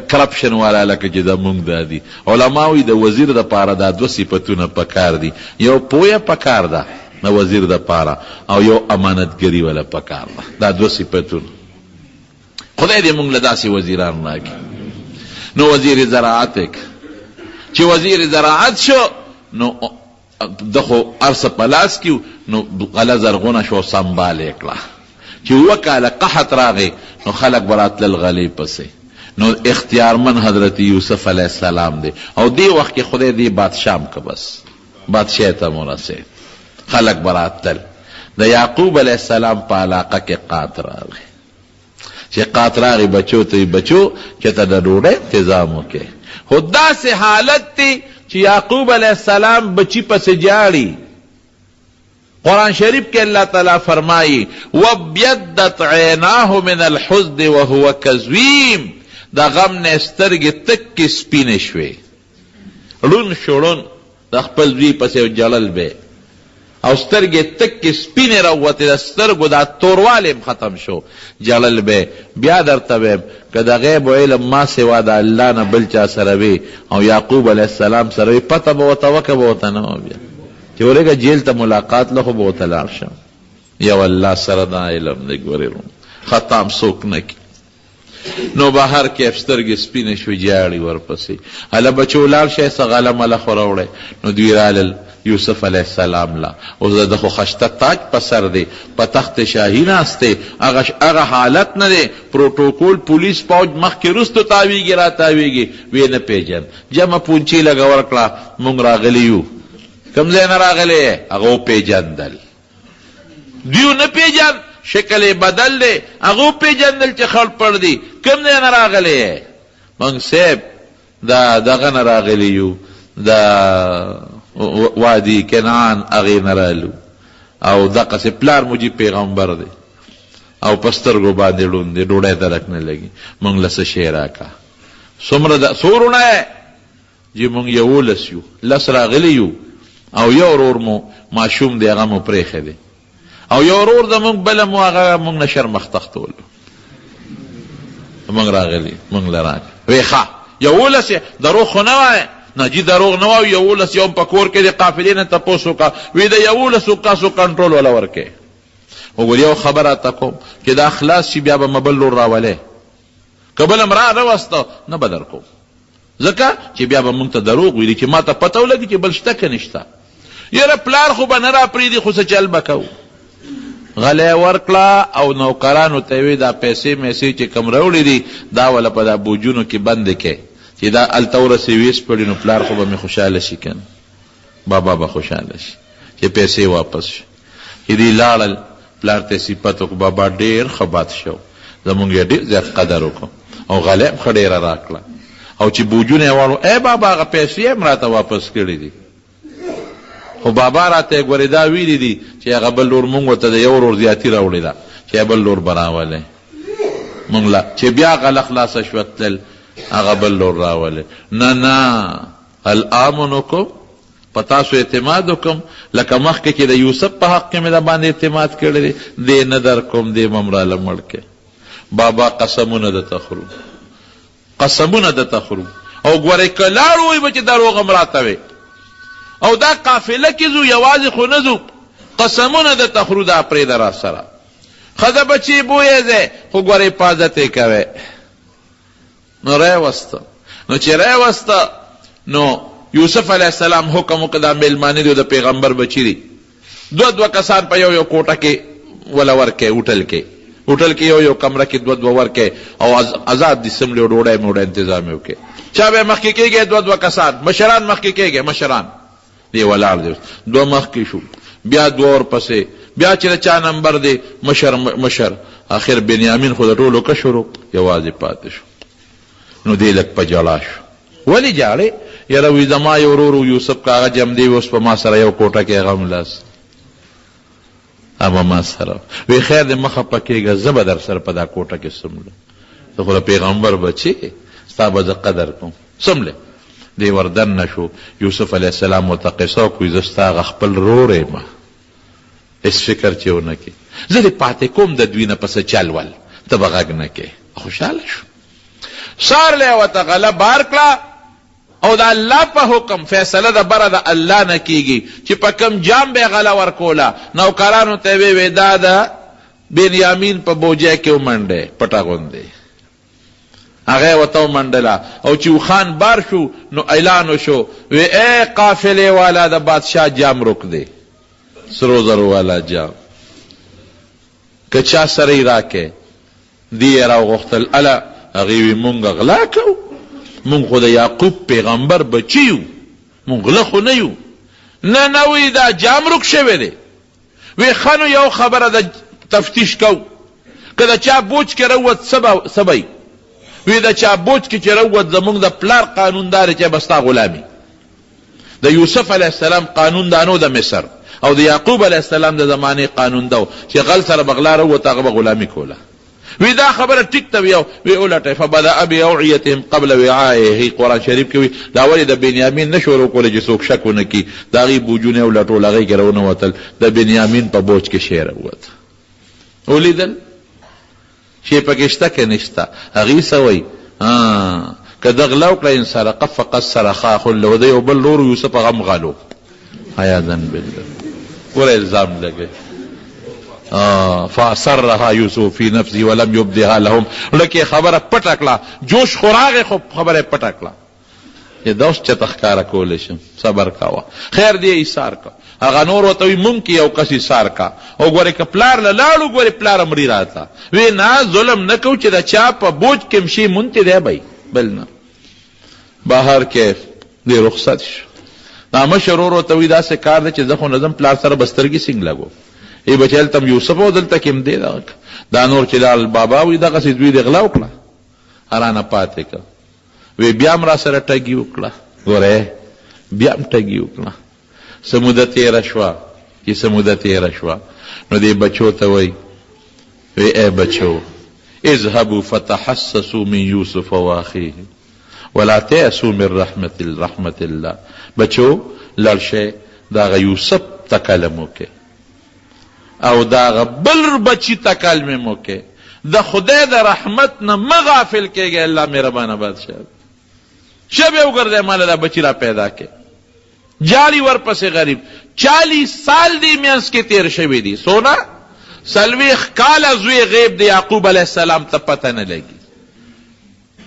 کرپشن والا لکه چې زمونږ دا دي علما وایي د وزیر دپاره دا دوه صفتونه پکار دي یو پویه پکار ده د وزیر دپاره او یو امانتګري والا پکار ده دا دوه صفتونه خدای دې مونږ له داسې وزیران راکړي نو وزیر زراعت چې وزیر زراعت شو نو د خو ارسه په لاس کې نو غله زرغونه شو سنبال یې کړه چې وکاله قحط راغی نو خلق براتل غلې پسې نو اختیارمن حضرت یوسف علیه السلام دی او دی وخت کې خدای دی بادشاهم که بس بادشاہ ته مرسید خلق براتل د یعقوب علیه السلام په علاقه کې قات راغی چې قات راغی بچو ته بچو چې ته د ډوډۍ تنظام وکړې خو داسې حالت دی چې یعقوب علیه السلام بچی پسې جاړي قرآن شریف کے اللہ تعالیٰ فرمائی وَبْيَدَّتْ عَيْنَاهُ مِنَ الْحُزْنِ وَهُوَ كَظِيمٌ دا غم نے سترګې تکې سپینې شوې ړون شړون د خپل زوی پسې جړل به او سترګې تکې سپینې راووتې د سترګو دا توروالی ختم شو جړل به بیا درته ویم که د غیب و علم ما سوا د الله نه بل چا سره وي او یعقوب علیه السلام سره وي پته به ورته وکه به ورته نه بیا چې ورګه جیل ته ملاقات له خو به ورته لاړ شم یو الله سره دا علم دی ګورې خطام څوک نه کي نو بهر کې سترګې سپینې شوې جاړي ورپسې هله بچو لاړ شی څه غله مله خو راوړی نو دوی رالل یوسف علیه السلام لا اوس د خو خشته تاج په سر دی په تخت شاهي ناست دی هغه حالت نه دی پروتوکول پولیس پوج مخکې وروستو تاویږي را تاویږي ویې نه پیژن جمع پونچې لږه ورکړه مونږ راغلی یو کوم ځای نه راغلی یې هغه وپېژندل دوی نه پیژن شکل بدل دی هغه وپېژندل چې خړ پړ دی کوم ځای نه راغلی یې مونږ صاحب دا دغه نه راغلی یو دا وادي کنعان هغې نه رالو او دقسې پلار مو جي پیغمبر دی او په سترګو باندې ړوند دی ډوډۍ درک نه لګي مونږ له څه شی راکړه څو وروڼه یې چې مونږ 11 یو 10 راغلي یو او یو ورور مو ماشوم دی هغه مو پرېښی دی او یو ورور زمونږ بله مو هغه مونږ نه شرمخ تختولو مونږ راغلي مونږ له راکړه وی ښه 11 دروغ خو نه وایه نه جی دروغ نه وایو 11 یوم په کور کې د قافلې نه تپوس وکړه وی د 11 کسو کنټرول وله ورکې وګور یو خبره ته کوم چې دا خلاص شي بیا به مبل لور راولې که بل هم را راوسته نه به در کوم ځکه چې بیا به مونږ ته دروغ ویلي چې ما ته پته ولګي چې بل شته که نشته یاره پلار خو به نه را پرېږدي خو څه چل به کوو غلی ورکړه او نوکرانو ته وی دا پیسې میسې چې کم راوړي دي دا وله په دا بوجونو کې بندې کې چې دا هلته ورسې ویس پړي نو پلار خو به مې خوشحاله شي که نه بابا به خوشحاله شي چې پیسې واپس شي چې دوی لاړل پلار ته صفت وکړو بابا ډېر ښه باد شو زمونږ یې ډېر زیات قدر وکړو او غلی هم ښه ډېره راکړه او چې بوجونه یې واړو ای بابا هغه پیسې هم راته واپس کړي دي خو بابا راته یې ګورې دا ویلي دي چې هغه بل لور مونږ ورته د یو ورور زیاتي راوړې ده چې بل لور به راولې مونږ له چې بیا غله خلاصه شوه تلل هغه بل لور راولې نه الامنکم پتاسو اعتماد وکم لکه مخکې چې د یوسف په حق کې مې د باندې اعتماد کړی دی نه در کوم دی ممراله مړ کې. بابا قسمونه د تخرو قسمونه د تخرو او ګورې که لاړ وی به چې دروغ هم راته وی او دا قافله کې ځو یوازې خو نه ځو قسمونه د تخرو دا پرېږده را سره ښځه بچی بویې دی خو ګورې حفاظت یې کوی. نو راوسته نو چې راوسته نو یوسف علیه السلام حکم وکړه دا میلمانه دی د پیغمبر بچی دی دوه کسان په یو کوټه کې وله ورکې هوټل کې یو کمره کې دوه ورکې او آزاد دي سملې ډوډۍ موډۍ انتظام یې وکړي. چا به مخکې کېږي دوه کسان مشران مخکې کېږي مشران دی ولاړ دی دوه مخکې شو بیا دوه ورپسې بیا چې د چا نمبر دی مشر آخر بنیامین خو د ټولو کشرو یوازې پاتې شو. نو دی لږ په جړا شو. ولې جاړې؟ یاره وی زما یو ورور یوسف کاغه جم دی اوس په ما سره یو کوټه کې هغه ملاس اما ما سره وی خیر دې مخه پکېږه زه به در سره په دا کوټه کې څملم زه خو د پیغمبر بچی ستا به زه قدر کوم څملې. دی وردن نشو یوسف علیه السلام ورته قصه وکړي زه ستا هغه خپل ورور یم هېڅ فکر چې ونه کړې زه دې پاتې کوم د دوی نه پسې چل ول ته به غږ نه کړې. خوشحاله شو. سار لی ورته غله بار کړه او د الله په حکم فیصله د بره د الله نه کیږي چې په کم جام به غله ورکوله نوکرانو ته یې وی دا د بنیامین په بوجۍ کې ومنډې پټه غوندې هغه ورته ومنډله او چې خان بار شو نو اعلان وشو وی ای قافلې والا د بادشاه جام رک دی سرو زرو والا جام که چا سره یې راکې دی یې راوغوښتل اله هغې وی مونږ غلا کوو مونږ خو د یعقوب پیغمبر بچی یو مونږ غله خو نه یو نه وی دا جام رک شوی دی. وی ښه نو یو خبره د تفتیش کو که د چا بوج کې روت سبی وی د چا بوج کې چې روت زمونږ د پلار قانون دار چې به ستا غلامي. د یوسف علیه السلام قانون دا نو د مصر او د یعقوب علیه السلام د زمانې قانون دا چې غل سره بغلا روت هغه به غلامي کوله. وی دا خبره ټیک ته وی اولټه فبدأ باوعیتهم قبل وعائه. قرآن شریف کې وی دا ولې د بنیامین نه شروع کولی چې څوک شک ونه کړي د هغې بوجونه ولټول هغې کې راونوتل د بنیامین په بوج کې شی راووت. ولیدل شی پکې شته که نشته هغې څه وایي که ده غلا وکړه ان سرقه فقد سرق اخ له د یو بل ورور یوسف هغه هم غلو عیاذا بالله. ګوره الزام لګوي فاصرها یوسف فی نفسه ولم یبدها لهم. لکه خبره پټه کړه جوش خوراغه خو خبره پټه کړه چې دا اوس چته ښکاره کولی شم صبر کوه. خیر دی ایثار کا هغه نور ورته وي مونږ کې یو کس ایثار کا او ګورې که پلار له لاړو ګورې پلاره مړي راته وی نه ظلم نه کوو چې د چا په بوج کې هم شي مونتی دی بی بل نه بهر کې دی رخصت شو. دا مشر ورور ورته وي داسې کار دی چې زه خو نظم پلار سره بسترګې سینګ لګو ای بچیل تم یوسف او دلته کم دی دا نور چې لال بابا وی دغسې دوی د غلا وکړه حرانه پاتې که وی بیا هم را سره ټګي وکړه. ګوره بیا هم ټګي وکړه څه موده تېره شوه چې څه موده تېره شوه نو دې بچو ته وی ای بچو اذهبوا فتحسسوا من یوسف واخیه ولا تیأسوا من رحمت الله. بچو لړ شئ د هغه یوسف ته کلم وکړئ او دا بل بچی تکلمه موکه د خدای د رحمت نه مغافل کېږي. الله مهربانه بادشاہ شب یو ګرځي مال دا بچی را پیدا کې جالی ورپسې غریب 40 سال دی میانس کې تیر شوی دی سونا سلویخ کاله زوی غیب دی یعقوب علیه السلام ته پته نه لګي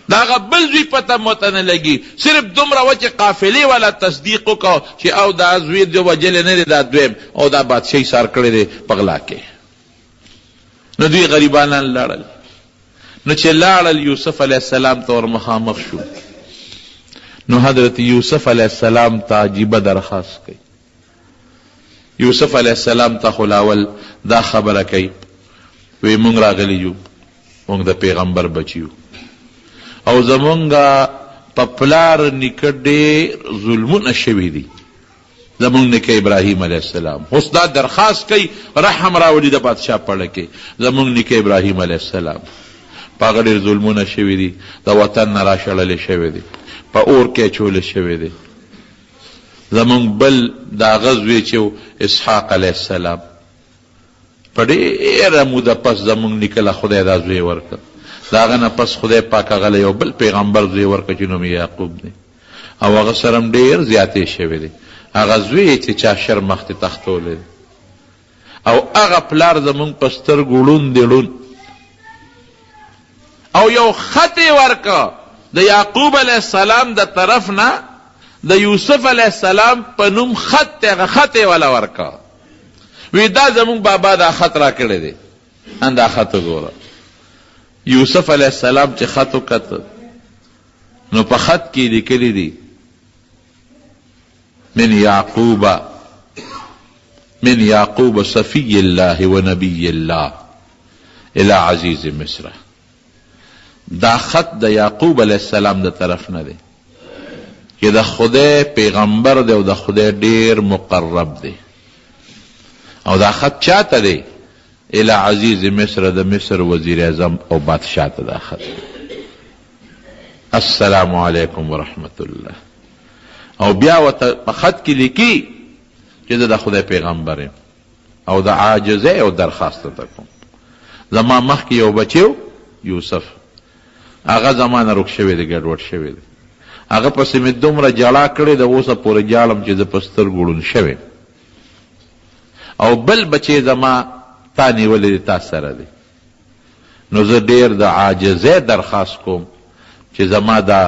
دا بل زوی پته موته نه لګي صرف دومره و چې قافلې والا تصدیق وکړو چې او دا زوی دی وجلی نه دی دا دویم او دا بادشاهي سار کړی دی په غلا کې. نو دوی غریبانان لاړل نو چې لاړل یوسف علیه السلام ته ور مخامخ شو نو حضرت یوسف علیه السلام ته عجیبه درخواست کوي. یوسف علیه السلام ته خلاول دا خبره کوي وی مونږ راغلی یو مونږ د پیغمبر بچیو او زمونږ په پلار نیکه ډېر ظلمونه شوي دي زمونږ نیکه ابراهیم علیه السلام. اوس دا درخواست کوي رحم راولي د بادشاه پړه کې زمونږ نیکه ابراهیم علیه السلام په هغه ډېر ظلمونه شوي دي د وطن نه راشړلې شوي دي په اور کې اچولې شوي دي زمونږ بل دا غزوې چې اسحاق علیه السلام په ډېره موده پس زمونږ نیکه له خدای دا زوی ورکړ. د هغه نه پس خدای پاک هغه له یو بل پیغمبر زوی ورکړ چې نوم یې یعقوب دی او هغه سره هم ډېر زیاتې شوی دی. هغه زوی چې چا شر مخته تختولی او هغه پلار زمونږ په سترګو ړوند دی ړوند او یو خط یې ورکړه د یعقوب علیه السلام د طرف نه د یوسف علیه السلام په نوم خط دی. هغه خط یې وله ورکړه وی دا زمونږ بابا دا خط را کړی دی. ان دا خط وګوره. یوسف علیه السلام چې خط وکته نو په خط کې لیکلی دی من یعقوب صفی الله و نبی الله الى عزیز مصر. دا خط د یعقوب علیه السلام د طرف نه دی چې د خدای پیغمبر دی او د خدای ډیر مقرب دی او دا خط چاته دی؟ الى عزیز مصر، د مصر وزیر اعظم او بادشاہ ته دا خط. السلام علیکم ورحمت الله. او بیا ورته په خط کې لیکي چې د خدای پیغمبر یم او د عاجزۍ او درخواست ته کوم. زما مخکې یو بچیو یوسف، هغه زمانه رک شوی دی، ګډوډ شوی دی. هغه پسې مې دومره جړا کړې ده اوسه پورې جاړم چې زه په سترګو ړوند شوی. او بل بچی زما تا نیولی دی، تا سره دی. نو زه ډېر د عاجزۍ درخواست کوم چې زما دا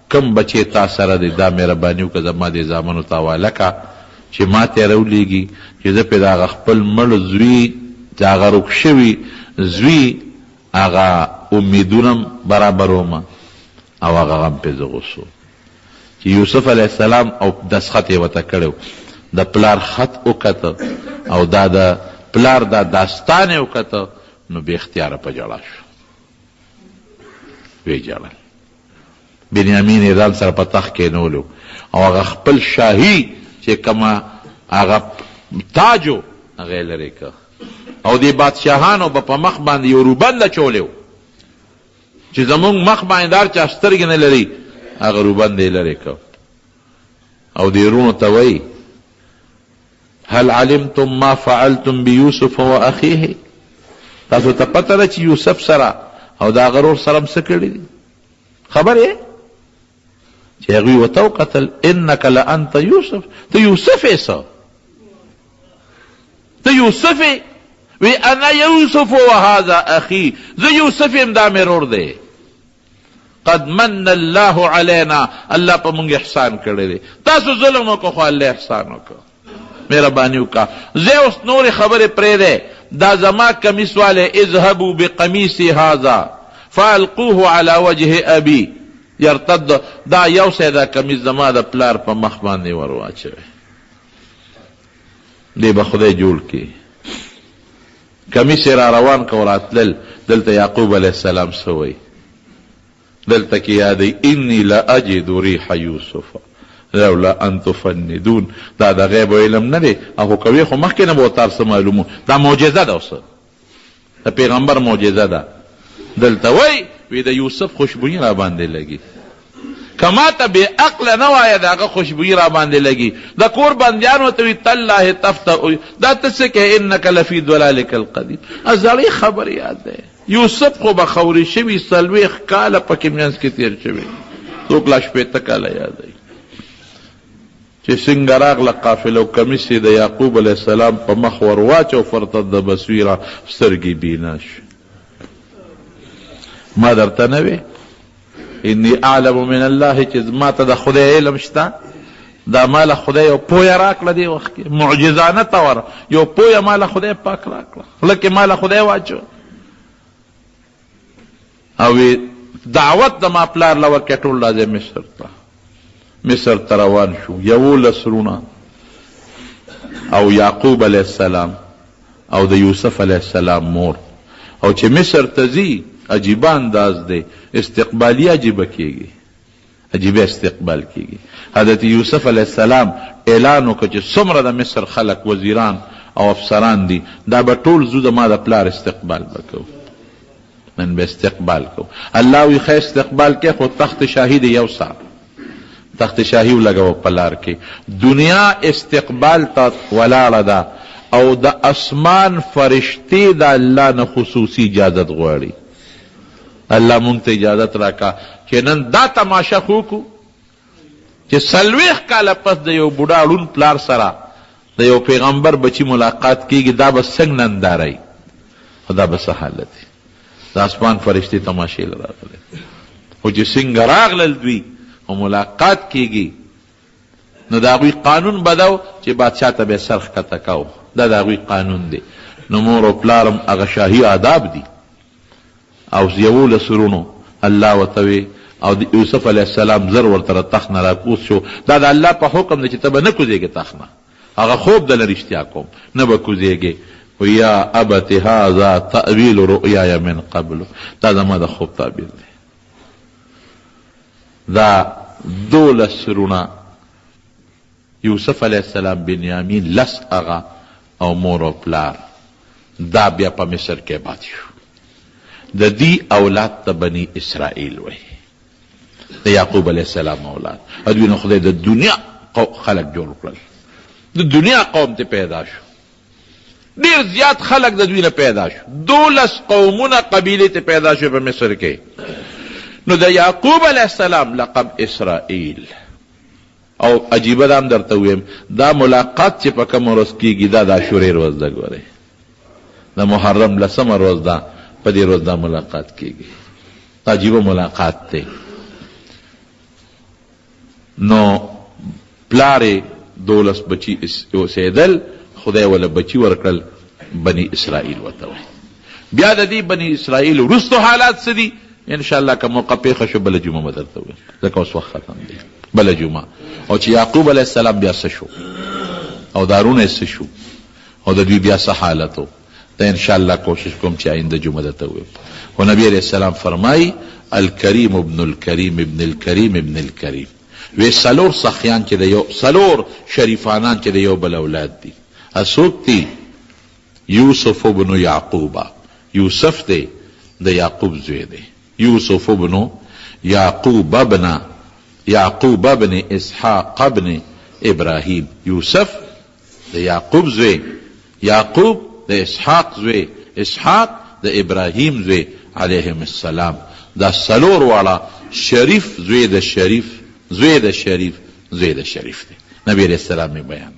کم بچی تا سره دی دا مهرباني وکړه زما دې زامنو ته حواله کړه چې ما ته یې راولېږي چې زه پرې د هغه خپل مړ زوی چې هغه رک شوي زوی هغه امیدونه برابروم او هغه غم پې زه غوسو. چې یوسف علیه السلام او دستخط یې ورته کړی د پلار خط وکته او دا د پلار دا داستان یې وکته نو بې اختیاره په ژړا شو. ویې ژړل. بنیامین یې ځان سره په تخت کېنولو او هغه خپل شاهي چې کومه هغه تاجو هغه یې لرې که او دې بادشاهانو به په مخ باندې یو روبند اچولی و چې زمونږ مخ باندې دار چا سترګې نه لري هغه روبند یې لرې که او دې وروڼو ته وایي هل علمتم ما فعلتم بیوسف و اخیه؟ تاسو ته پته ده چې یوسف سره او د هغه ورور سره هم څه کړي دي؟ خبر یې چې هغوی ورته وکتل انک لانت یوسف، ته یوسف یې څه؟ ته یوسف یې؟ وی انا یوسف و هذا اخی، زه یوسف یم دا مې ورور دی. قد من الله علینا، الله په مونږ احسان کړی دی. تاسو ظلم وکړو خو الله احسان وکړو، مهرباني وکړه. زه اوس نورې خبرې پرېږدی، دا زما کمیس والے اذهبوا بقمیصی هذا فالقوه على وجه ابي يرتد، دا یو سی دا کمیس زما د پلار په مخ باندې ور واچوي. دی به خدای جوړ کړي. کمیس را روان که وراتلل دلته یعقوب علیه السلام څه وایي؟ دلته کې یادوي انی لاجد ریح یوسف لولا ان تفندون. دا د غیب علم نه دی او کوي خو مخکې نه به ورته هر څه معلومو. دا معجزه ده، اوس د پیغمبر معجزه ده. دلته وایي وی د یوسف خوشبویي را باندې لګي. کما ته بې عقله نه وایه د هغه خوشبویي را باندې لګي. د کور بندیانو ته وي تالله تفتح، دا ته څه کوې انک لفی ضلالک القدیم. زړې خبر یاد دی. یوسف خو به خوري شوي 40 کاله پکې منځ کې تېر شوي، څوک لا 80 کاله یادوي چې څنګه راغله قافله او کمیس یې د یعقوب علیه السلام په مخ ور واچو فرتد بصیره، سترګې بینا شو. ما درته نه وې انی اعلم من الله چې ما ته د خدای علم شته؟ دا ماله خدای یو پویه راکړه دی وخت کې معجزانه طور یو پویه ماله خدای پاک راکړه، لکه ماله خدای واچو. او دعوت د ما پلار له ورکې ټول راځي مصر ته روان شو. 11 رونه او یعقوب علیه السلام او د یوسف علیه السلام مور. او چې مصر ته ځي عجیبه انداز دی، استقبالی عجیبه کیږي، عجیبه استقبال کیږي. حضرت یوسف علیه السلام اعلان وکړ چې څومره د مصر خلق وزیران او افسران دي دا به ټول زو د ما د پلار استقبال وکړو، نن به استقبال کو. الله وی خیر استقبال کې خو تخت شاهي دی یو ساعت، تخت شاهی ولګوه په لار کې. دنیا استقبال ته ولاړه ده او د اسمان فرشتې د الله نه خصوصي اجازت غواړي. الله مونږ ته اجازت راکا چې نن دا تماشا خو کو چې 40 کاله پس د یو بوډا ړوند پلار سره د یو پیغمبر بچی ملاقات کیږي، دا به څنګه ننداري او دا به څه حالت وي. د اسمان فرشتې تماشې راغلي خو چې څنګه راغلل دوی او ملاقات کیږي نو د هغوی قانون بدو چې بادشاه ته به سر ښکته کو. دا د هغوی قانون دی. نو مور او پلارم هغه شاهي آداب دي او 11 سرونو الله ورته وی او د یوسف علیه السلام زر ورته تخت نه راکوز شو. دا د الله په حکم دی چې ته به نه کوزېږې تخت نه. هغه خوب دله رښتیا کوم نه به کوزېږې. یا ابت هذا تأویل رؤیای من قبل، دا زما د خوب تعبیر دی. دا 12 سرونه یوسف علیه السلام، بنیامین، لس اغا او مور او پلار، دا بیا په مصر کې پاتې شو. د دې اولاد ته بني اسرائیل وایي، د یعقوب علیه السلام اولاد. دوی نو خدای د دنیا خلق جوړ کړل، د دنیا قوم ته پیدا شو. ډیر زیات خلق د دوی نه پیدا شو. 12 قومونه قبیله ته پیدا شو په مصر کې. نو د یعقوب علیه السلام لقب اسرائیل. او عجیبه دام درته ویم، دا ملاقات چې په کوم ورځ کیږي دا د عاشورې ورځ ده. ګورئ د محرم 10 ورځ ده، په دې ورځ دا ملاقات کیږي. عجیبه ملاقات دی. نو پلارې 12 بچی اوسېدل، خدای ولا بچی ورکړل، بني اسرائیل ورته وایي. بیا د دې بني اسرائیل وروستو حالات څه دي ان شاء الله که موقع پیښه شو بله جمعه به درته ووایم، ځکه اوس وخت ختم دی. بله جمعه. او چې یعقوب علیه السلام بیا څه شو او دارونه څه شو او د دوی بیا څه حالت و، دا ان شاء الله کوشش کوم چې آینده جمعه درته ووایم. خو نبی علیه السلام فرمایي الکریم ابن الکریم ابن الکریم ابن الکریم. وی 4 سخیان چې د یو 4 شریفانان چې د یو بل اولاد دي. اسوک دی یوسف ابن یعقوب. یوسف دی د یعقوب زوی دی. یوسف ابن یعقوب ابن یعقوب ابن اسحاق ابن ابراهیم. یوسف د یعقوب زوی، یعقوب د اسحاق زوی، اسحاق د ابراهیم زوی علیهم السلام. دا 4 واړه شریف زوی د شریف زوی د شریف زوی د شریف دی. نبی علیہ السلام بیان